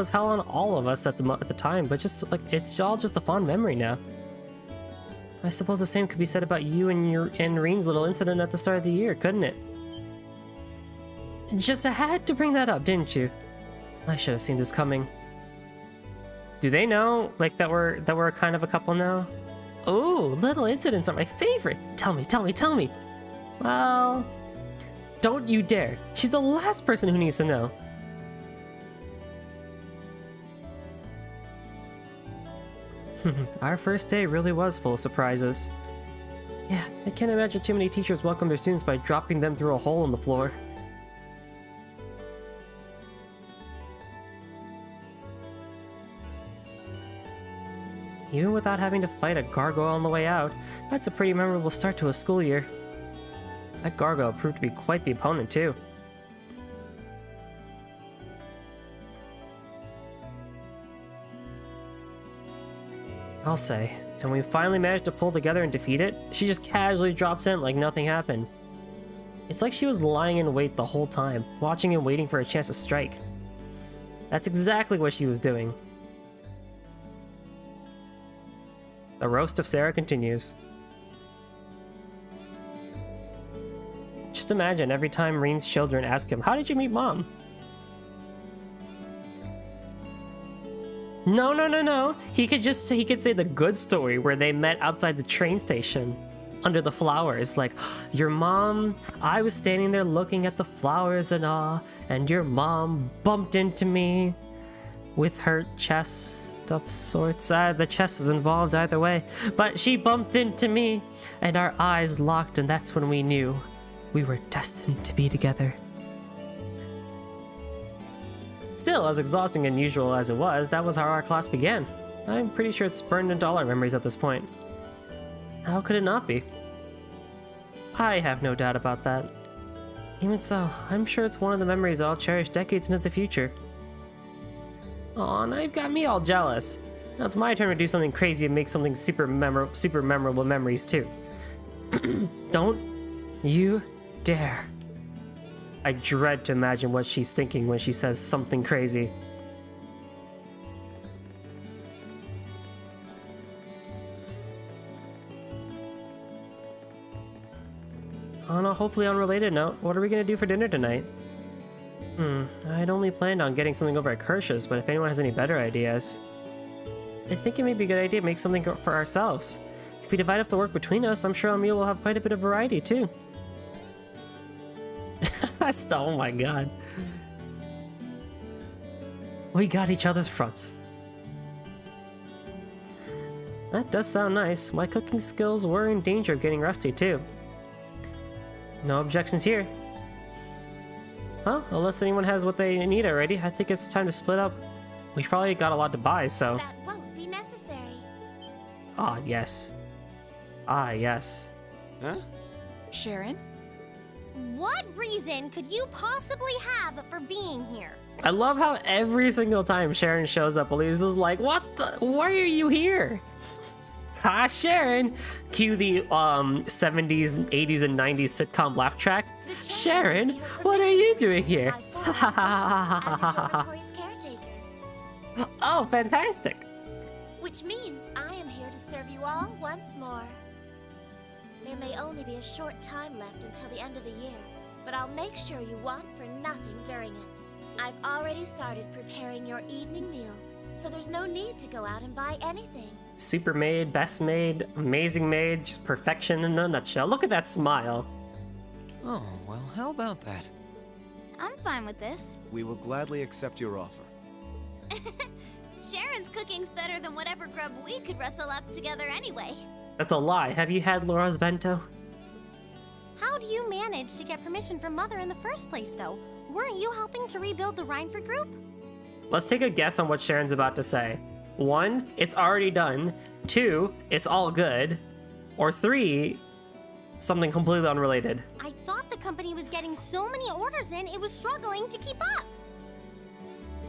Speaker 1: hell on all of us at the time, but just like it's all just a fond memory now. I suppose the same could be said about you and Reen's little incident at the start of the year, couldn't it? Just had to bring that up, didn't you? I should have seen this coming. Do they know, like, that we're kind of a couple now? Oh, little incidents are my favorite. Tell me. Well, don't you dare. She's the last person who needs to know. Our first day really was full of surprises. Yeah, I can't imagine too many teachers welcome their students by dropping them through a hole in the floor. Even without having to fight a gargoyle on the way out, that's a pretty memorable start to a school year. That gargoyle proved to be quite the opponent, too. I'll say, and when we finally managed to pull together and defeat it, she just casually drops in like nothing happened. It's like she was lying in wait the whole time, watching and waiting for a chance to strike. That's exactly what she was doing. The roast of Sarah continues. Just imagine every time Reen's children ask him, "How did you meet Mom?" No. He could say the good story where they met outside the train station under the flowers. Like, your mom, I was standing there looking at the flowers in awe, and your mom bumped into me with her chest of sorts. The chest is involved either way, but she bumped into me and our eyes locked, and that's when we knew we were destined to be together. Still, as exhausting and unusual as it was, that was how our class began. I'm pretty sure it's burned into all our memories at this point. How could it not be? I have no doubt about that. Even so, I'm sure it's one of the memories that I'll cherish decades into the future. Aw, now you've got me all jealous. Now it's my turn to do something crazy and make something super memorable memories too. Don't you dare. I dread to imagine what she's thinking when she says something crazy. On a hopefully unrelated note, what are we gonna do for dinner tonight? I'd only planned on getting something over at Kirsch's, but if anyone has any better ideas... I think it may be a good idea to make something for ourselves. If we divide up the work between us, I'm sure our meal will have quite a bit of variety, too. Oh my god. We got each other's fronts. That does sound nice. My cooking skills were in danger of getting rusty, too. No objections here. Well, unless anyone has what they need already, I think it's time to split up. We've probably got a lot to buy, so...
Speaker 20: That won't be necessary.
Speaker 1: Ah, yes. Ah, yes.
Speaker 12: Huh?
Speaker 13: Sharon?
Speaker 20: What reason could you possibly have for being here?
Speaker 1: I love how every single time Sharon shows up, Elise is like, why are you here? Ha, Sharon! Cue the 70s, 80s, and 90s sitcom laugh track. Sharon, what are you doing here? Oh, fantastic!
Speaker 20: Which means I am here to serve you all once more. There may only be a short time left until the end of the year, but I'll make sure you want for nothing during it. I've already started preparing your evening meal, so there's no need to go out and buy anything.
Speaker 1: Super maid, best maid, amazing maid, just perfection in a nutshell. Look at that smile.
Speaker 10: Oh, well, how about that?
Speaker 6: I'm fine with this.
Speaker 12: We will gladly accept your offer.
Speaker 6: Sharon's cooking's better than whatever grub we could wrestle up together anyway.
Speaker 1: That's a lie. Have you had Laura's bento?
Speaker 20: How do you manage to get permission from Mother in the first place, though? Weren't you helping to rebuild the Rhineford group?
Speaker 1: Let's take a guess on what Sharon's about to say. 1, it's already done. 2, it's all good. Or 3, something completely unrelated.
Speaker 20: I thought the company was getting so many orders in, it was struggling to keep up.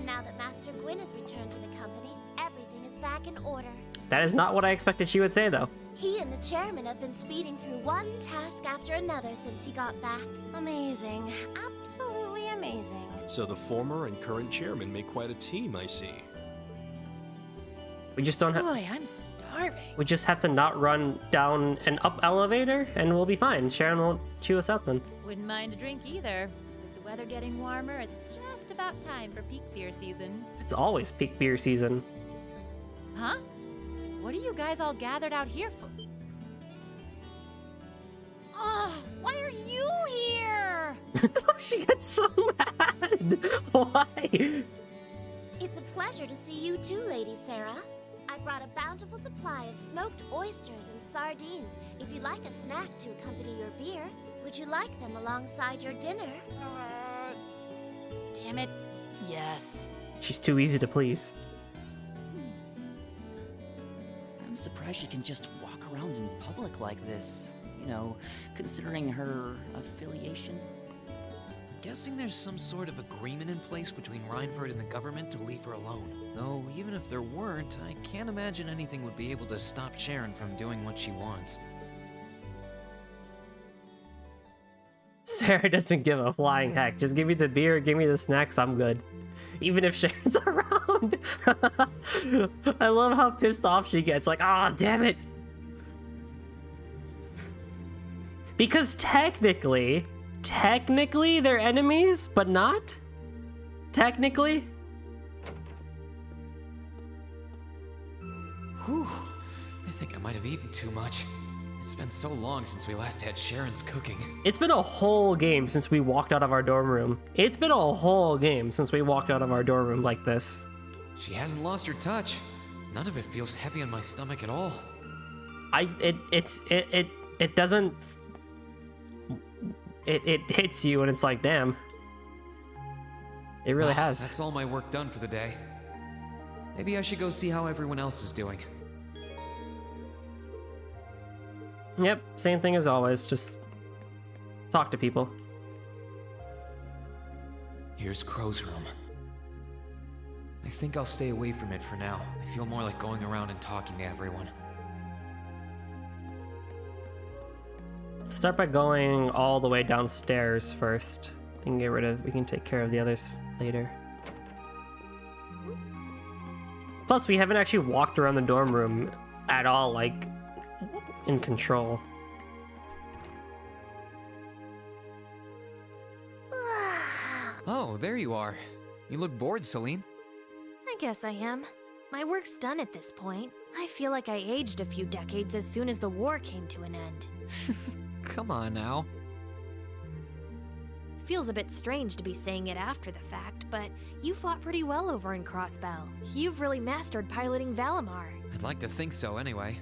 Speaker 20: Now that Master Gwyn has returned to the company, everything is back in order.
Speaker 1: That is not what I expected she would say, though.
Speaker 20: He and the chairman have been speeding through one task after another since he got back.
Speaker 6: Amazing. Absolutely amazing.
Speaker 14: So the former and current chairman make quite a team, I see.
Speaker 1: We just don't have...
Speaker 13: Boy, I'm starving.
Speaker 1: We just have to not run down an up elevator, and we'll be fine. Sharon won't chew us out then.
Speaker 16: Wouldn't mind a drink either. With the weather getting warmer, it's just about time for peak beer season.
Speaker 1: It's always peak beer season.
Speaker 16: Huh? What are you guys all gathered out here for? Oh, why are you here?
Speaker 1: She gets so mad. Why?
Speaker 20: It's a pleasure to see you too, Lady Sarah. I brought a bountiful supply of smoked oysters and sardines. If you'd like a snack to accompany your beer, would you like them alongside your dinner?
Speaker 16: Damn it.
Speaker 13: Yes.
Speaker 1: She's too easy to please.
Speaker 18: surprised she can just walk around in public like this. You know, considering her affiliation.
Speaker 5: Guessing there's some sort of agreement in place between Reinford and the government to leave her alone. Though, even if there weren't, I can't imagine anything would be able to stop Sharon from doing what she wants.
Speaker 1: Sarah doesn't give a flying heck. Just give me the beer, give me the snacks, I'm good. Even if Sharon's around. I love how pissed off she gets. Like, ah, oh, damn it. Because technically they're enemies, but not? Technically?
Speaker 5: Whew. I think I might have eaten too much. It's been so long since we last had Sharon's cooking.
Speaker 1: It's been a whole game since we walked out of our dorm room. It's been a whole game since we walked out of our dorm room like this.
Speaker 5: She hasn't lost her touch. None of it feels heavy on my stomach at all.
Speaker 1: It doesn't... It hits you and it's like, damn. It really has.
Speaker 5: That's all my work done for the day. Maybe I should go see how everyone else is doing.
Speaker 1: Yep, same thing as always. Just talk to people.
Speaker 5: Here's Crow's room. I think I'll stay away from it for now. I feel more like going around and talking to everyone.
Speaker 1: Start by going all the way downstairs first. We can take care of the others later. Plus, we haven't actually walked around the dorm room at all, like, in control.
Speaker 5: Oh, there you are. You look bored, Celine.
Speaker 22: I guess I am. My work's done at this point. I feel like I aged a few decades as soon as the war came to an end.
Speaker 5: Come on now.
Speaker 22: Feels a bit strange to be saying it after the fact, but you fought pretty well over in Crossbell. You've really mastered piloting Valimar.
Speaker 5: I'd like to think so anyway.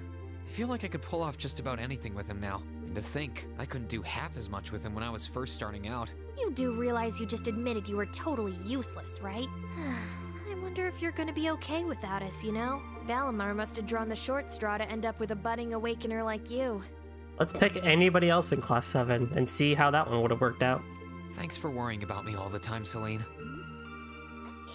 Speaker 5: I feel like I could pull off just about anything with him now. And to think, I couldn't do half as much with him when I was first starting out.
Speaker 22: You do realize you just admitted you were totally useless, right? I wonder if you're gonna be okay without us, you know? Valimar must have drawn the short straw to end up with a budding awakener like you.
Speaker 1: Let's pick anybody else in Class 7 and see how that one would have worked out.
Speaker 5: Thanks for worrying about me all the time, Celine.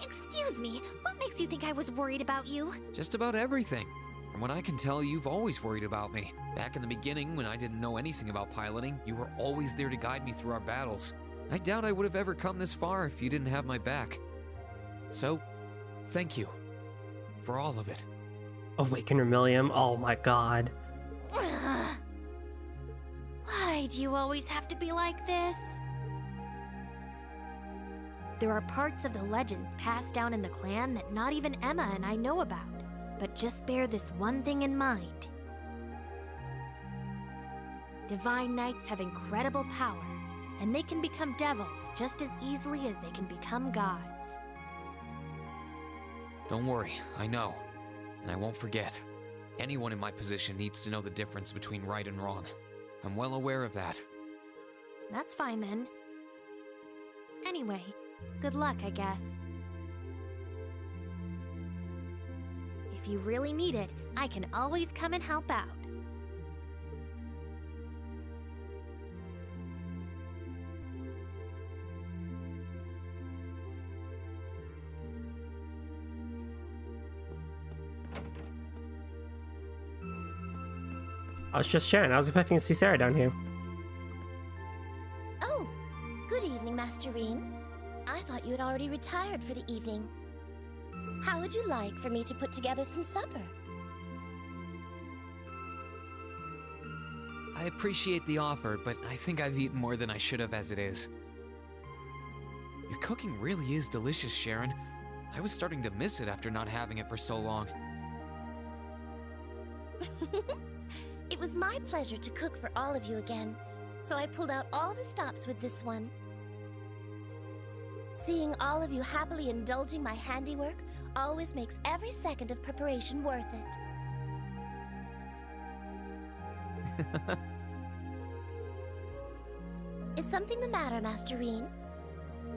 Speaker 22: Excuse me, what makes you think I was worried about you?
Speaker 5: Just about everything. From what I can tell, you've always worried about me. Back in the beginning, when I didn't know anything about piloting, you were always there to guide me through our battles. I doubt I would have ever come this far if you didn't have my back. So, thank you. For all of it.
Speaker 1: Awakener Millium, oh my god.
Speaker 22: Why do you always have to be like this? There are parts of the legends passed down in the clan that not even Emma and I know about. But just bear this one thing in mind. Divine Knights have incredible power, and they can become devils just as easily as they can become gods.
Speaker 5: Don't worry, I know. And I won't forget. Anyone in my position needs to know the difference between right and wrong. I'm well aware of that.
Speaker 22: That's fine then. Anyway, good luck, I guess. If you really need it, I can always come and help out.
Speaker 1: I was just Sharon. I was expecting to see Sarah down here.
Speaker 2: Oh, good evening, Master Reen. I thought you had already retired for the evening. How would you like for me to put together some supper?
Speaker 5: I appreciate the offer, but I think I've eaten more than I should have as it is. Your cooking really is delicious, Sharon. I was starting to miss it after not having it for so long.
Speaker 2: It was my pleasure to cook for all of you again, so I pulled out all the stops with this one. Seeing all of you happily indulging my handiwork always makes every second of preparation worth it. Is something the matter, Master Reen?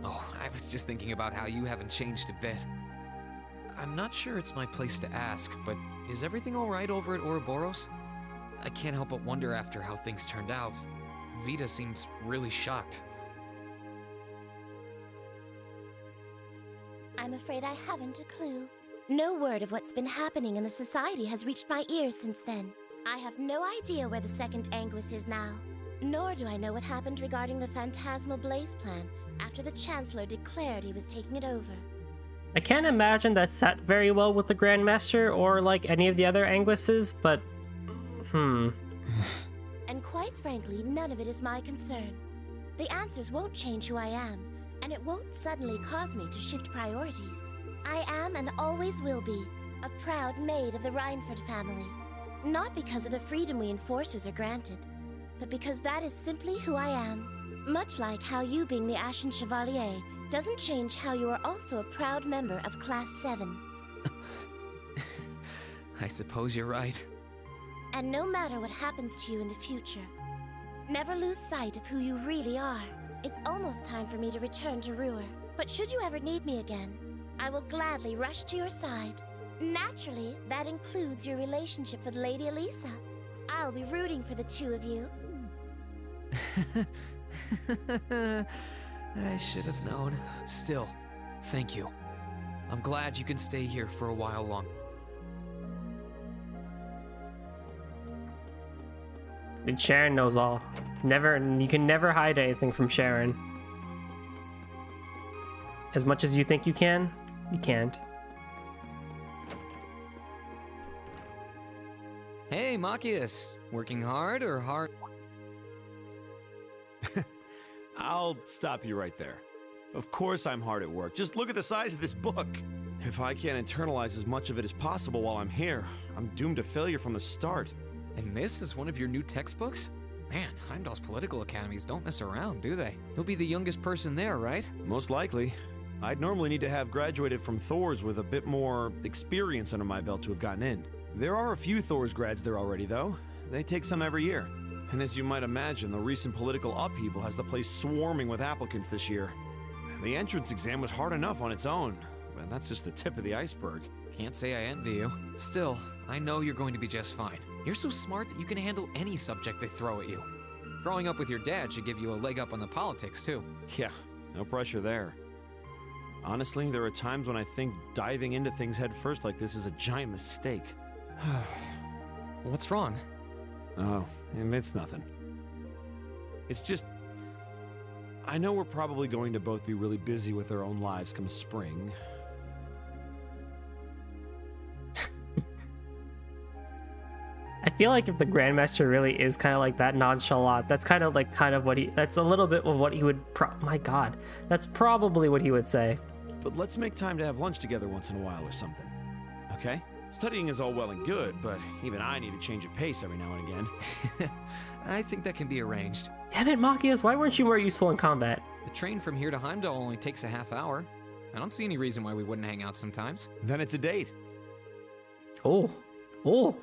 Speaker 5: Oh, I was just thinking about how you haven't changed a bit. I'm not sure it's my place to ask, but is everything alright over at Ouroboros? I can't help but wonder after how things turned out. Vita seems really shocked.
Speaker 2: I'm afraid I haven't a clue. No word of what's been happening in the society has reached my ears since then. I have no idea where the second Anguis is now. Nor do I know what happened regarding the Phantasmal Blaze plan after the Chancellor declared he was taking it over.
Speaker 1: I can't imagine that sat very well with the Grandmaster or like any of the other Anguises, but
Speaker 2: And quite frankly, none of it is my concern. The answers won't change who I am, and it won't suddenly cause me to shift priorities. I am and always will be a proud maid of the Reinford family. Not because of the freedom we enforcers are granted, but because that is simply who I am. Much like how you being the Ashen Chevalier doesn't change how you are also a proud member of Class 7.
Speaker 5: I suppose you're right.
Speaker 2: And no matter what happens to you in the future, never lose sight of who you really are. It's almost time for me to return to Ruhr, but should you ever need me again, I will gladly rush to your side. Naturally, that includes your relationship with Lady Elisa. I'll be rooting for the two of you.
Speaker 5: I should have known. Still, thank you. I'm glad you can stay here for a while longer.
Speaker 1: And Sharon knows all. You can never hide anything from Sharon. As much as you think you can, you can't.
Speaker 5: Hey, Machias. Working hard or hard?
Speaker 17: I'll stop you right there. Of course I'm hard at work. Just look at the size of this book. If I can't internalize as much of it as possible while I'm here, I'm doomed to failure from the start.
Speaker 5: And this is one of your new textbooks? Man, Heimdall's political academies don't mess around, do they? You'll be the youngest person there, right?
Speaker 17: Most likely. I'd normally need to have graduated from Thor's with a bit more experience under my belt to have gotten in. There are a few Thor's grads there already, though. They take some every year. And as you might imagine, the recent political upheaval has the place swarming with applicants this year. The entrance exam was hard enough on its own, but that's just the tip of the iceberg.
Speaker 5: Can't say I envy you. Still, I know you're going to be just fine. You're so smart that you can handle any subject they throw at you. Growing up with your dad should give you a leg up on the politics, too.
Speaker 17: Yeah, no pressure there. Honestly, there are times when I think diving into things head first like this is a giant mistake.
Speaker 5: What's wrong?
Speaker 17: Oh, it's nothing. It's just... I know we're probably going to both be really busy with our own lives come spring.
Speaker 1: I feel like if the Grandmaster really is kind of like that nonchalant, that's kind of what he... That's a little bit of what he would... My god. That's probably what he would say.
Speaker 17: But let's make time to have lunch together once in a while or something. Okay? Studying is all well and good, but even I need a change of pace every now and again.
Speaker 5: I think that can be arranged.
Speaker 1: Damn it, Machias, why weren't you more useful in combat?
Speaker 5: The train from here to Heimdall only takes a half hour. I don't see any reason why we wouldn't hang out sometimes.
Speaker 17: Then it's a date.
Speaker 1: Oh. Oh.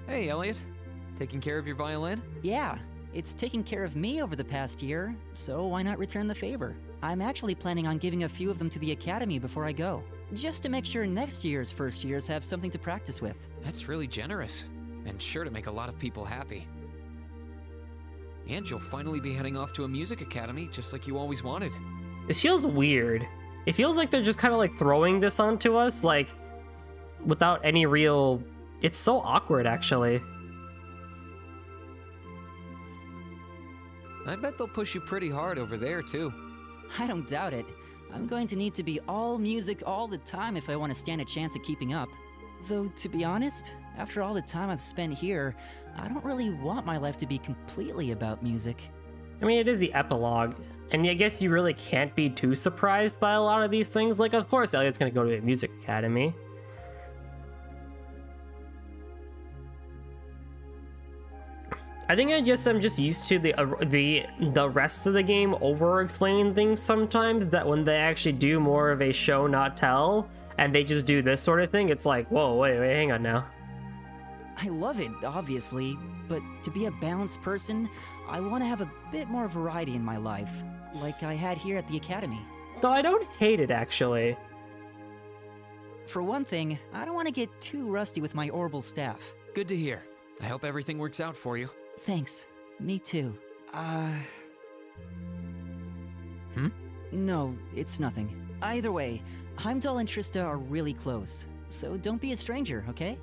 Speaker 5: Hey, Elliot. Taking care of your violin?
Speaker 18: Yeah, it's taken care of me over the past year, so why not return the favor? I'm actually planning on giving a few of them to the Academy before I go, just to make sure next year's first years have something to practice with.
Speaker 5: That's really generous, and sure to make a lot of people happy. And you'll finally be heading off to a music academy, just like you always wanted.
Speaker 1: This feels weird. It feels like they're just kind of like throwing this onto us, like, without any real... It's so awkward, actually.
Speaker 5: I bet they'll push you pretty hard over there, too.
Speaker 18: I don't doubt it. I'm going to need to be all music all the time if I want to stand a chance at keeping up. Though, to be honest, after all the time I've spent here, I don't really want my life to be completely about music.
Speaker 1: I mean, it is the epilogue, and I guess you really can't be too surprised by a lot of these things. Like, of course, Elliot's gonna go to a music academy. I think I'm just used to the rest of the game over-explaining things sometimes, that when they actually do more of a show not tell, and they just do this sort of thing, it's like, whoa, wait, hang on now.
Speaker 18: I love it, obviously, but to be a balanced person, I want to have a bit more variety in my life, like I had here at the Academy.
Speaker 1: No, I don't hate it, actually.
Speaker 18: For one thing, I don't want to get too rusty with my orbital staff.
Speaker 10: Good to hear. I hope everything works out for you.
Speaker 18: Thanks. Me too.
Speaker 10: Hmm?
Speaker 18: No, it's nothing. Either way, Heimdall and Trista are really close, so don't be a stranger, okay?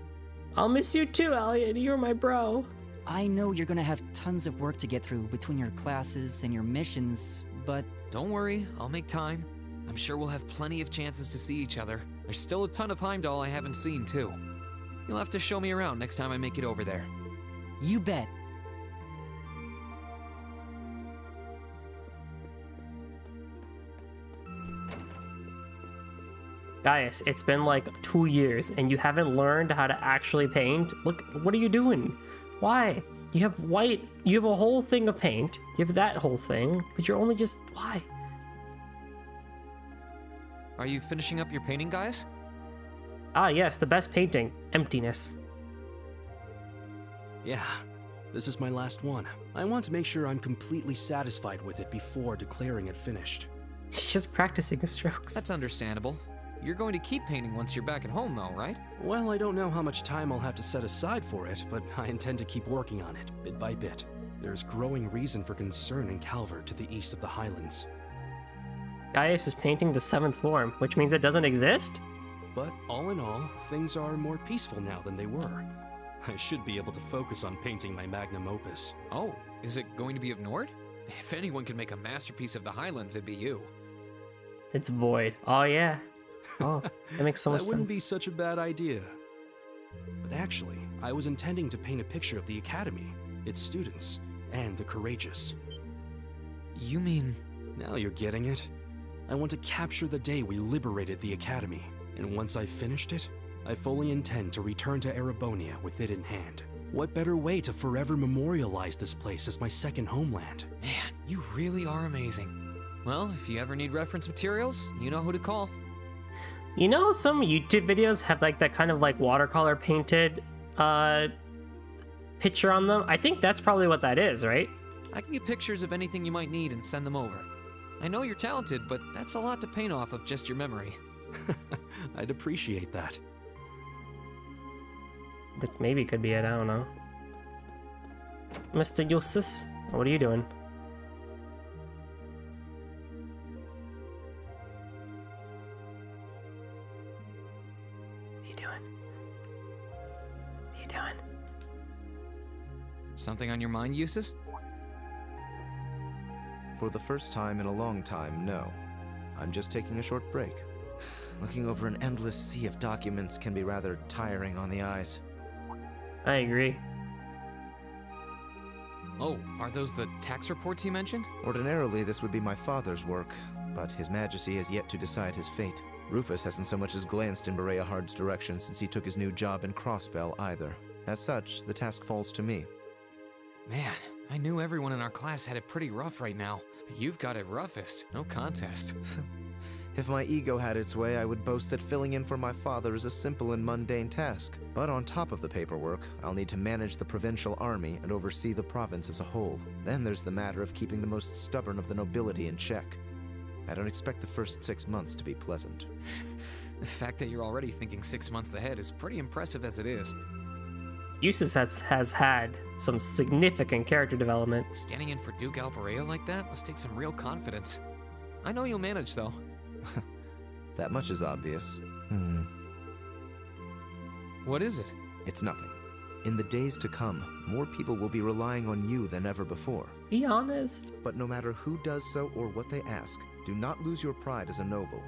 Speaker 1: I'll miss you too, Elliot. You're my bro.
Speaker 18: I know you're gonna have tons of work to get through between your classes and your missions, but...
Speaker 10: Don't worry, I'll make time. I'm sure we'll have plenty of chances to see each other. There's still a ton of Heimdall I haven't seen, too. You'll have to show me around next time I make it over there.
Speaker 18: You bet.
Speaker 1: Gaius, it's been like 2 years and you haven't learned how to actually paint? Look, what are you doing? Why? You have white, you have a whole thing of paint, you have that whole thing, but you're only just, why?
Speaker 10: Are you finishing up your painting, guys?
Speaker 1: Ah yes, the best painting, emptiness.
Speaker 14: Yeah, this is my last one. I want to make sure I'm completely satisfied with it before declaring it finished.
Speaker 1: He's just practicing his strokes.
Speaker 10: That's understandable. You're going to keep painting once you're back at home, though, right?
Speaker 14: Well, I don't know how much time I'll have to set aside for it, but I intend to keep working on it, bit by bit. There's growing reason for concern in Calvert to the east of the Highlands.
Speaker 1: Gaius is painting the 7th form, which means it doesn't exist?
Speaker 14: But all in all, things are more peaceful now than they were. I should be able to focus on painting my magnum opus.
Speaker 10: Oh, is it going to be of Nord? If anyone can make a masterpiece of the Highlands, it'd be you.
Speaker 1: It's Void. Oh yeah. Oh, that makes so much sense.
Speaker 14: That wouldn't be such a bad idea. But actually, I was intending to paint a picture of the Academy, its students, and the courageous.
Speaker 10: You mean...
Speaker 14: Now you're getting it. I want to capture the day we liberated the Academy, and once I've finished it, I fully intend to return to Erebonia with it in hand. What better way to forever memorialize this place as my second homeland?
Speaker 10: Man, you really are amazing. Well, if you ever need reference materials, you know who to call.
Speaker 1: You know, some YouTube videos have like that kind of like watercolor painted picture on them. I think that's probably what that is, right?
Speaker 10: I can get pictures of anything you might need and send them over. I know you're talented, but that's a lot to paint off of just your memory.
Speaker 14: I'd appreciate that.
Speaker 1: That maybe could be it, I don't know. Mr. Eustace, what are you doing?
Speaker 10: Something on your mind, Eustace?
Speaker 12: For the first time in a long time, no. I'm just taking a short break. Looking over an endless sea of documents can be rather tiring on the eyes.
Speaker 1: I agree.
Speaker 10: Oh, are those the tax reports you mentioned?
Speaker 12: Ordinarily, this would be my father's work, but His Majesty has yet to decide his fate. Rufus hasn't so much as glanced in Berea Hard's direction since he took his new job in Crossbell either. As such, the task falls to me.
Speaker 10: Man, I knew everyone in our class had it pretty rough right now. You've got it roughest, no contest.
Speaker 12: If my ego had its way, I would boast that filling in for my father is a simple and mundane task. But on top of the paperwork, I'll need to manage the provincial army and oversee the province as a whole. Then there's the matter of keeping the most stubborn of the nobility in check. I don't expect the first 6 months to be pleasant.
Speaker 10: The fact that you're already thinking 6 months ahead is pretty impressive as it is.
Speaker 1: Eustace has had some significant character development.
Speaker 10: Standing in for Duke Alberea like that must take some real confidence. I know you'll manage, though.
Speaker 12: That much is obvious.
Speaker 10: What is it?
Speaker 12: It's nothing. In the days to come, more people will be relying on you than ever before.
Speaker 1: Be honest.
Speaker 12: But no matter who does so or what they ask, do not lose your pride as a noble.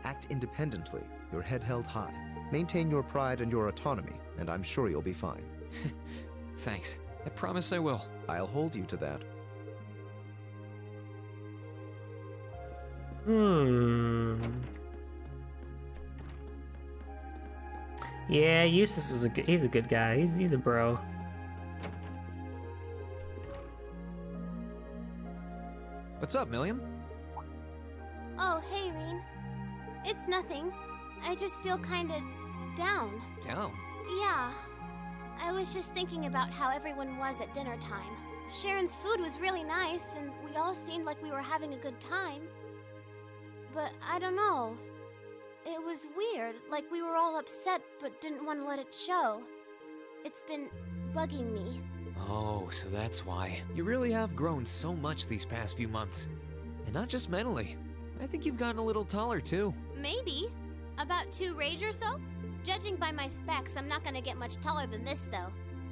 Speaker 12: Act independently, your head held high. Maintain your pride and your autonomy, and I'm sure you'll be fine.
Speaker 10: Thanks. I promise I will.
Speaker 12: I'll hold you to that.
Speaker 1: Yeah, Eustace is he's a good guy. He's a bro.
Speaker 10: What's up, Milliam?
Speaker 20: Oh, hey, Reen. It's nothing. I just feel kinda down.
Speaker 10: Down?
Speaker 20: Yeah. I was just thinking about how everyone was at dinner time. Sharon's food was really nice, and we all seemed like we were having a good time.
Speaker 22: but I don't know. It was weird, like we were all upset but didn't want to let it show. It's been bugging me.
Speaker 5: Oh, so that's why. You really have grown so much these past few months. And not just mentally. I think you've gotten a little taller too.
Speaker 22: Maybe. About 2 rage or so? Judging by my specs, I'm not gonna get much taller than this, though.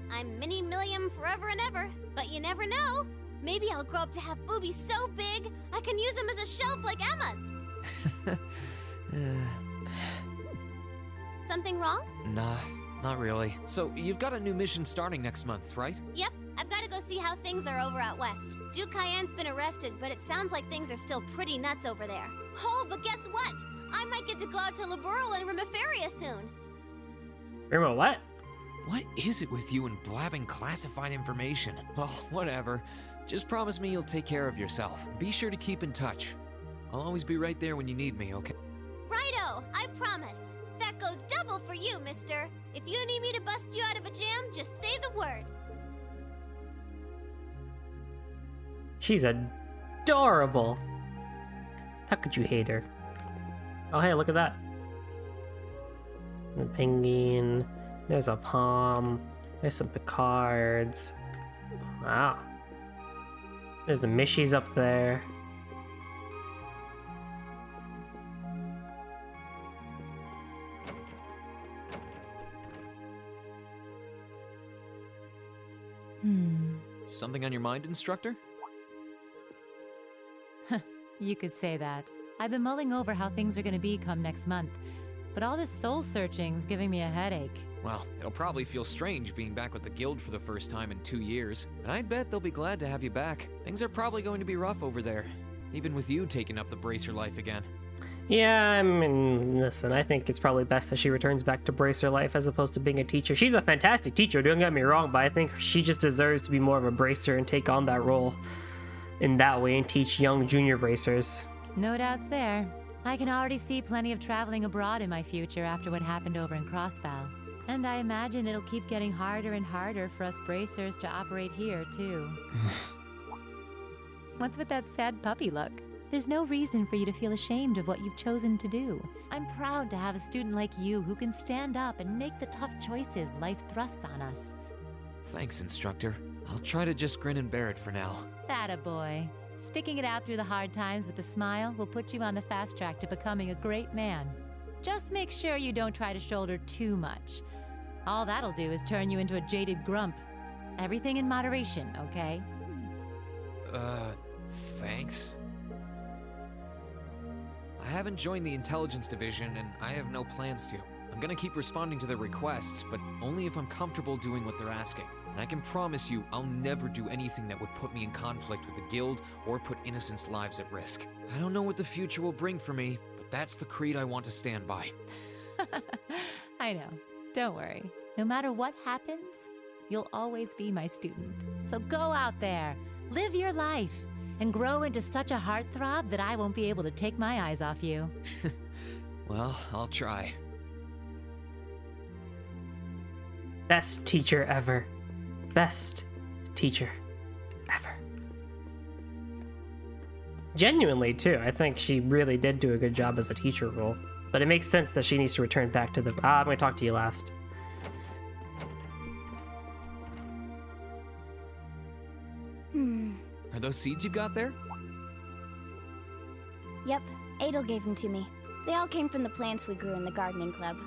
Speaker 22: I'm mini-millium forever and ever, but you never know. Maybe I'll grow up to have boobies so big, I can use them as a shelf like Emma's. Something wrong?
Speaker 5: Nah, not really. So, you've got a new mission starting next month, right?
Speaker 22: Yep, I've got to go see how things are over out west. Duke Cayenne's been arrested, but it sounds like things are still pretty nuts over there. Oh, but guess what? I might get to go out to Laburo and Rimaferia soon.
Speaker 1: Rima, what?
Speaker 5: What is it with you and blabbing classified information? Well, whatever. Just promise me you'll take care of yourself. Be sure to keep in touch. I'll always be right there when you need me, okay?
Speaker 22: Righto, I promise. That goes double for you, mister. If you need me to bust you out of a jam, just say the word.
Speaker 1: She's adorable. How could you hate her? Oh, hey, look at that. The penguin. There's a palm. There's some Picards. Wow. There's the Mishies up there.
Speaker 5: Something on your mind, instructor?
Speaker 16: You could say that. I've been mulling over how things are gonna be come next month, but all this soul searching's giving me a headache.
Speaker 5: Well, it'll probably feel strange being back with the guild for the first time in 2 years, and I'd bet they'll be glad to have you back. Things are probably going to be rough over there, even with you taking up the bracer life again.
Speaker 1: Yeah, I mean, listen, I think it's probably best that she returns back to bracer life as opposed to being a teacher. She's a fantastic teacher, don't get me wrong, but I think she just deserves to be more of a bracer and take on that role in that way and teach young junior bracers.
Speaker 16: No doubts there. I can already see plenty of traveling abroad in my future after what happened over in Crossbow. And I imagine it'll keep getting harder and harder for us bracers to operate here, too. What's with that sad puppy look? There's no reason for you to feel ashamed of what you've chosen to do. I'm proud to have a student like you who can stand up and make the tough choices life thrusts on us.
Speaker 5: Thanks, instructor. I'll try to just grin and bear it for now.
Speaker 16: Attaboy. Sticking it out through the hard times with a smile will put you on the fast track to becoming a great man. Just make sure you don't try to shoulder too much. All that'll do is turn you into a jaded grump. Everything in moderation, okay?
Speaker 5: Thanks. I haven't joined the intelligence division, and I have no plans to. I'm gonna keep responding to their requests, but only if I'm comfortable doing what they're asking. And I can promise you, I'll never do anything that would put me in conflict with the guild or put innocents' lives at risk. I don't know what the future will bring for me, but that's the creed I want to stand by.
Speaker 16: I know. Don't worry. No matter what happens, you'll always be my student. So go out there, live your life, and grow into such a heartthrob that I won't be able to take my eyes off you.
Speaker 5: Well, I'll try.
Speaker 1: Best teacher ever. Best teacher ever. Genuinely, too. I think she really did do a good job as a teacher role. But it makes sense that she needs to return back to the... I'm going to talk to you last.
Speaker 5: Are those seeds you got there?
Speaker 6: Yep, Adel gave them to me. They all came from the plants we grew in the gardening club.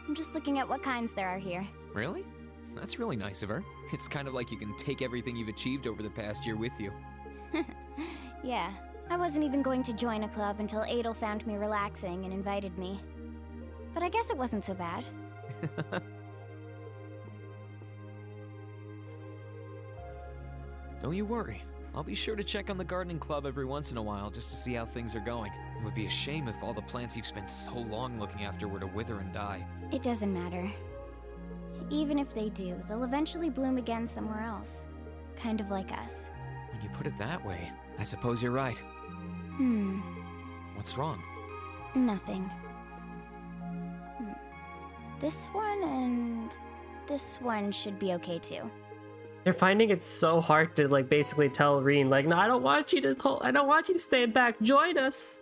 Speaker 6: I'm just looking at what kinds there are here.
Speaker 5: Really? That's really nice of her. It's kind of like you can take everything you've achieved over the past year with you.
Speaker 6: Yeah, I wasn't even going to join a club until Adel found me relaxing and invited me. But I guess it wasn't so bad.
Speaker 5: Don't you worry. I'll be sure to check on the gardening club every once in a while just to see how things are going. It would be a shame if all the plants you've spent so long looking after were to wither and die.
Speaker 6: It doesn't matter. Even if they do, they'll eventually bloom again somewhere else. Kind of like us.
Speaker 5: When you put it that way, I suppose you're right. What's wrong?
Speaker 6: Nothing. This one and this one should be okay too.
Speaker 1: They're finding it so hard to like basically tell Reen like, no, I don't want you to stay back. Join us.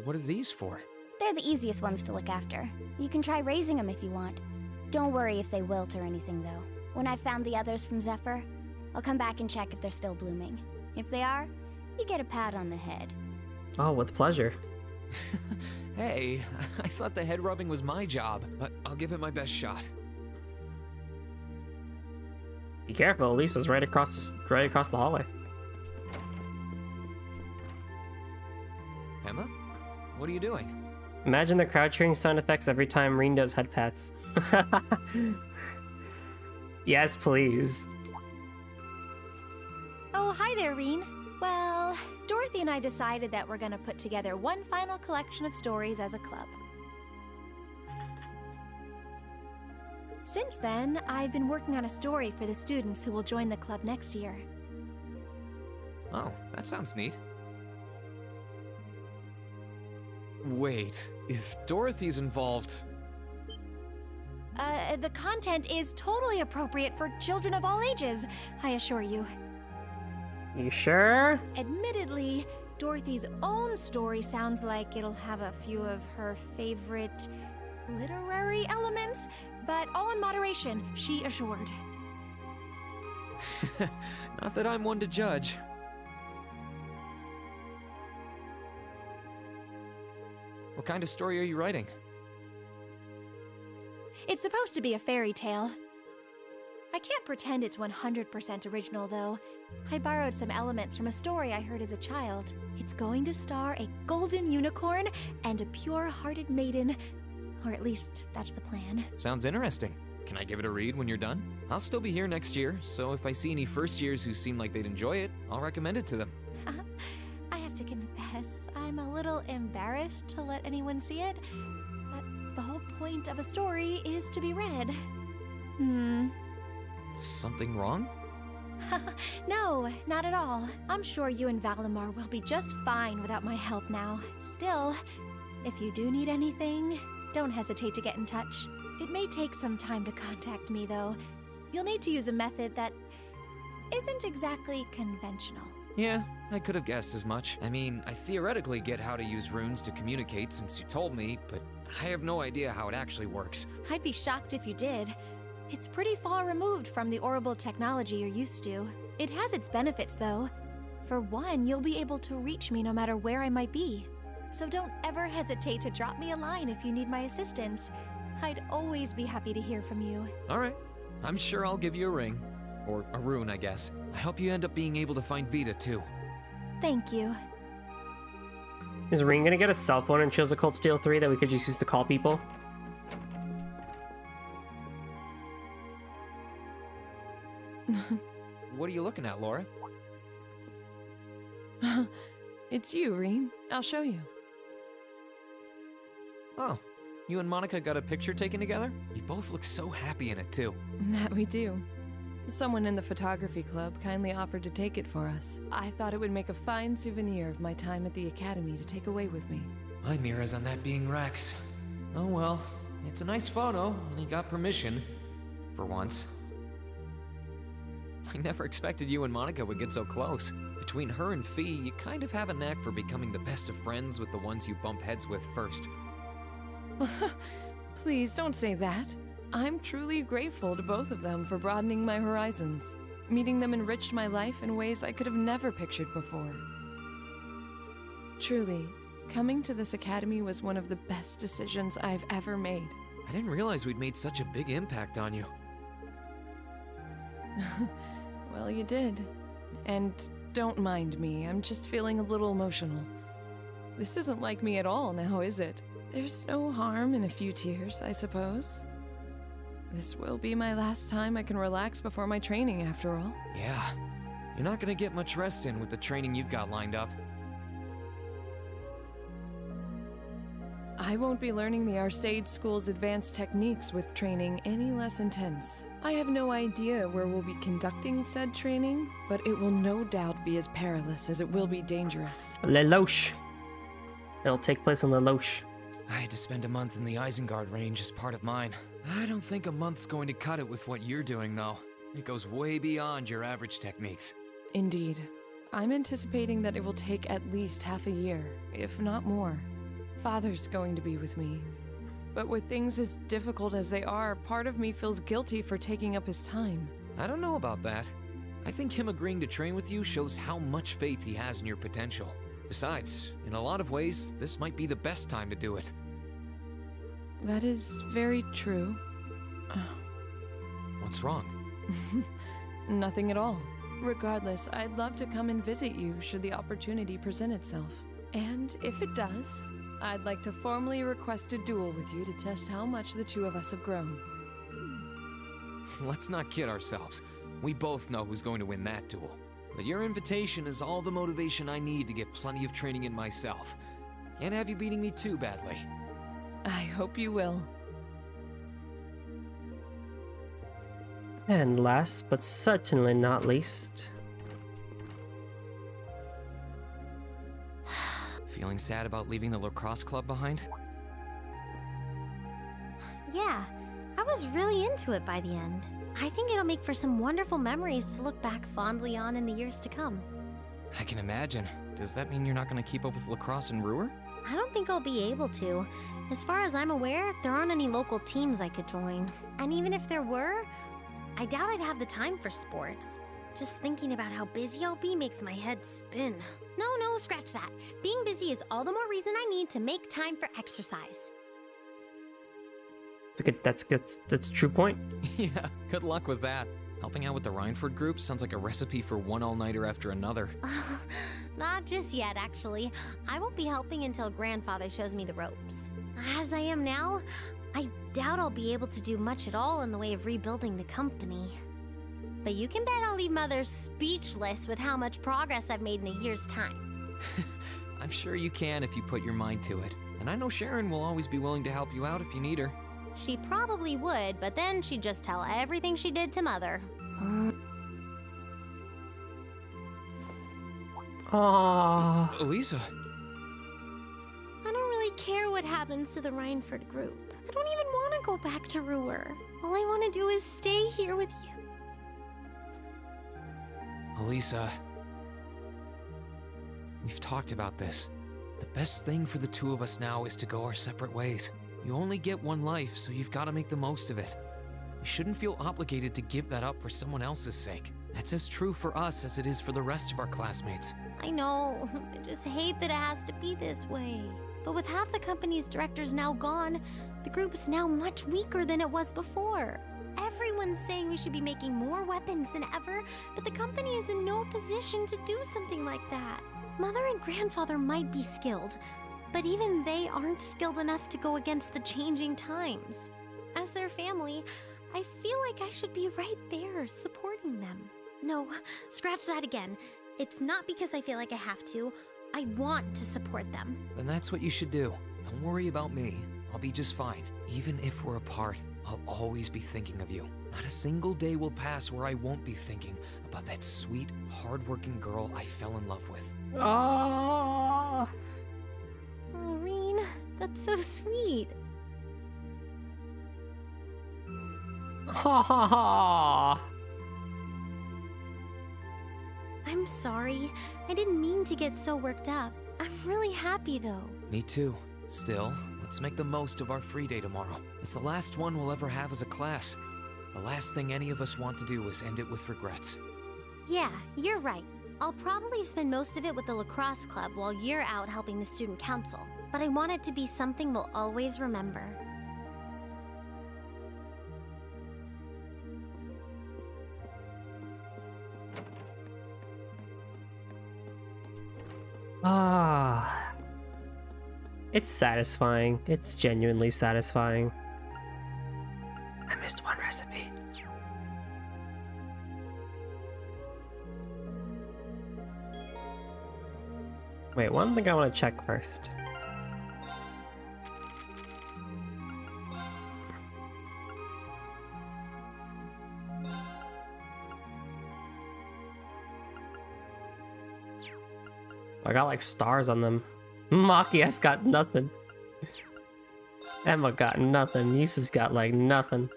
Speaker 10: What are these for?
Speaker 3: They're the easiest ones to look after. You can try raising them if you want. Don't worry if they wilt or anything, though. When I've found the others from Zephyr, I'll come back and check if they're still blooming. If they are, you get a pat on the head.
Speaker 1: Oh, with pleasure.
Speaker 10: Hey, I thought the head rubbing was my job, but I'll give it my best shot.
Speaker 1: Be careful, Lisa's right across the hallway.
Speaker 10: Emma? What are you doing?
Speaker 1: Imagine the crowd cheering sound effects every time Reen does head pats. Yes, please.
Speaker 4: Oh, hi there, Reen. Well, Dorothy and I decided that we're gonna put together one final collection of stories as a club. Since then, I've been working on a story for the students who will join the club next year.
Speaker 10: Oh, that sounds neat. Wait, if Dorothy's involved...
Speaker 4: The content is totally appropriate for children of all ages, I assure you.
Speaker 1: You sure?
Speaker 4: Admittedly, Dorothy's own story sounds like it'll have a few of her favorite literary elements, but all in moderation, she assured.
Speaker 10: Not that I'm one to judge. What kind of story are you writing?
Speaker 4: It's supposed to be a fairy tale. I can't pretend it's 100% original, though. I borrowed some elements from a story I heard as a child. It's going to star a golden unicorn and a pure-hearted maiden. Or at least, that's the plan.
Speaker 10: Sounds interesting. Can I give it a read when you're done? I'll still be here next year, so if I see any first years who seem like they'd enjoy it, I'll recommend it to them.
Speaker 4: I have to confess, I'm a little embarrassed to let anyone see it, but the whole point of a story is to be read.
Speaker 10: Something wrong?
Speaker 4: No, not at all. I'm sure you and Valimar will be just fine without my help now. Still, if you do need anything, don't hesitate to get in touch. It may take some time to contact me, though. You'll need to use a method that isn't exactly conventional.
Speaker 10: Yeah, I could have guessed as much. I mean, I theoretically get how to use runes to communicate since you told me, but I have no idea how it actually works.
Speaker 4: I'd be shocked if you did. It's pretty far removed from the orbital technology you're used to. It has its benefits, though. For one, you'll be able to reach me no matter where I might be. So don't ever hesitate to drop me a line if you need my assistance. I'd always be happy to hear from you.
Speaker 10: All right, I'm sure I'll give you a ring. Or a rune, I guess. I hope you end up being able to find Vita, too.
Speaker 4: Thank you.
Speaker 1: Is Reen gonna get a cell phone in Chills of Cold Steel 3 that we could just use to call people?
Speaker 10: What are you looking at, Laura?
Speaker 13: It's you, Reen. I'll show you.
Speaker 10: Oh, you and Monica got a picture taken together? You both look so happy in it, too.
Speaker 13: That we do. Someone in the photography club kindly offered to take it for us. I thought it would make a fine souvenir of my time at the academy to take away with me.
Speaker 10: My mirror's on that being Rex. Oh well, it's a nice photo, and he got permission. For once. I never expected you and Monica would get so close. Between her and Fee, you kind of have a knack for becoming the best of friends with the ones you bump heads with first.
Speaker 13: Please don't say that. I'm truly grateful to both of them for broadening my horizons. Meeting them enriched my life in ways I could have never pictured before. Truly, coming to this academy was one of the best decisions I've ever made.
Speaker 10: I didn't realize we'd made such a big impact on you.
Speaker 13: Well, you did. And don't mind me, I'm just feeling a little emotional. This isn't like me at all now, is it? There's no harm in a few tears, I suppose. This will be my last time I can relax before my training, after all.
Speaker 10: Yeah, you're not gonna get much rest in with the training you've got lined up.
Speaker 13: I won't be learning the Arcade School's advanced techniques with training any less intense. I have no idea where we'll be conducting said training, but it will no doubt be as perilous as it will be dangerous.
Speaker 1: Lelouch. It'll take place in Lelouch.
Speaker 10: I had to spend a month in the Isengard range as part of mine. I don't think a month's going to cut it with what you're doing, though. It goes way beyond your average techniques.
Speaker 13: Indeed. I'm anticipating that it will take at least half a year, if not more. Father's going to be with me. But with things as difficult as they are, part of me feels guilty for taking up his time.
Speaker 5: I don't know about that. I think him agreeing to train with you shows how much faith he has in your potential. Besides, in a lot of ways, this might be the best time to do it.
Speaker 13: That is very true.
Speaker 5: What's wrong?
Speaker 13: Nothing at all. Regardless, I'd love to come and visit you should the opportunity present itself. And if it does, I'd like to formally request a duel with you to test how much the two of us have grown.
Speaker 5: Let's not kid ourselves. We both know who's going to win that duel. But your invitation is all the motivation I need to get plenty of training in myself. Can't have you beating me too badly.
Speaker 13: I hope you will.
Speaker 1: And last but certainly not least...
Speaker 5: Feeling sad about leaving the lacrosse club behind?
Speaker 20: Yeah, I was really into it by the end. I think it'll make for some wonderful memories to look back fondly on in the years to come.
Speaker 5: I can imagine. Does that mean you're not going to keep up with lacrosse in Ruhr?
Speaker 20: I don't think I'll be able to. As far as I'm aware, there aren't any local teams I could join. And even if there were, I doubt I'd have the time for sports. Just thinking about how busy I'll be makes my head spin. No, scratch that. Being busy is all the more reason I need to make time for exercise.
Speaker 1: That's a true point.
Speaker 5: Yeah, good luck with that. Helping out with the Rhineford group sounds like a recipe for one all-nighter after another.
Speaker 20: Not just yet, actually. I won't be helping until Grandfather shows me the ropes. As I am now, I doubt I'll be able to do much at all in the way of rebuilding the company. But you can bet I'll leave Mother speechless with how much progress I've made in a year's time.
Speaker 5: I'm sure you can if you put your mind to it. And I know Sharon will always be willing to help you out if you need her.
Speaker 20: She probably would, but then she'd just tell everything she did to Mother.
Speaker 1: Aww.
Speaker 5: Elisa.
Speaker 20: I don't really care what happens to the Rhineford group. I don't even want to go back to Ruhr. All I want to do is stay here with you.
Speaker 5: Elisa. We've talked about this. The best thing for the two of us now is to go our separate ways. You only get one life, so you've got to make the most of it. You shouldn't feel obligated to give that up for someone else's sake. That's as true for us as it is for the rest of our classmates.
Speaker 20: I know. I just hate that it has to be this way. But with half the company's directors now gone, the group is now much weaker than it was before. Everyone's saying we should be making more weapons than ever, but the company is in no position to do something like that. Mother and Grandfather might be skilled, but even they aren't skilled enough to go against the changing times. As their family, I feel like I should be right there supporting them. No, scratch that again. It's not because I feel like I have to. I want to support them.
Speaker 5: Then that's what you should do. Don't worry about me. I'll be just fine. Even if we're apart, I'll always be thinking of you. Not a single day will pass where I won't be thinking about that sweet, hardworking girl I fell in love with.
Speaker 1: Aww.
Speaker 20: Oh, Reen, that's so sweet.
Speaker 1: Ha ha ha.
Speaker 20: I'm sorry. I didn't mean to get so worked up. I'm really happy though.
Speaker 5: Me too. Still, let's make the most of our free day tomorrow. It's the last one we'll ever have as a class. The last thing any of us want to do is end it with regrets.
Speaker 20: Yeah, you're right. I'll probably spend most of it with the lacrosse club while you're out helping the student council. But I want it to be something we'll always remember.
Speaker 1: Ah. It's satisfying. It's genuinely satisfying. I missed one recipe. Wait, one thing I want to check first. I got like stars on them. Makias got nothing. Emma got nothing. Yusa's got like nothing.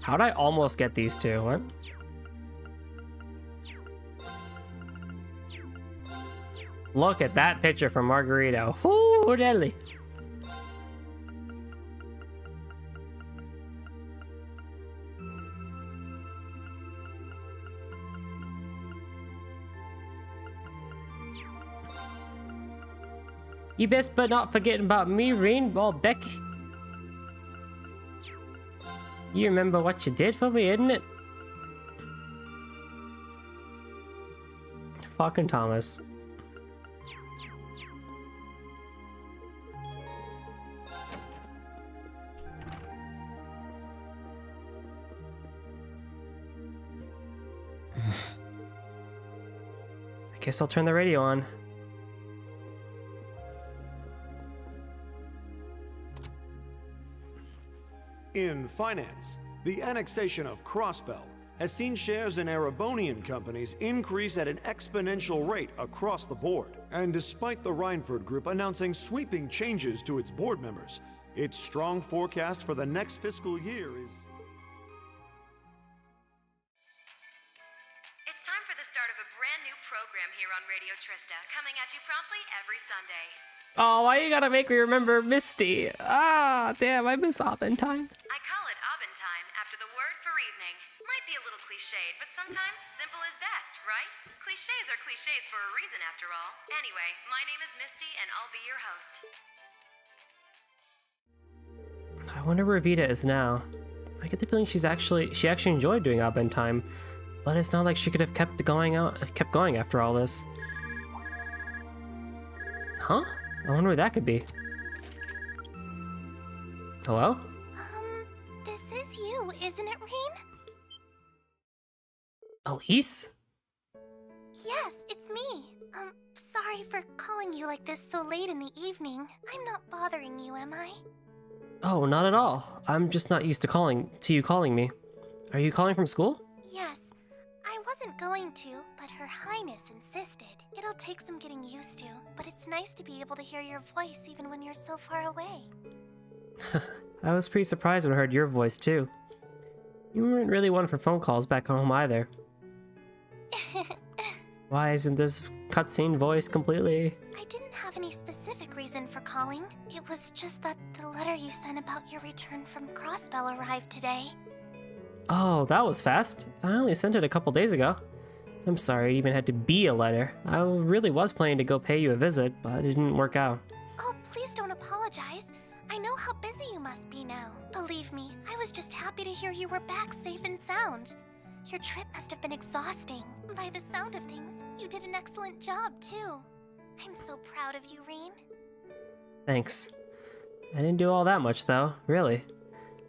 Speaker 1: How'd I almost get these two? What? Look at that picture from Margarito. Whoo, deadly. You best but not forgetting about me, Rainbow Becky. You remember what you did for me, isn't it? Fucking Thomas. I guess I'll turn the radio on.
Speaker 17: In finance, the annexation of Crossbell has seen shares in Erebonian companies increase at an exponential rate across the board. And despite the Reinford Group announcing sweeping changes to its board members, its strong forecast for the next fiscal year is...
Speaker 7: It's time for the start of a brand new program here on Radio Trista, coming at you promptly every Sunday.
Speaker 1: Oh, why you gotta make me remember Misty? Ah, damn, I miss Oppen Time.
Speaker 7: I call it Oppen Time after the word for evening. Might be a little cliched, but sometimes simple is best, right? Clichés are clichés for a reason after all. Anyway, my name is Misty and I'll be your host.
Speaker 1: I wonder where Vita is now. I get the feeling she actually enjoyed doing Oppen Time, but it's not like she could have kept going after all this. Huh? I wonder where that could be. Hello?
Speaker 22: This is you, isn't it, Rean?
Speaker 1: Elise?
Speaker 22: Yes, it's me. Sorry for calling you like this so late in the evening. I'm not bothering you, am I?
Speaker 1: Oh, not at all. I'm just not used to you calling me. Are you calling from school?
Speaker 22: Yes. I wasn't going to, but Her Highness insisted. It'll take some getting used to, but it's nice to be able to hear your voice even when you're so far away.
Speaker 1: I was pretty surprised when I heard your voice, too. You weren't really one for phone calls back home either. Why isn't this cutscene voice completely...
Speaker 22: I didn't have any specific reason for calling. It was just that the letter you sent about your return from Crossbell arrived today.
Speaker 1: Oh, that was fast. I only sent it a couple days ago. I'm sorry it even had to be a letter. I really was planning to go pay you a visit, but it didn't work out.
Speaker 22: Oh, please don't apologize. I know how busy you must be now. Believe me, I was just happy to hear you were back safe and sound. Your trip must have been exhausting. By the sound of things, you did an excellent job, too. I'm so proud of you, Rean.
Speaker 1: Thanks. I didn't do all that much, though, really.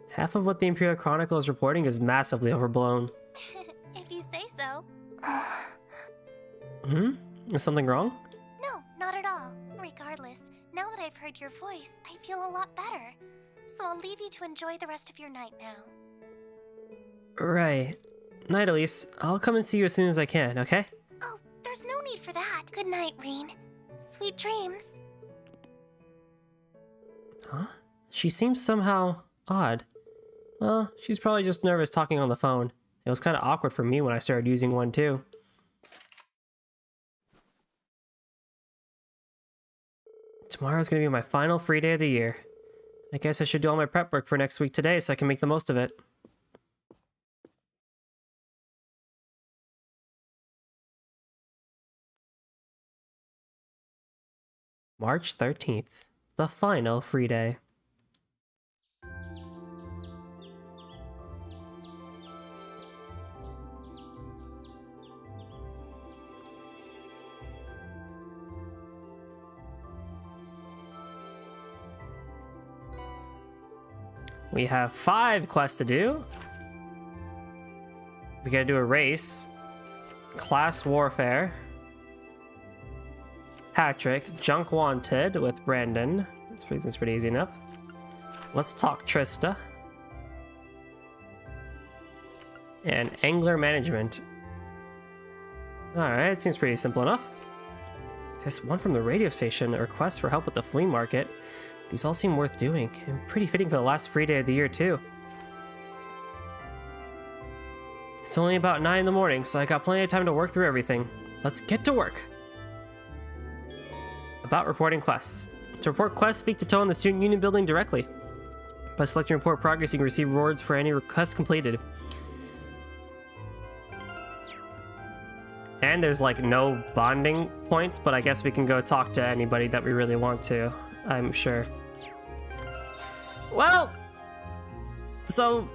Speaker 1: Half of what the Imperial Chronicle is reporting is massively overblown.
Speaker 22: If you say so.
Speaker 1: Is something wrong?
Speaker 22: No, not at all. Regardless, now that I've heard your voice, I feel a lot better. So I'll leave you to enjoy the rest of your night now.
Speaker 1: Right. Night, Elise. I'll come and see you as soon as I can, okay?
Speaker 22: Oh, there's no need for that. Good night, Rean. Sweet dreams.
Speaker 1: Huh? She seems somehow odd. Well, she's probably just nervous talking on the phone. It was kind of awkward for me when I started using one too. Tomorrow's gonna be my final free day of the year. I guess I should do all my prep work for next week today so I can make the most of it. March 13th, the final free day. We have 5 quests to do. We gotta do a race, class warfare, Patrick, Junk Wanted with Brandon. That's pretty easy enough. Let's talk Trista. And Angler Management. Alright, seems pretty simple enough. There's one from the radio station, a request for help with the flea market. These all seem worth doing, and pretty fitting for the last free day of the year, too. It's only about 9 in the morning, so I got plenty of time to work through everything. Let's get to work! About reporting quests. To report quests, speak to Toe in the Student Union building directly. By selecting report progress, you can receive rewards for any request completed. And there's like no bonding points, but I guess we can go talk to anybody that we really want to, I'm sure. Well, so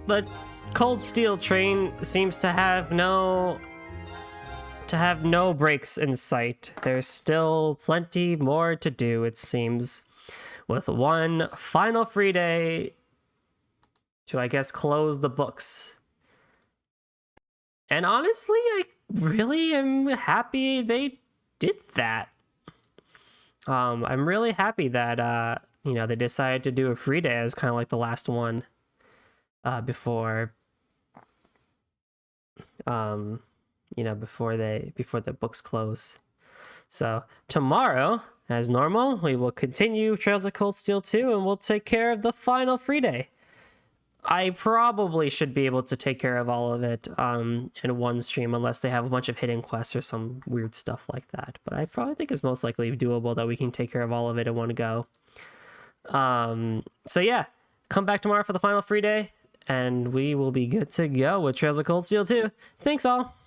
Speaker 1: the Cold Steel train seems to have no breaks in sight. There's still plenty more to do, it seems, with one final free day to, I guess, close the books. And honestly, I really am happy they did that. I'm really happy that you know, they decided to do a free day as kind of like the last one before you know, before the books close. So tomorrow, as normal, we will continue Trails of Cold Steel 2 and we'll take care of the final free day. I probably should be able to take care of all of it in one stream, unless they have a bunch of hidden quests or some weird stuff like that. But I probably think it's most likely doable that we can take care of all of it in one go. So yeah, come back tomorrow for the final free day, and we will be good to go with Trails of Cold Steel 2. Thanks all!